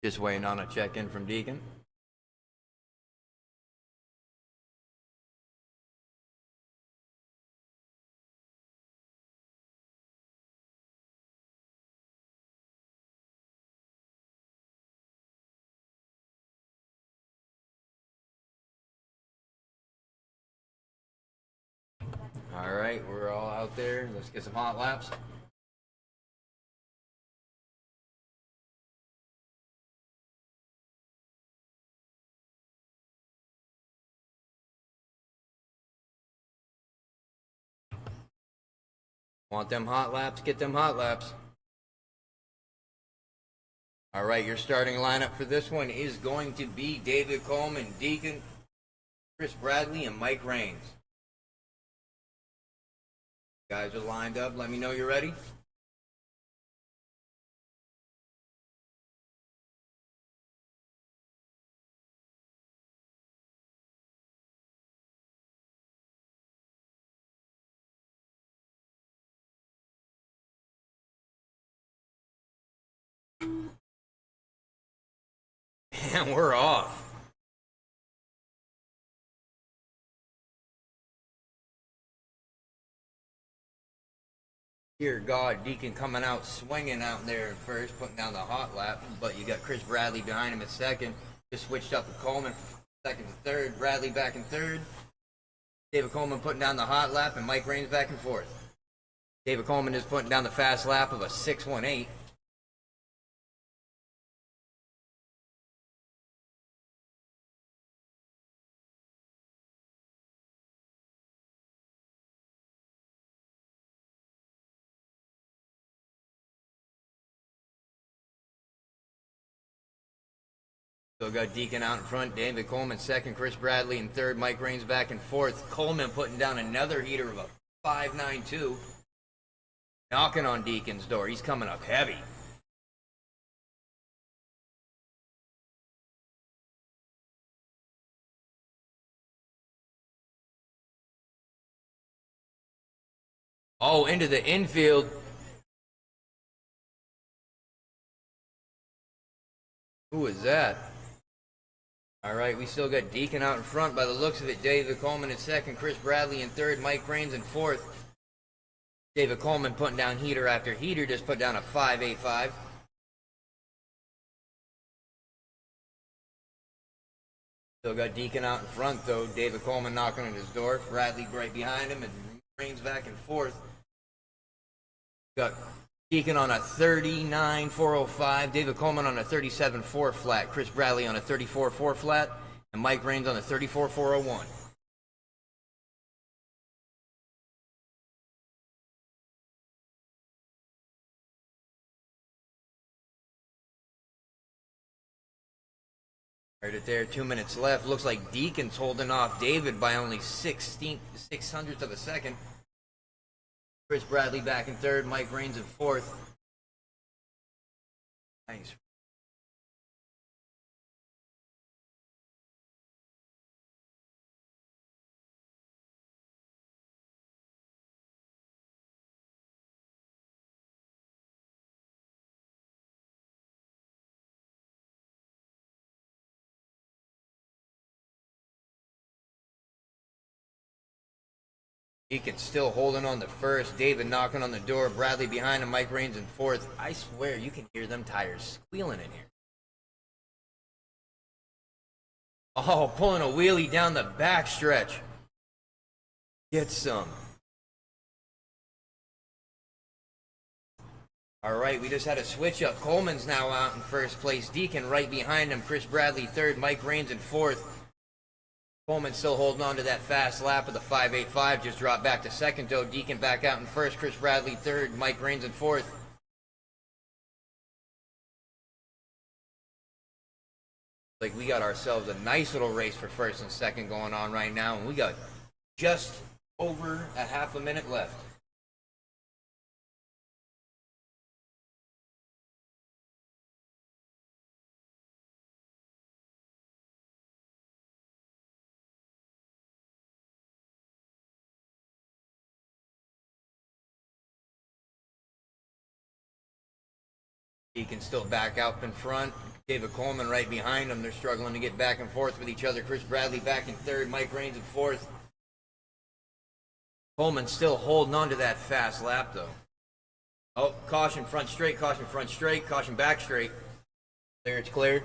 Just waiting on a check-in from Deacon. All right, we're all out there. Let's get some hot laps. Want them hot laps? Get them hot laps. All right, your starting lineup for this one is going to be David Coleman, Deacon, Chris Bradley, and Mike Raines. Guys are lined up. Let me know you're ready. And we're off. Dear God, Deacon coming out swinging out there at first, putting down the hot lap, but you got Chris Bradley behind him at second. Just switched up with Coleman second to third, Bradley back in third. David Coleman putting down the hot lap, and Mike Raines back and forth. David Coleman is putting down the fast lap of a 6:18. So got Deacon out in front, David Coleman second, Chris Bradley in third, Mike Raines back and fourth. Coleman putting down another heater of a 5.92. knocking on Deacon's door. He's coming up heavy. Oh, into the infield. Who is that? All right, we still got Deacon out in front by the looks of it. David Coleman in second, Chris Bradley in third, Mike Raines in fourth. David Coleman putting down heater after heater, just put down a 5.85. Still got Deacon out in front though. David Coleman knocking on his door. Bradley right behind him, and Raines back and forth. Got Deacon on a 39.405, David Coleman on a 37.4 flat, Chris Bradley on a 34.4 flat, and Mike Raines on a 34.401. Right there, 2 minutes left. Looks like Deacon's holding off David by only 6/600ths of a second. Chris Bradley back in third, Mike Raines in fourth. Nice. Deacon still holding on the first. David knocking on the door. Bradley behind him. Mike Raines in fourth. I swear you can hear them tires squealing in here. Oh, pulling a wheelie down the back stretch. Get some. All right, we just had a switch up. Coleman's now out in first place. Deacon right behind him. Chris Bradley third. Mike Raines in fourth. Coleman still holding on to that fast lap of the 5.85. Just dropped back to second, though. Deacon back out in first. Chris Bradley third. Mike Raines in fourth. Like we got ourselves a nice little race for first and second going on right now, and we got just over a half a minute left. Deacon still back up in front. David Coleman right behind him. They're struggling to get back and forth with each other. Chris Bradley back in third. Mike Raines in fourth. Coleman still holding on to that fast lap, though. Oh, caution front straight, caution front straight, caution back straight. There, it's cleared.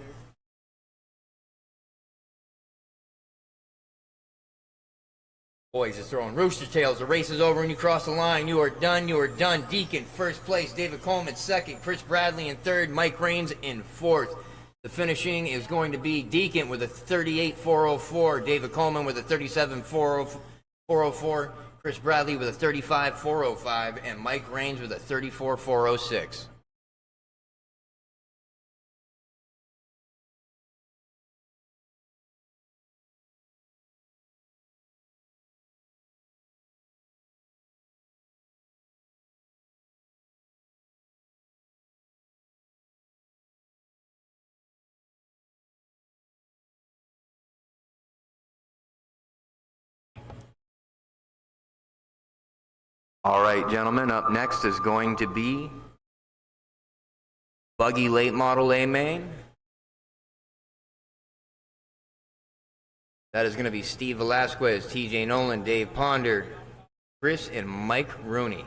Boys is throwing rooster tails. The race is over and you cross the line. You are done. You are done. Deacon first place. David Coleman second. Chris Bradley in third. Mike Raines in fourth. The finishing is going to be Deacon with a 38.404. David Coleman with a 37.404. Chris Bradley with a 35.405. And Mike Raines with a 34.406. All right, gentlemen, up next is going to be Buggy Late Model A Main. That is going to be Steve Velasquez, TJ Nolan, Dave Ponder, Chris, and Mike Rooney.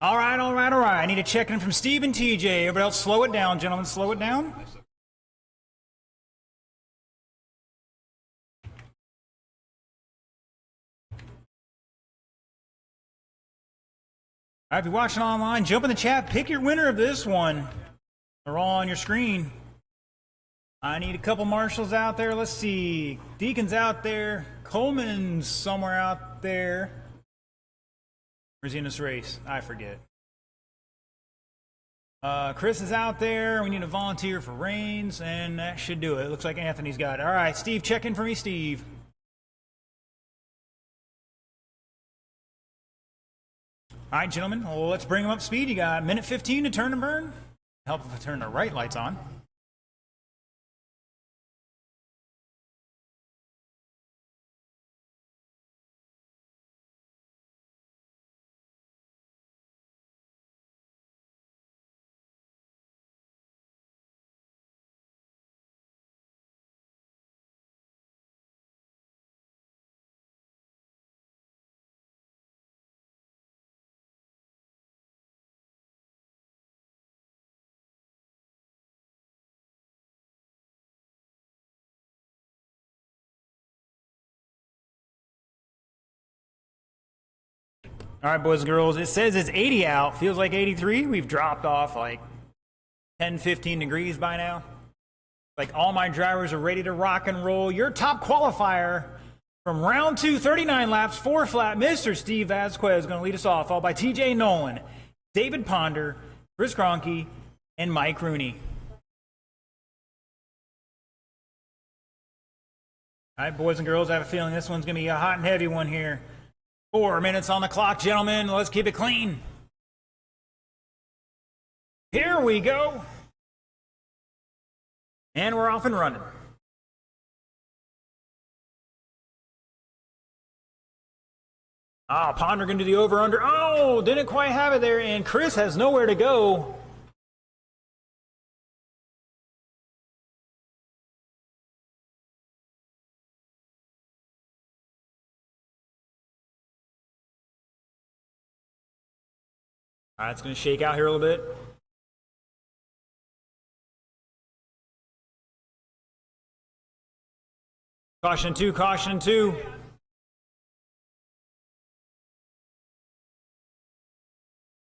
All right, all right, all right. I need a check in from Steve and TJ. Everybody else, slow it down, gentlemen. Slow it down. All right, if you're watching online, jump in the chat. Pick your winner of this one. They're all on your screen. I need a couple marshals out there. Let's see. Deacon's out there. Coleman's somewhere out there. Where's he in this race? I forget. Chris is out there. We need a volunteer for Reigns, and that should do it. Looks like Anthony's got it. All right, Steve, check in for me, Steve. All right, gentlemen, well, let's bring them up to speed. You got a minute 15 to turn and burn. Help if I turn the right lights on. All right, boys and girls, it says it's 80 out. Feels like 83. We've dropped off like 10, 15 degrees by now. Like all my drivers are ready to rock and roll. Your top qualifier from round 2, 39 laps, 4 flat, Mr. Steve Vasquez is going to lead us off, followed by TJ Nolan, David Ponder, Chris Cronky, and Mike Rooney. All right, boys and girls, I have a feeling this one's going to be a hot and heavy one here. 4 minutes on the clock, gentlemen. Let's keep it clean. Here we go. And we're off and running. Oh, Ponder going to do the over-under. Oh, didn't quite have it there, and Chris has nowhere to go. All right, it's going to shake out here a little bit. Caution 2, caution 2.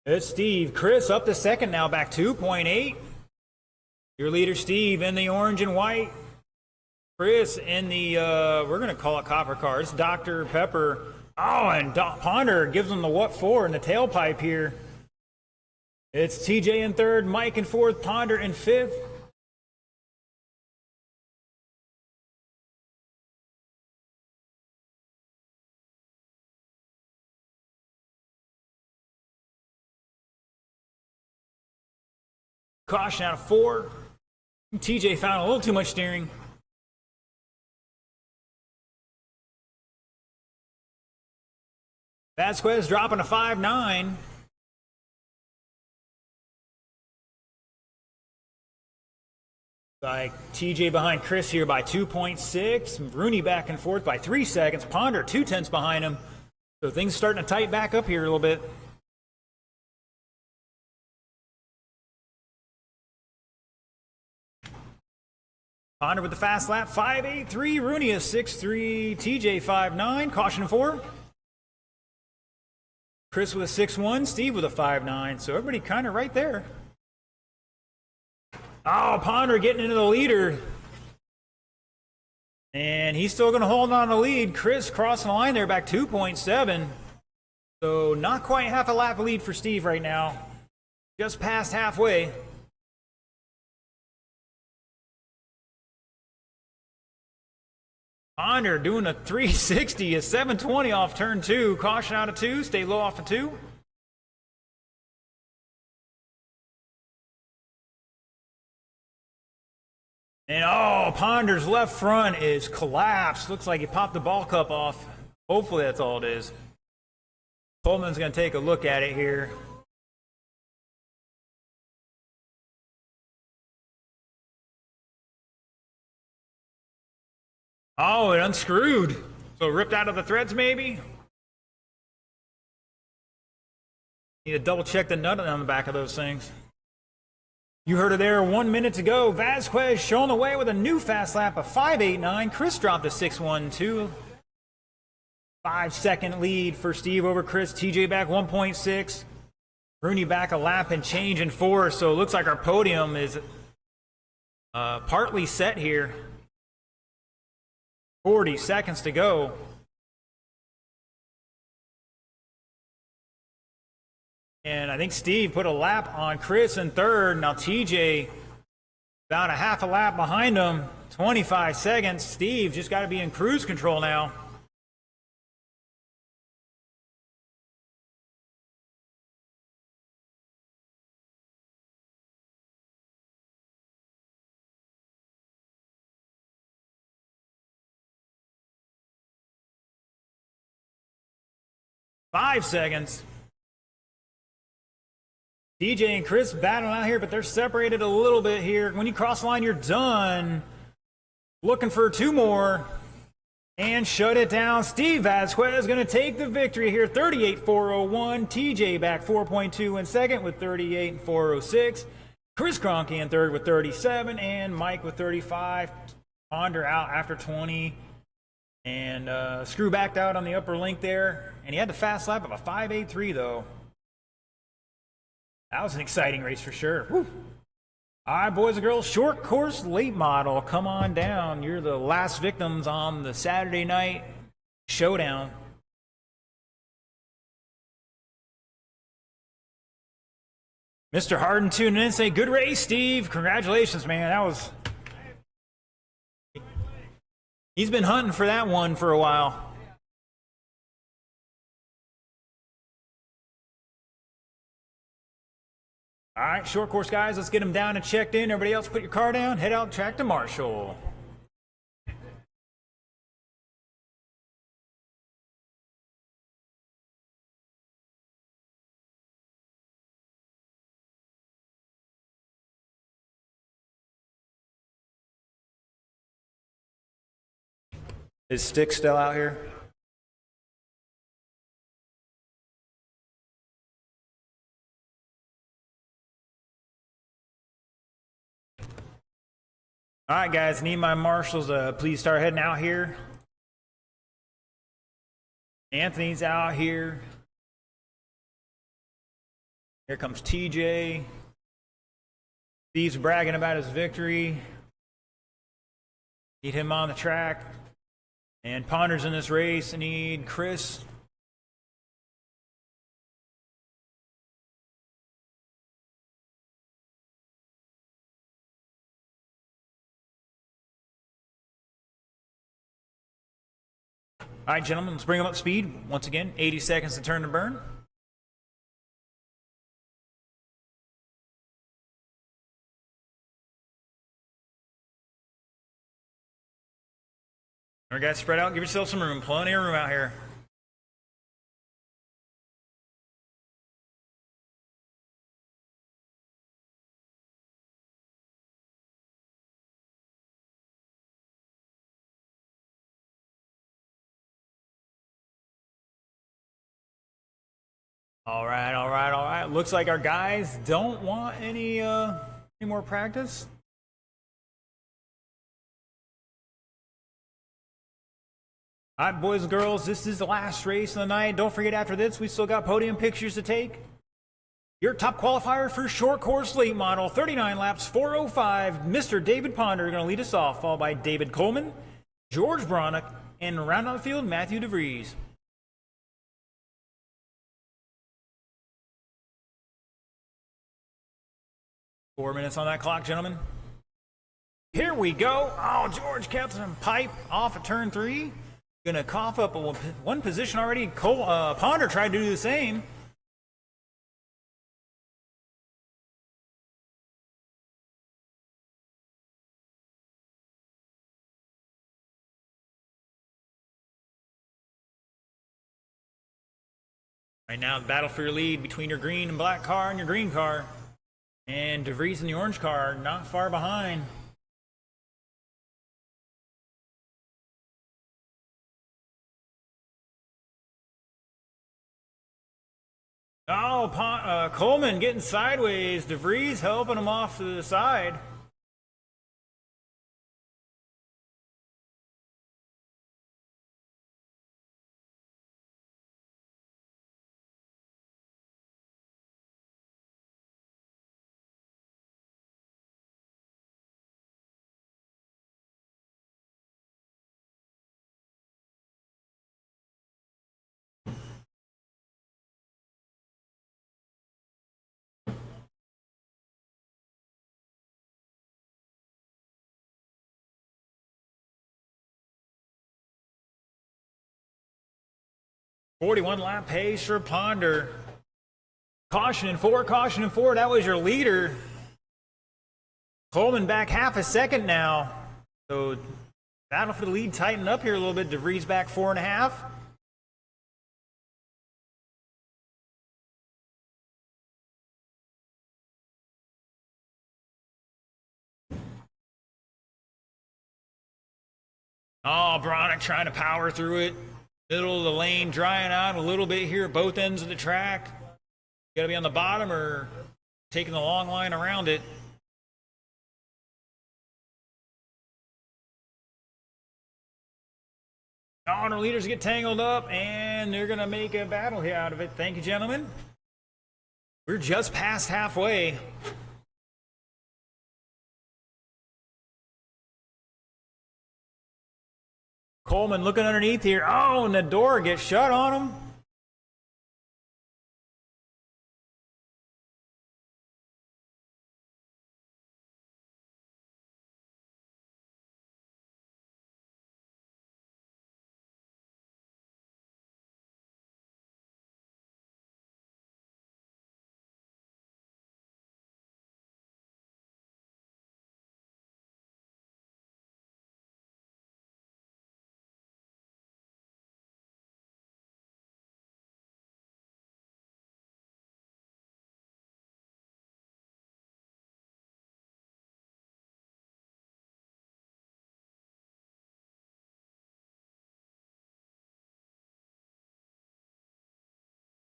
It's Steve. Chris up to second now, back 2.8. Your leader, Steve, in the orange and white. Chris in the, we're going to call it copper car. It's Dr. Pepper. Oh, and Ponder gives him the what for in the tailpipe here. It's TJ in third, Mike in fourth, Ponder in fifth. Caution out of 4. TJ found a little too much steering. Vasquez dropping a 5.9. Like TJ behind Chris here by 2.6. Rooney back and forth by 3 seconds. Ponder 2/10 behind him. So things starting to tighten back up here a little bit. Ponder with the fast lap, 5.83. Rooney is 6.3. TJ 5.9. Caution 4. Chris with a 6.1. Steve with a 5.9. So everybody kind of right there. Oh, Ponder getting into the leader. And he's still going to hold on to the lead. Chris crossing the line there, back 2.7. So not quite half a lap lead for Steve right now. Just past halfway. Ponder doing a 360, a 720 off turn 2. Caution out of 2. Stay low off of 2. And oh, Ponder's left front is collapsed. Looks like he popped the ball cup off. Hopefully that's all it is. Coleman's going to take a look at it here. Oh, it unscrewed. So ripped out of the threads maybe? Need to double check the nut on the back of those things. You heard it there, 1 minute to go. Vasquez showing the way with a new fast lap of 5.89. Chris dropped to 6.12. 5-second lead for Steve over Chris. TJ back 1.6. Rooney back a lap and change in 4. So it looks like our podium is partly set here. 40 seconds to go. And I think Steve put a lap on Chris in 3rd. Now TJ about a half a lap behind him. 25 seconds. Steve just got to be in cruise control now. Five seconds. DJ and Chris battling out here, but they're separated a little bit here. When you cross the line, you're done. Looking for 2 more. And shut it down. Steve Vasquez going to take the victory here. 38.401. TJ back 4.2 in second with 38.406. Chris Kroenke in third with 37. And Mike with 35. Ponder out after 20. And Screw backed out on the upper link there. And he had the fast lap of a 5.83 though. That was an exciting race for sure. Woo. All right, boys and girls, short course late model, come on down. You're the last victims on the Saturday night showdown. Mr. Harden tuning in, say, good race, Steve. Congratulations, man. That was... He's been hunting for that one for a while. All right, short course guys, let's get them down and checked in. Everybody else put your car down, head out track to Marshall. Is Stick still out here? All right, guys, need my marshals. Please start heading out here. Anthony's out here. Here comes TJ. Steve's bragging about his victory. Need him on the track. And Ponder's in this race. I need Chris. All right, gentlemen, let's bring them up to speed. Once again, 80 seconds to turn to burn. All right, guys, spread out. Give yourself some room. Plenty of room out here. All right, all right, all right. Looks like our guys don't want any more practice. All right, boys and girls, this is the last race of the night. Don't forget, after this, we still got podium pictures to take. Your top qualifier for short course late model, 39 laps, 4:05. Mr. David Ponder going to lead us off, followed by David Coleman, George Bronick, and round out the field, Matthew DeVries. Four minutes on that clock, gentlemen. Here we go. Oh, George kept some pipe off of turn 3. Gonna cough up one position already. Ponder tried to do the same. Right now, the battle for your lead between your green and black car and your green car. And DeVries in the orange car, not far behind. Oh, Coleman getting sideways. DeVries helping him off to the side. .41 lap pace for Ponder. Caution in four, caution in four. That was your leader. Coleman back half a second now. So battle for the lead tighten up here a little bit. DeVries back 4.5. Oh, Bronick trying to power through it. Middle of the lane, drying out a little bit here at both ends of the track. Got to be on the bottom or taking the long line around it. Oh, and our leaders get tangled up, and they're going to make a battle here out of it. Thank you, gentlemen. We're just past halfway. Coleman looking underneath here. Oh, and the door gets shut on him.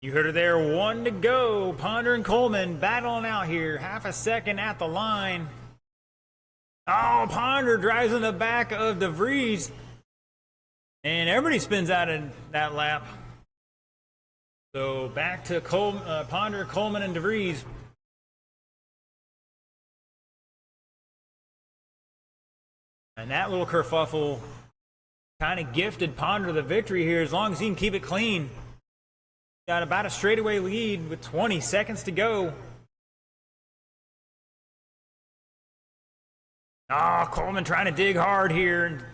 You heard her there, one to go. Ponder and Coleman battling out here. Half a second at the line. Oh, Ponder drives in the back of DeVries. And everybody spins out in that lap. So back to Ponder, Coleman, and DeVries. And that little kerfuffle kind of gifted Ponder the victory here as long as he can keep it clean. Got about a straightaway lead with 20 seconds to go. Oh, Coleman trying to dig hard here.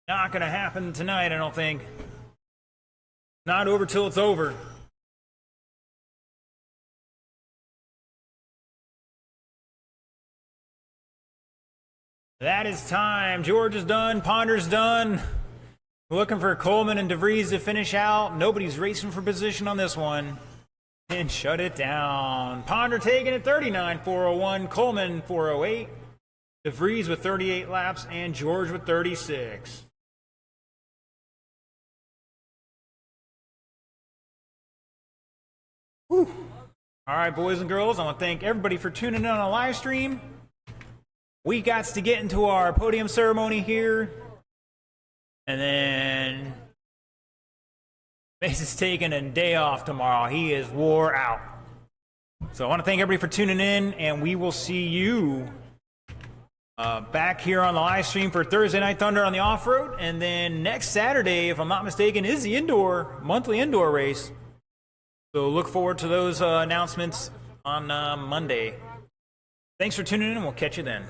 Not going to happen tonight, I don't think. Not over till it's over. That is time. George is done. Ponder's done. Looking for Coleman and DeVries to finish out. Nobody's racing for position on this one. And shut it down. Ponder taking it 39.401. Coleman 408. DeVries with 38 laps. And George with 36. Whew. All right, boys and girls, I want to thank everybody for tuning in on a live stream. We got to get into our podium ceremony here. And then Mace is taking a day off tomorrow. He is wore out. So I want to thank everybody for tuning in, and we will see you back here on the live stream for Thursday Night Thunder on the off-road. And then next Saturday, if I'm not mistaken, is the monthly indoor race. So look forward to those announcements on Monday. Thanks for tuning in, and we'll catch you then.